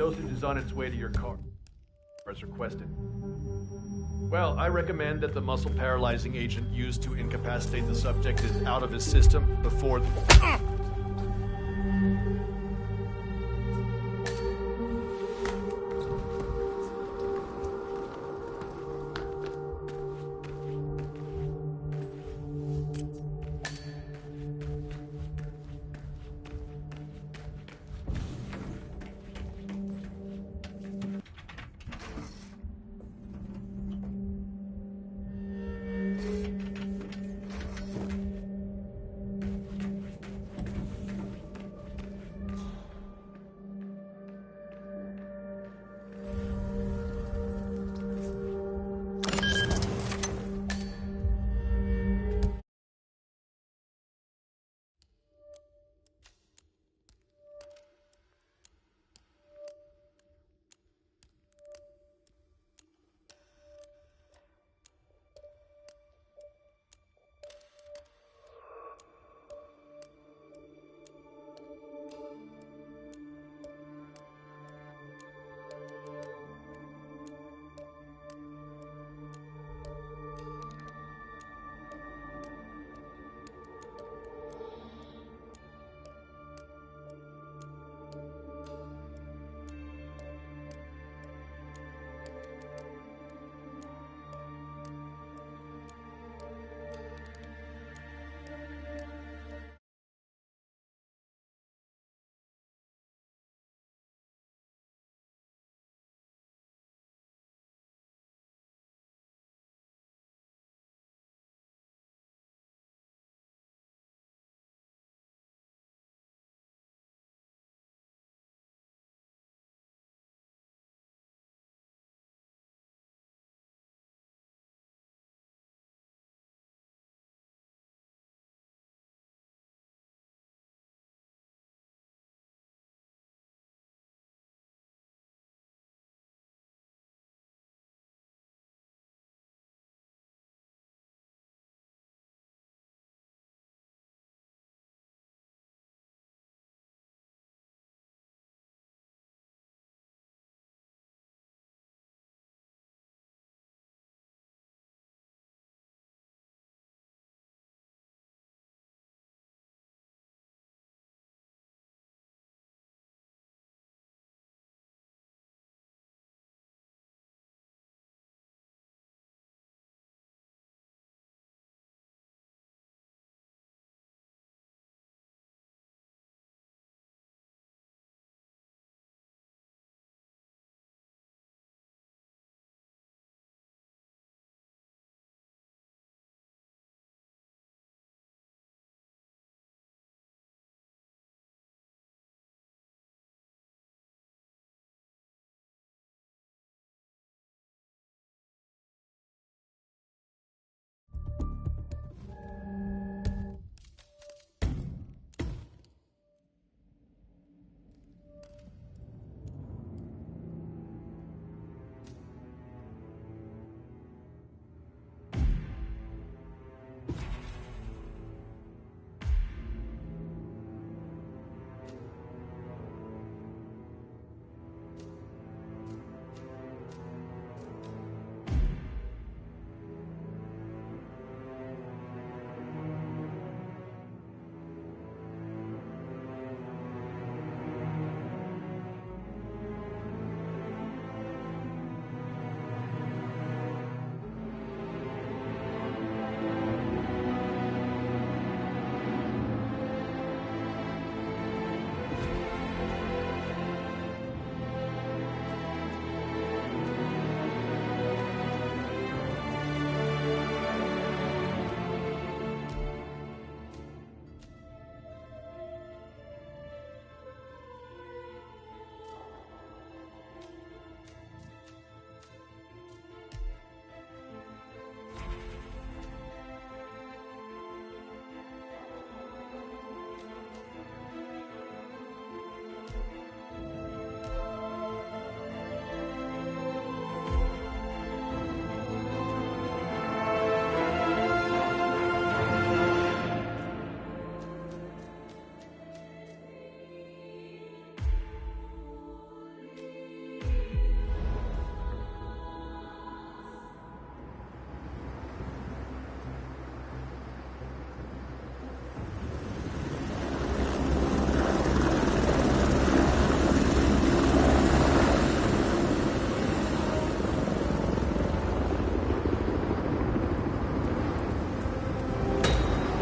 Dosage is on its way to your car, as requested. Well, I recommend that the muscle-paralyzing agent used to incapacitate the subject is out of his system before the...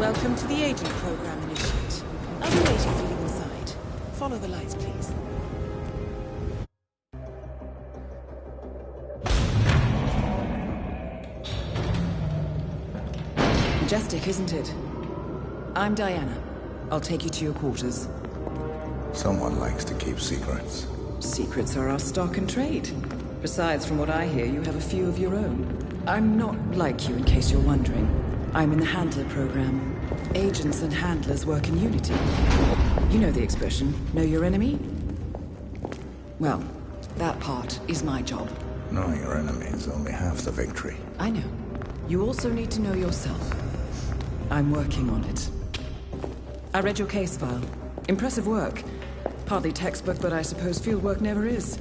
Welcome to the Agent Program, Initiate. I'll be waiting for you inside. Follow the lights, please. Majestic, isn't it? I'm Diana. I'll take you to your quarters.
Someone likes to keep secrets.
Secrets are our stock and trade. Besides, from what I hear, you have a few of your own. I'm not like you, in case you're wondering. I'm in the Handler program. Agents and handlers work in unity. You know the expression, know your enemy? Well, that part is my job.
Knowing your enemy is only half the victory.
I know. You also need to know yourself. I'm working on it. I read your case file. Impressive work. Hardly textbook, but I suppose field work never is.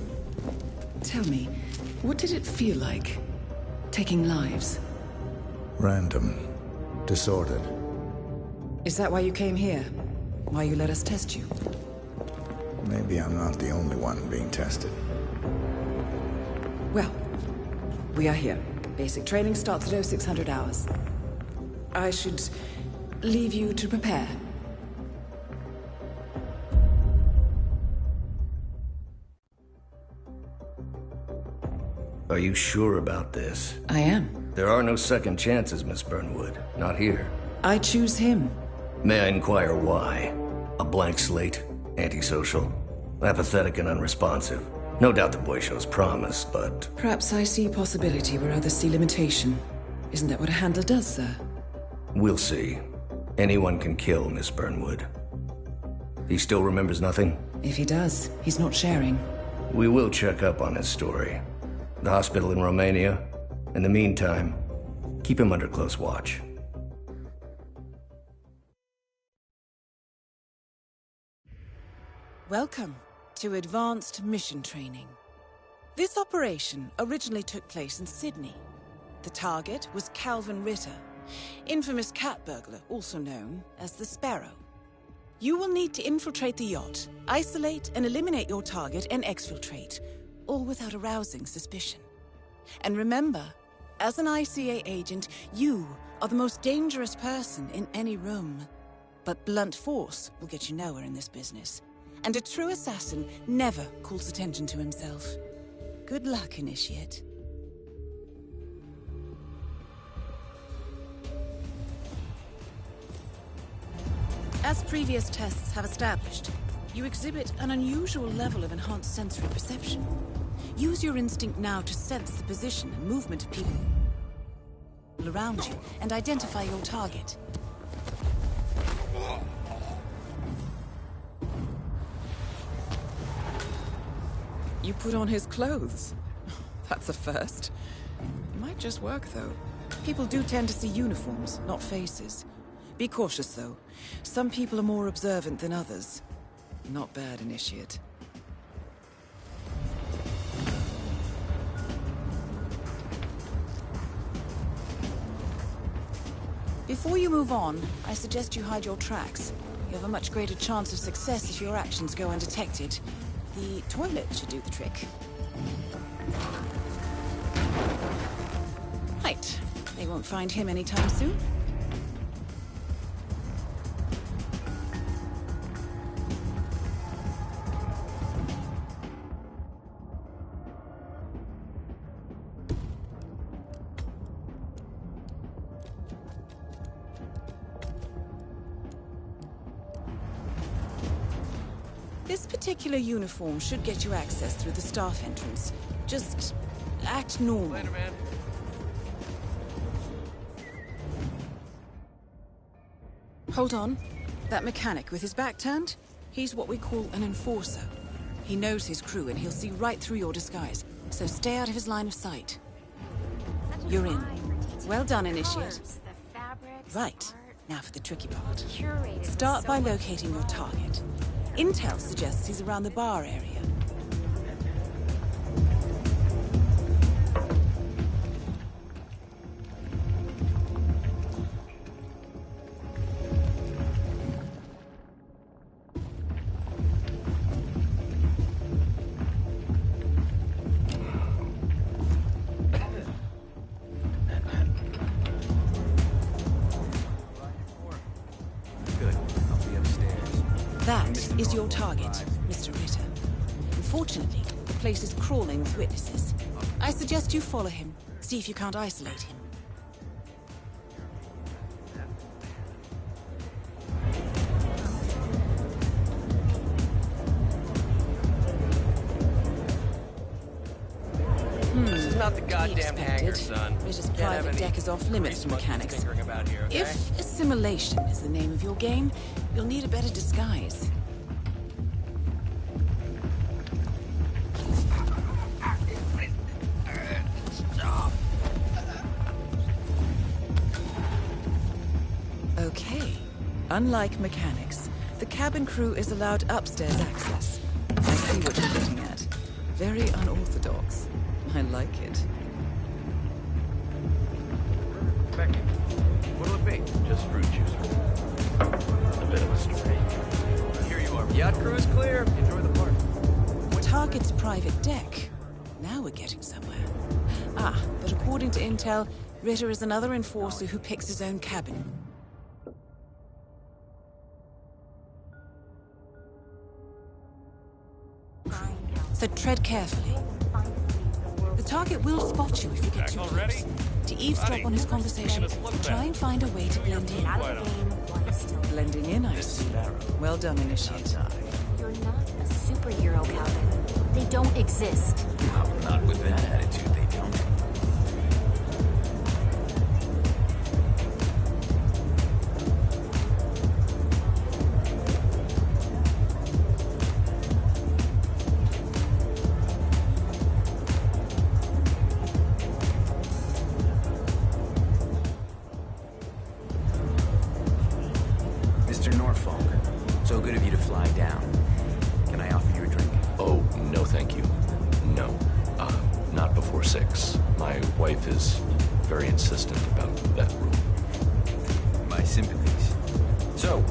Tell me, what did it feel like, taking lives?
Random. Disordered.
Is that why you came here? Why you let us test you?
Maybe I'm not the only one being tested.
Well, we are here. Basic training starts at 0600 hours. I should leave you to prepare.
Are you sure about this?
I am.
There are no second chances, Miss Burnwood. Not here.
I choose him.
May I inquire why? A blank slate? Antisocial? Apathetic and unresponsive? No doubt the boy shows promise, but...
Perhaps I see possibility where others see limitation. Isn't that what a handler does, sir?
We'll see. Anyone can kill Miss Burnwood. He still remembers nothing?
If he does, he's not sharing.
We will check up on his story. The hospital in Romania. In the meantime, keep him under close watch.
Welcome to Advanced Mission Training. This operation originally took place in Sydney. The target was Calvin Ritter, infamous cat burglar, also known as the Sparrow. You will need to infiltrate the yacht, isolate and eliminate your target, and exfiltrate, all without arousing suspicion. And remember, as an ICA agent, you are the most dangerous person in any room. But blunt force will get you nowhere in this business. And a true assassin never calls attention to himself. Good luck, Initiate. As previous tests have established, you exhibit an unusual level of enhanced sensory perception. Use your instinct now to sense the position and movement of people around you and identify your target. You put on his clothes. That's a first. It might just work, though. People do tend to see uniforms, not faces. Be cautious, though. Some people are more observant than others. Not bad, Initiate. Before you move on, I suggest you hide your tracks. You have a much greater chance of success if your actions go undetected. The toilet should do the trick. Right. They won't find him anytime soon. This particular uniform should get you access through the staff entrance. Just act normal.
Later, man.
Hold on. That mechanic with his back turned? He's what we call an enforcer. He knows his crew and he'll see right through your disguise. So stay out of his line of sight. You're in. Well done, Initiate. Right. Now for the tricky part. Start by locating your target. Intel suggests he's around the bar area. That is your target, Mr. Ritter. Unfortunately, the place is crawling with witnesses. I suggest you follow him. See if you can't isolate him.
This is not the goddamn hangar, son.
Ritter's private deck is off limits to mechanics.
About here, okay?
If assimilation is the name of your game, you'll need a better disguise. Okay. Unlike mechanics, the cabin crew is allowed upstairs access. I see what you're getting at. Very unorthodox. I like it.
Becky, what'll it be?
Just fruit juice. A bit of a story.
Here you are. Yacht crew is clear. Enjoy the park.
Target's private deck. Now we're getting somewhere. Ah, but according to intel, Ritter is another enforcer who picks his own cabin. So tread carefully. The target will spot you if you get too close. To eavesdrop on his conversation, try and find a way to blend in. Blending in, I see. Well done, Initiate.
You're not a superhero, Calvin. They don't exist.
Well, not with that attitude, they don't. Mr. Norfolk, so good of you to fly down. Can I offer you a drink?
Oh, no thank you. No. Not before 6. My wife is very insistent about that rule.
My sympathies. So,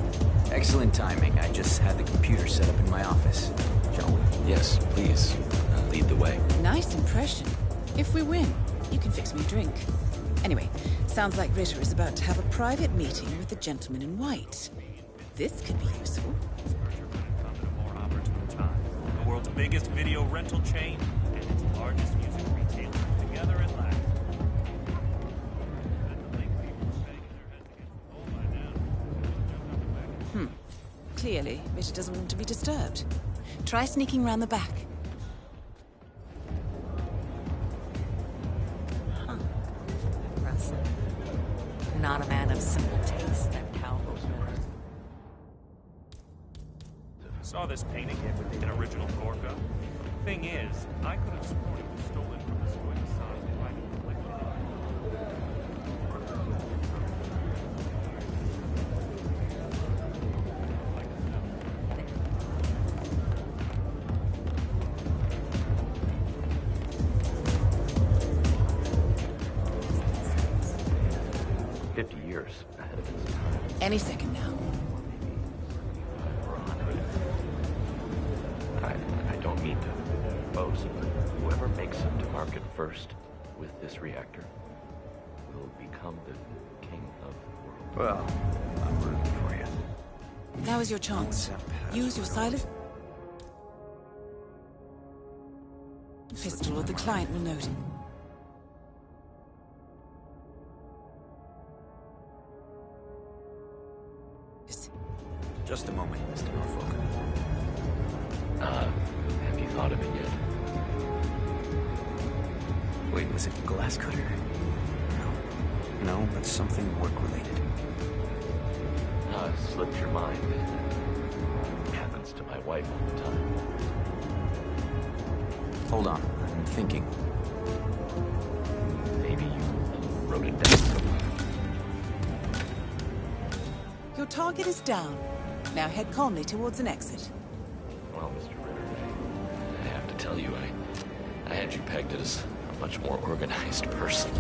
excellent timing. I just had the computer set up in my office. Shall we?
Yes, please. Lead the way.
Nice impression. If we win, you can fix me a drink. Anyway, sounds like Ritter is about to have a private meeting with the gentleman in white. This could be useful.
The world's biggest video rental chain and its largest music retailer together at last.
Clearly, Ritter doesn't want to be disturbed. Try sneaking round the back.
Impressive. Not a man of simple taste, that Calvo.
Saw this painting, an original Gorka. Thing is, I could have sworn it was stolen from the swing side if I could collect
it. 50 years ahead of its time.
Any second now.
I don't mean to boast, but whoever makes it to market first with this reactor will become the king of the world.
Well, I'm rooting for you.
Now is your chance. Use your silent pistol or the client will note it.
Just a moment, Mr. Norfolk.
Have you thought of it yet?
Wait, was it glass cutter? No, but something work-related.
Slipped your mind. Happens to my wife all the time.
Hold on, I'm thinking.
Maybe you wrote it down somewhere.
Your target is down. Now head calmly towards an exit.
Well, Mr. Ritter, I have to tell you, I had you pegged as a much more organized person.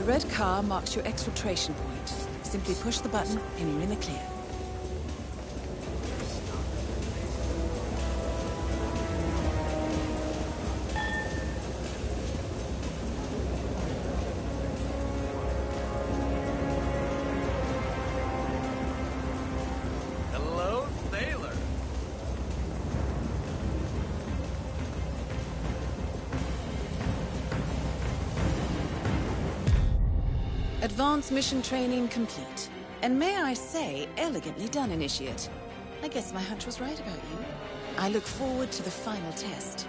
red car marks your exfiltration point. Simply push the button and you're in the clear.
Hello, sailor.
Advanced mission training complete. And may I say, elegantly done, Initiate. I guess my hunch was right about you. I look forward to the final test.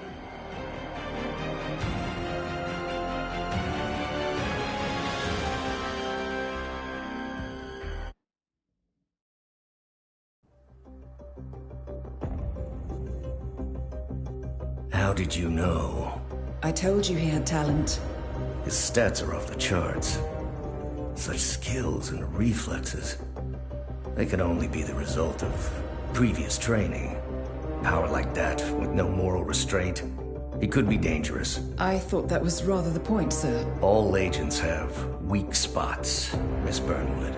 How did you know?
I told you he had talent.
His stats are off the charts. Such skills and reflexes. They can only be the result of previous training. Power like that, with no moral restraint, he could be dangerous.
I thought that was rather the point, sir.
All agents have weak spots, Miss Burnwood.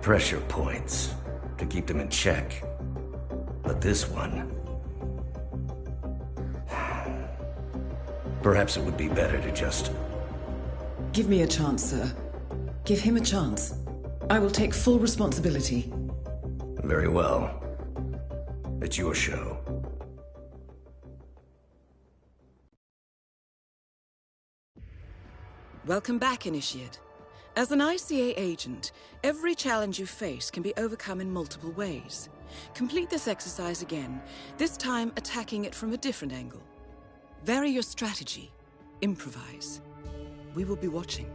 Pressure points, to keep them in check. But this one... Perhaps it would be better to just...
Give me a chance, sir. Give him a chance. I will take full responsibility.
Very well. It's your show.
Welcome back, Initiate. As an ICA agent, every challenge you face can be overcome in multiple ways. Complete this exercise again, this time attacking it from a different angle. Vary your strategy. Improvise. We will be watching.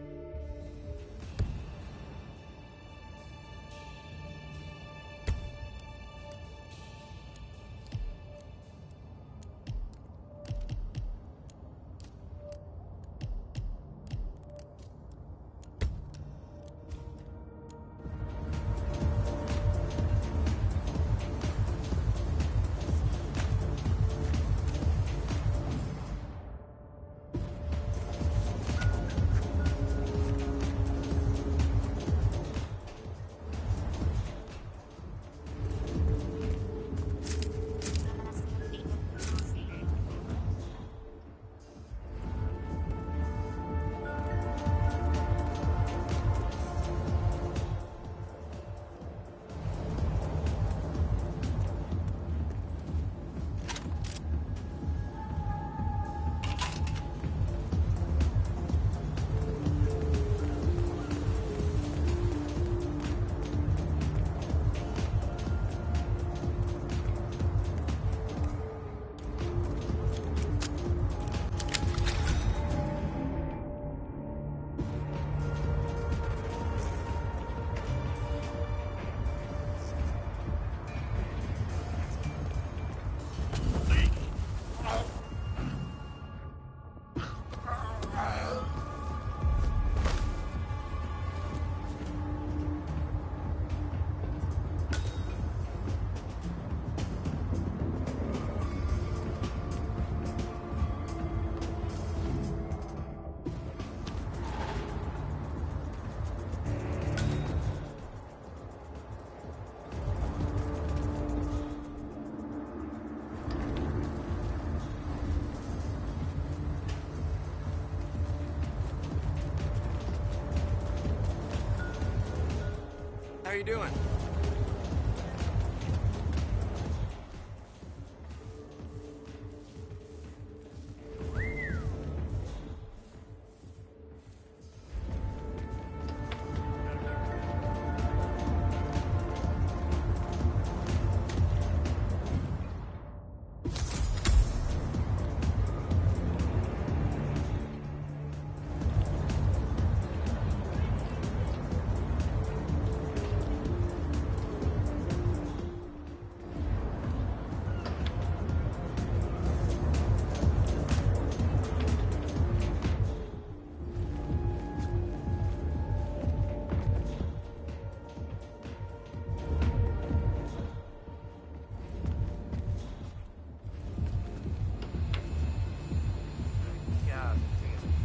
How you doing?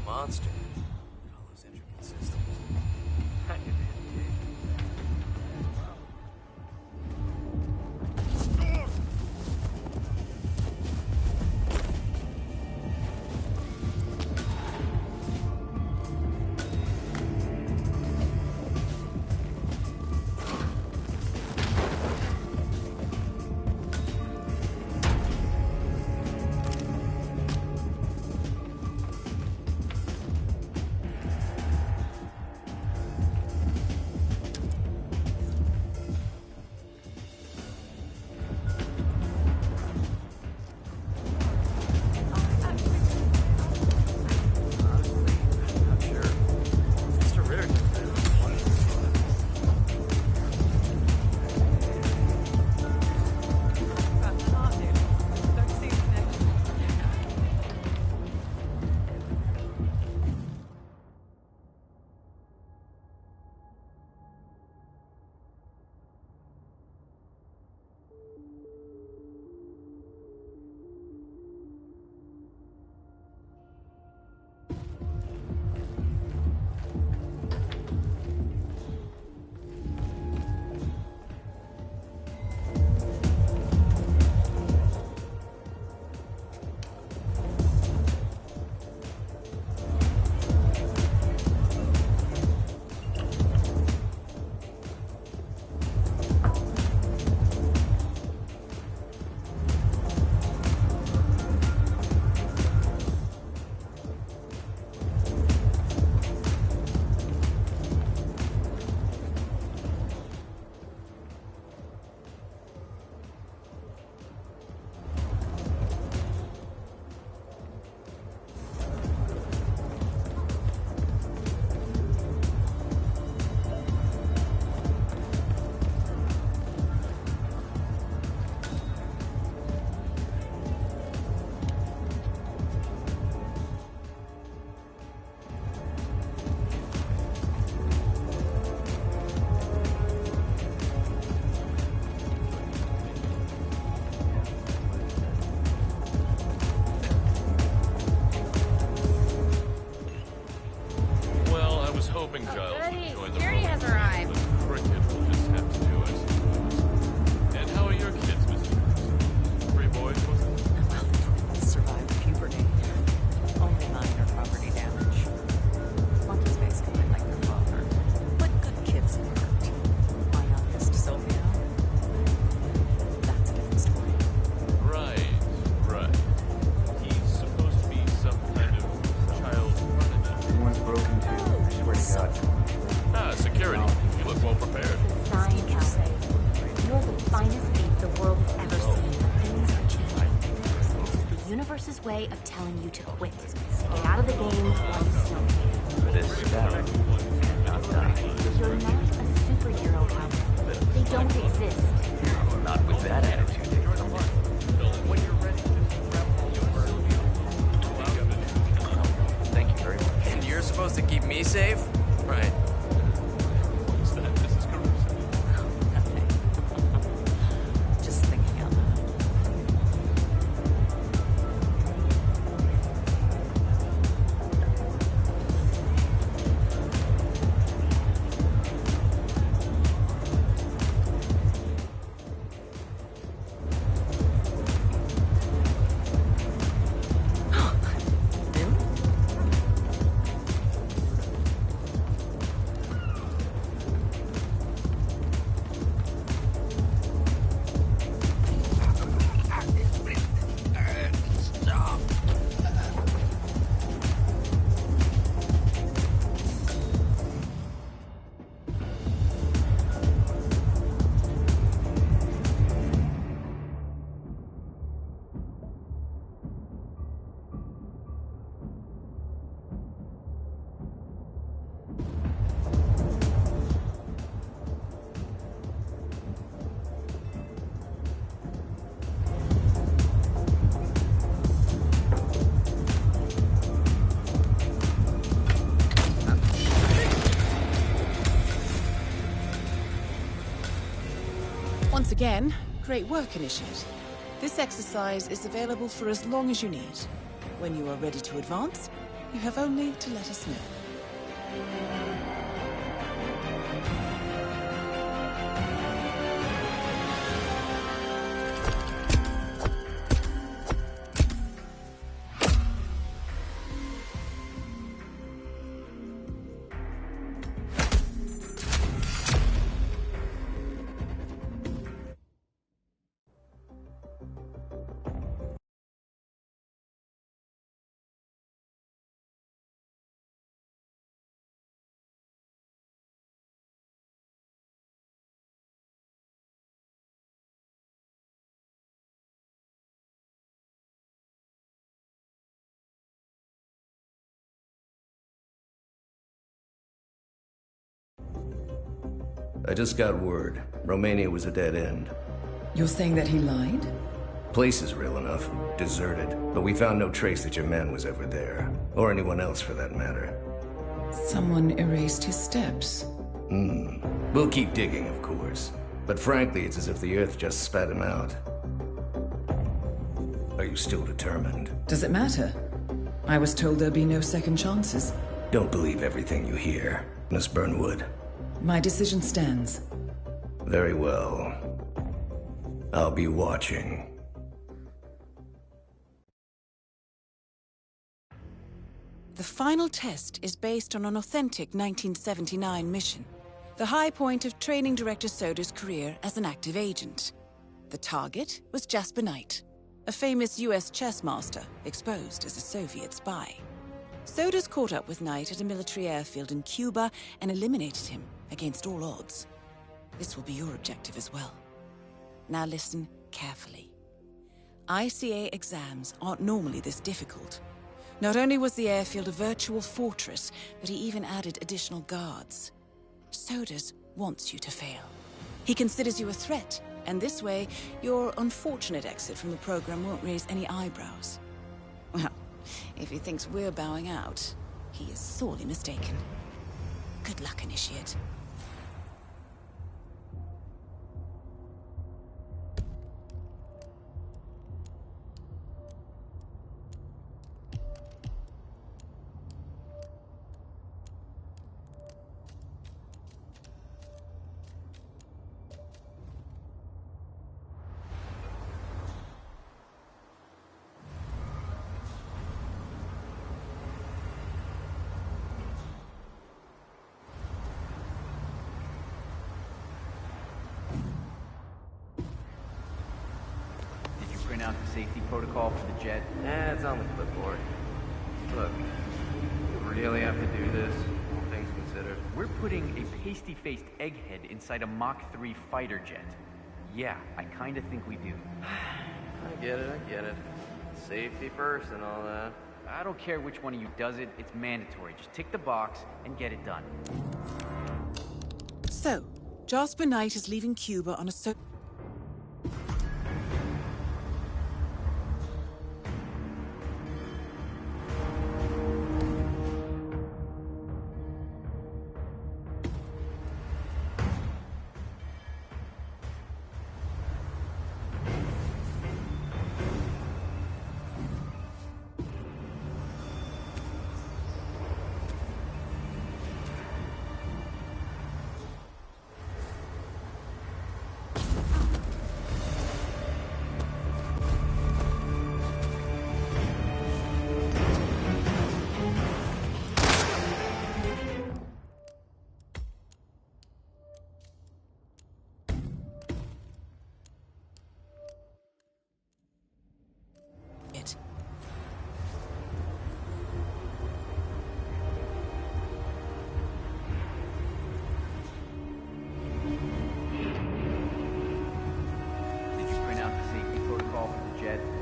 Monster. All those intricate systems.
jumping Giles will join the
Security has arrived.
Cricket will just have to do it. And how are your kids, Mrs. Cruz? 3 boys, was it?
Well, the twins survived puberty. Only minor property damage. Monkey's basically like their father. But good kids at heart. My youngest, Sylvia. That's a different story.
Right. He's supposed to be some kind of child prodigy.
One's broken too, I swear to God.
Ah, security. You look well prepared.
Sign, Calvin. You're the finest beat the world has ever seen. Things are changing. This is the universe's way of telling you to quit. Get out of the game while you still can.
But it's better. Not die.
You're not a superhero, Calvin. They don't exist.
Not with that attitude.
When you're ready,
Thank you very much.
And you're supposed to keep me safe? Right.
what's that, Mrs. Caruso?
Just thinking out loud.
Once again, great work, Initiate. This exercise is available for as long as you need. When you are ready to advance, you have only to let us know.
I just got word. Romania was a dead end.
You're saying that he lied?
Place is real enough. Deserted. But we found no trace that your man was ever there. Or anyone else for that matter.
Someone erased his steps.
We'll keep digging, of course. But frankly, it's as if the Earth just spat him out. Are you still determined?
Does it matter? I was told there'd be no second chances.
Don't believe everything you hear, Miss Burnwood.
My decision stands.
Very well. I'll be watching.
The final test is based on an authentic 1979 mission. The high point of training Director Soda's career as an active agent. The target was Jasper Knight, a famous US chess master exposed as a Soviet spy. Soda's caught up with Knight at a military airfield in Cuba and eliminated him against all odds. This will be your objective as well. Now listen carefully. ICA exams aren't normally this difficult. Not only was the airfield a virtual fortress, but he even added additional guards. Sodas wants you to fail. He considers you a threat, and this way, your unfortunate exit from the program won't raise any eyebrows. Well, if he thinks we're bowing out, he is sorely mistaken. Good luck, Initiate.
safety protocol for the jet?
It's on the clipboard. Look, you really have to do this, all things considered.
We're putting a pasty-faced egghead inside a Mach 3 fighter jet. Yeah, I kinda think we do.
I get it. Safety first and all that.
I don't care which one of you does it, it's mandatory. Just tick the box and get it done.
So, Jasper Knight is leaving Cuba on a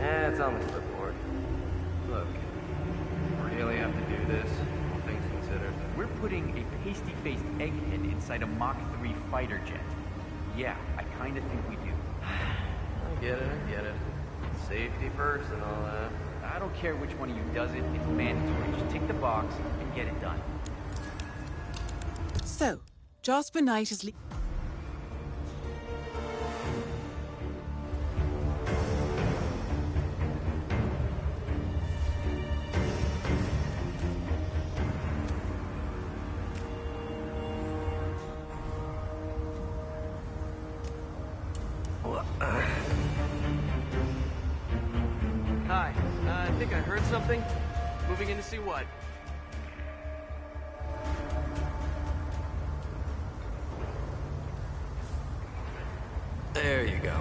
It's on the clipboard. Look, you really have to do this, all things considered.
We're putting a pasty-faced egghead inside a Mach 3 fighter jet. Yeah, I kinda think we do.
I get it. Safety first and all that.
I don't care which one of you does it, it's mandatory. Just tick the box and get it done.
So, Jasper Knight is
Hi, I think I heard something. Moving in to see what?
There you go.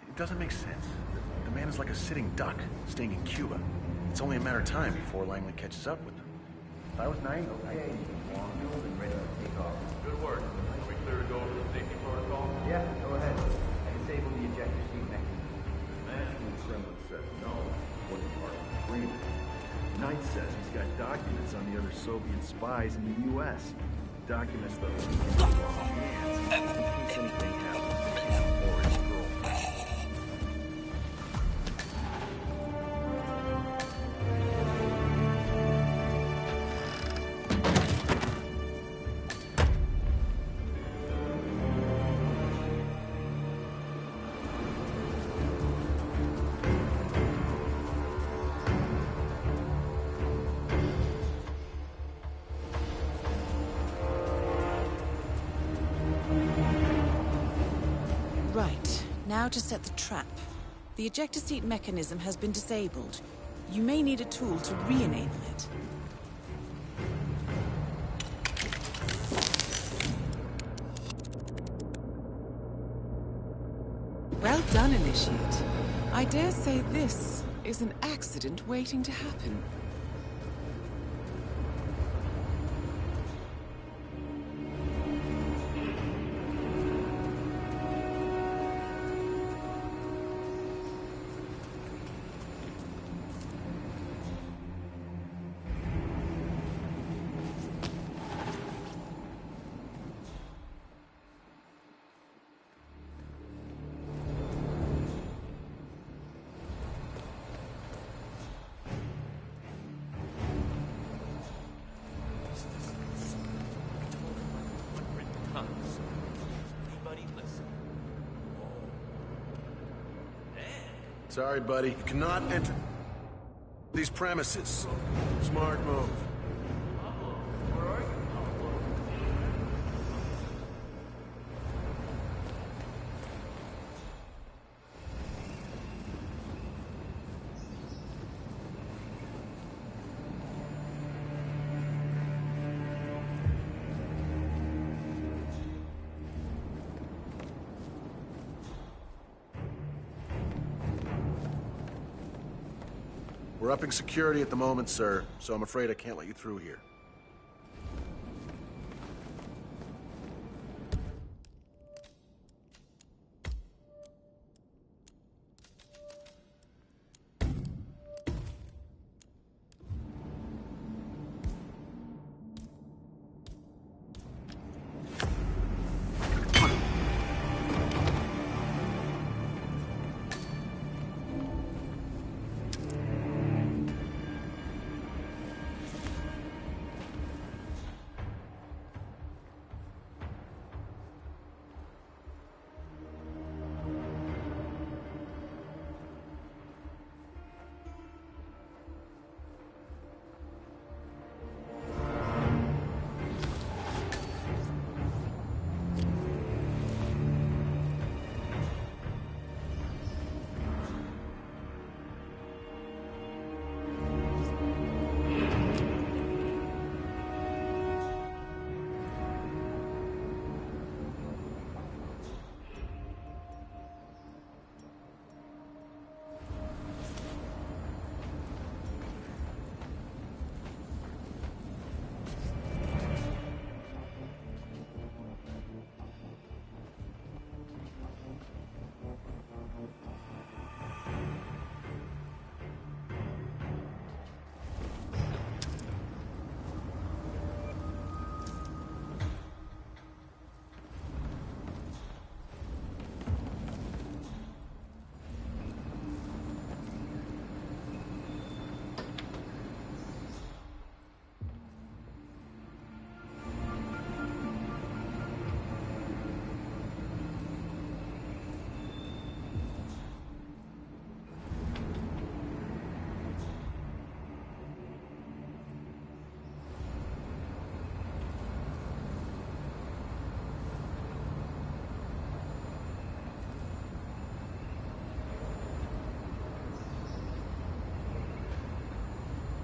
It doesn't make sense. The man is like a sitting duck, staying in Cuba. It's only a matter of time before Langley catches up with him. If I was Knight, I'd be long and ready to take off.
Good work. Are we clear to go over the safety protocol?
Yeah, go ahead. I disabled the ejector seat mechanism.
National Kremlin says no. Wasn't part of the agreement. Knight says he's got documents on the other Soviet spies in the U.S. Documents that will be in the wrong hands in case anything happens to him or his girlfriend.
Right. Now to set the trap. The ejector seat mechanism has been disabled. You may need a tool to re-enable it. Well done, Initiate. I dare say this is an accident waiting to happen.
Sorry, buddy. You cannot enter these premises. Smart move. We're upping security at the moment, sir, so I'm afraid I can't let you through here.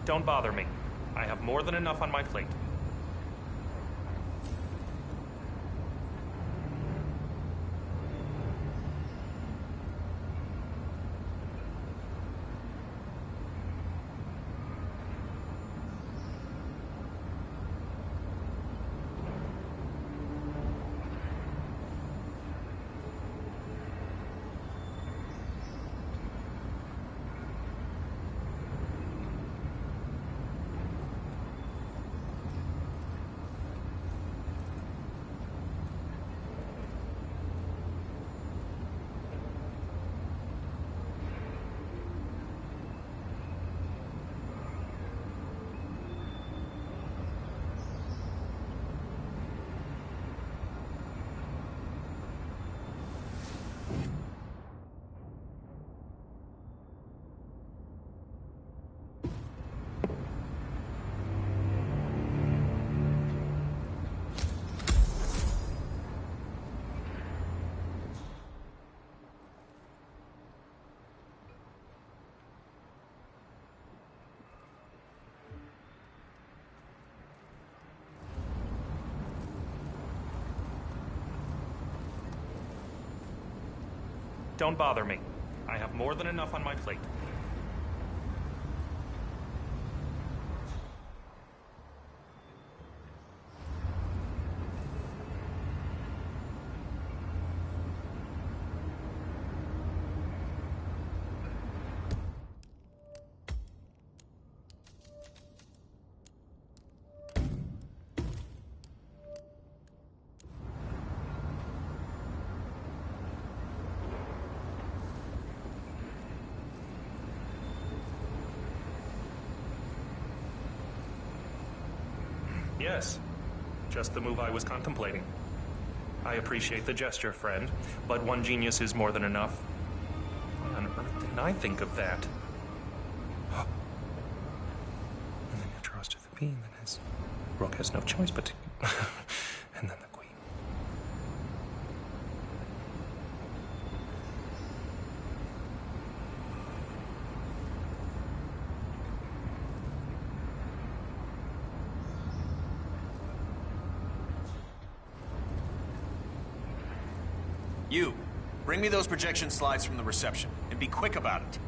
Don't bother me. I have more than enough on my plate. Don't bother me. I have more than enough on my plate. Yes, just the move I was contemplating. I appreciate the gesture, friend, but one genius is more than enough. And earth didn't I think of that? And then you draws to the beam, and his Rook has no choice but to... and then the queen.
You, bring me those projection slides from the reception, and be quick about it.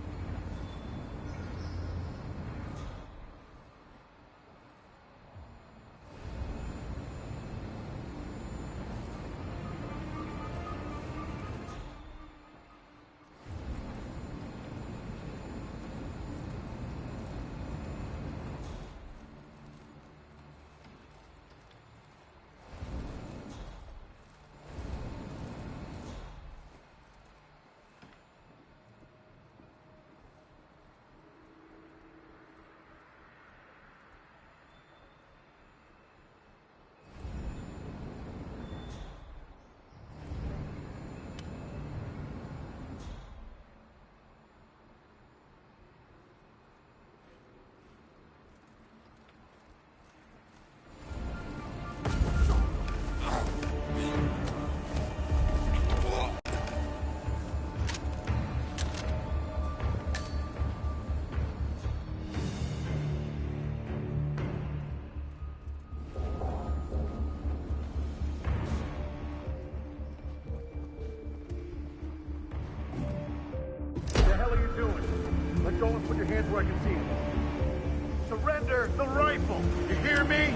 Let go and put your hands where I can see them. Surrender the rifle! You hear me?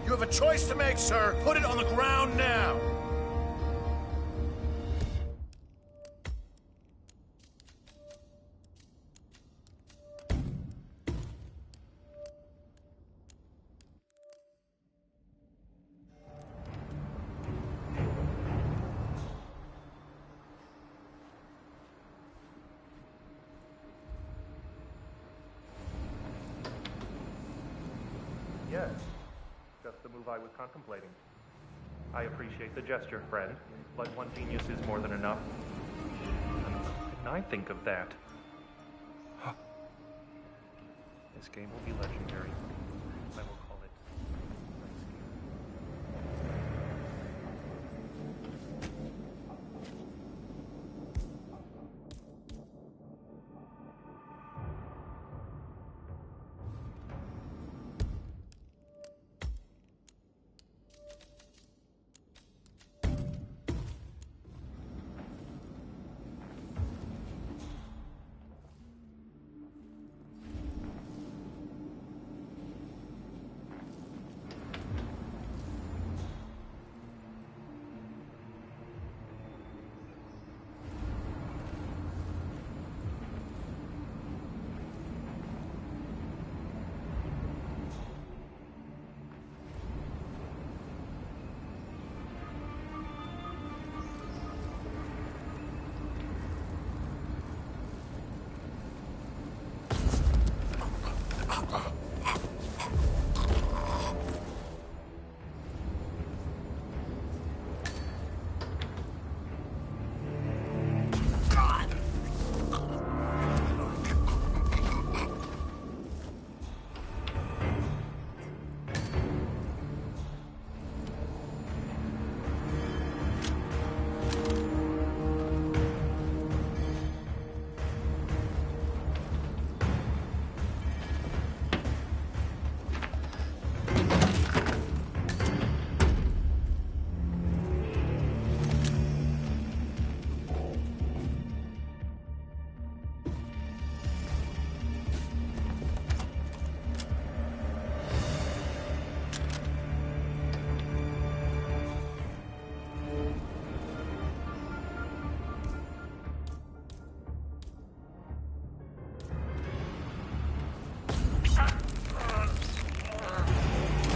You have a choice to make, sir. Put it on the ground now!
Yes, just the move I was contemplating. I appreciate the gesture, friend, but one genius is more than enough. Didn't I think of that? This game will be legendary. I will call it...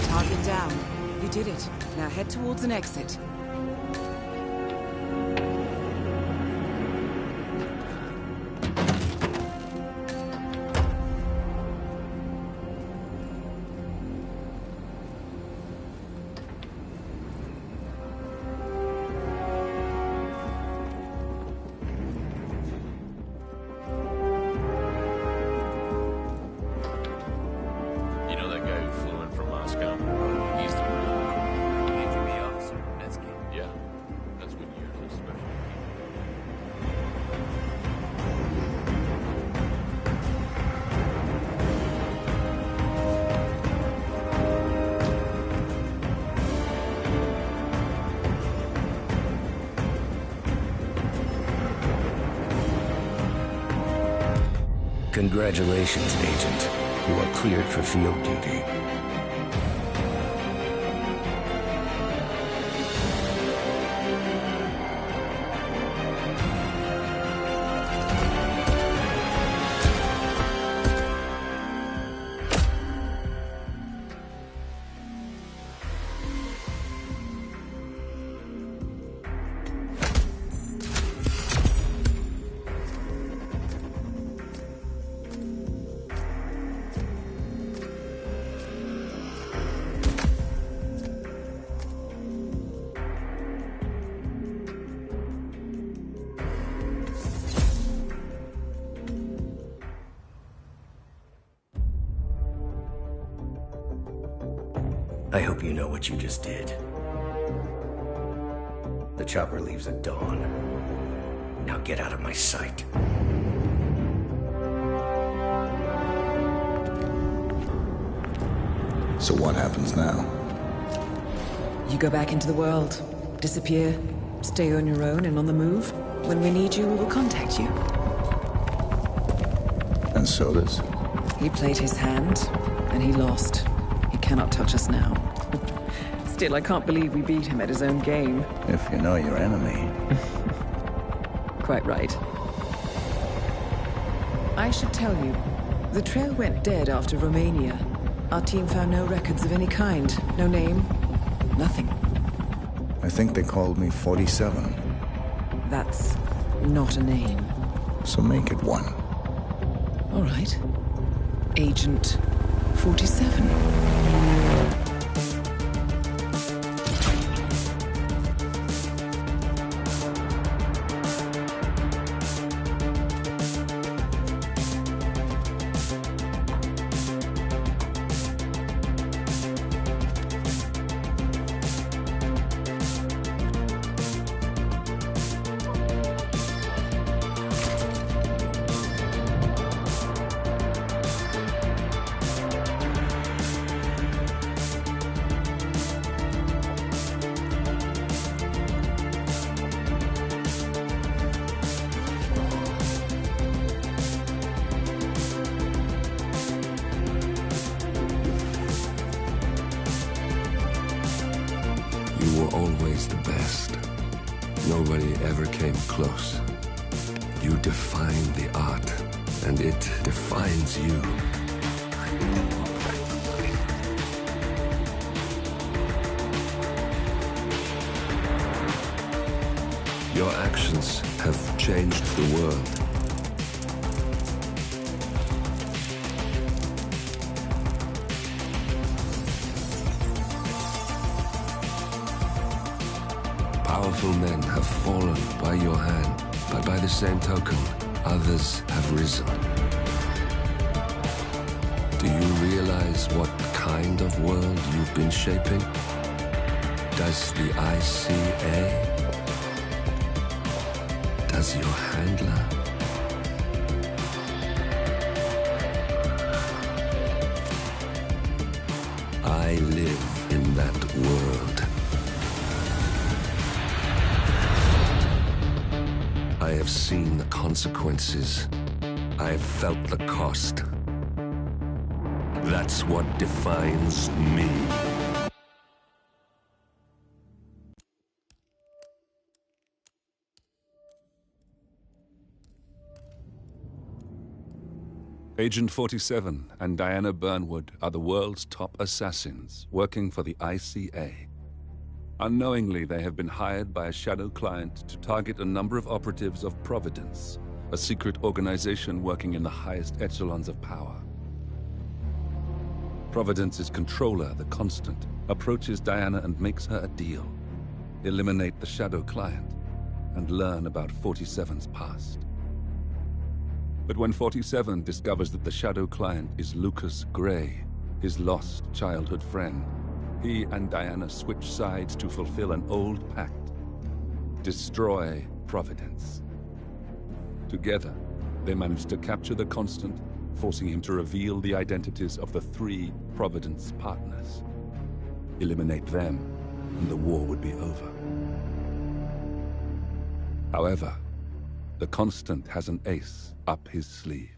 Target down. You did it. Now head towards an exit.
Congratulations, Agent. You are cleared for field duty. I hope you know what you just did. The chopper leaves at dawn. Now get out of my sight.
So what happens now?
You go back into the world, disappear, stay on your own and on the move. When we need you, we will contact you.
And so does?
He played his hand, and he lost. He cannot touch us now. Still, I can't believe we beat him at his own game.
If you know your enemy.
Quite right. I should tell you, the trail went dead after Romania. Our team found no records of any kind. No name, nothing.
I think they called me 47.
That's not a name.
So make it one.
All right. Agent 47.
You were always the best. Nobody ever came close. You define the art, and it defines you. Your actions have changed the world. Powerful men have fallen by your hand, but by the same token, others have risen. Do you realize what kind of world you've been shaping? Does the ICA? Does your handler? I live in that world. I have seen the consequences. I have felt the cost. That's what defines me.
Agent 47 and Diana Burnwood are the world's top assassins working for the ICA. Unknowingly, they have been hired by a shadow client to target a number of operatives of Providence, a secret organization working in the highest echelons of power. Providence's controller, the Constant, approaches Diana and makes her a deal. Eliminate the shadow client and learn about 47's past. But when 47 discovers that the shadow client is Lucas Gray, his lost childhood friend, he and Diana switch sides to fulfill an old pact: destroy Providence. Together, they manage to capture the Constant, forcing him to reveal the identities of the 3 Providence partners. Eliminate them, and the war would be over. However, the Constant has an ace up his sleeve.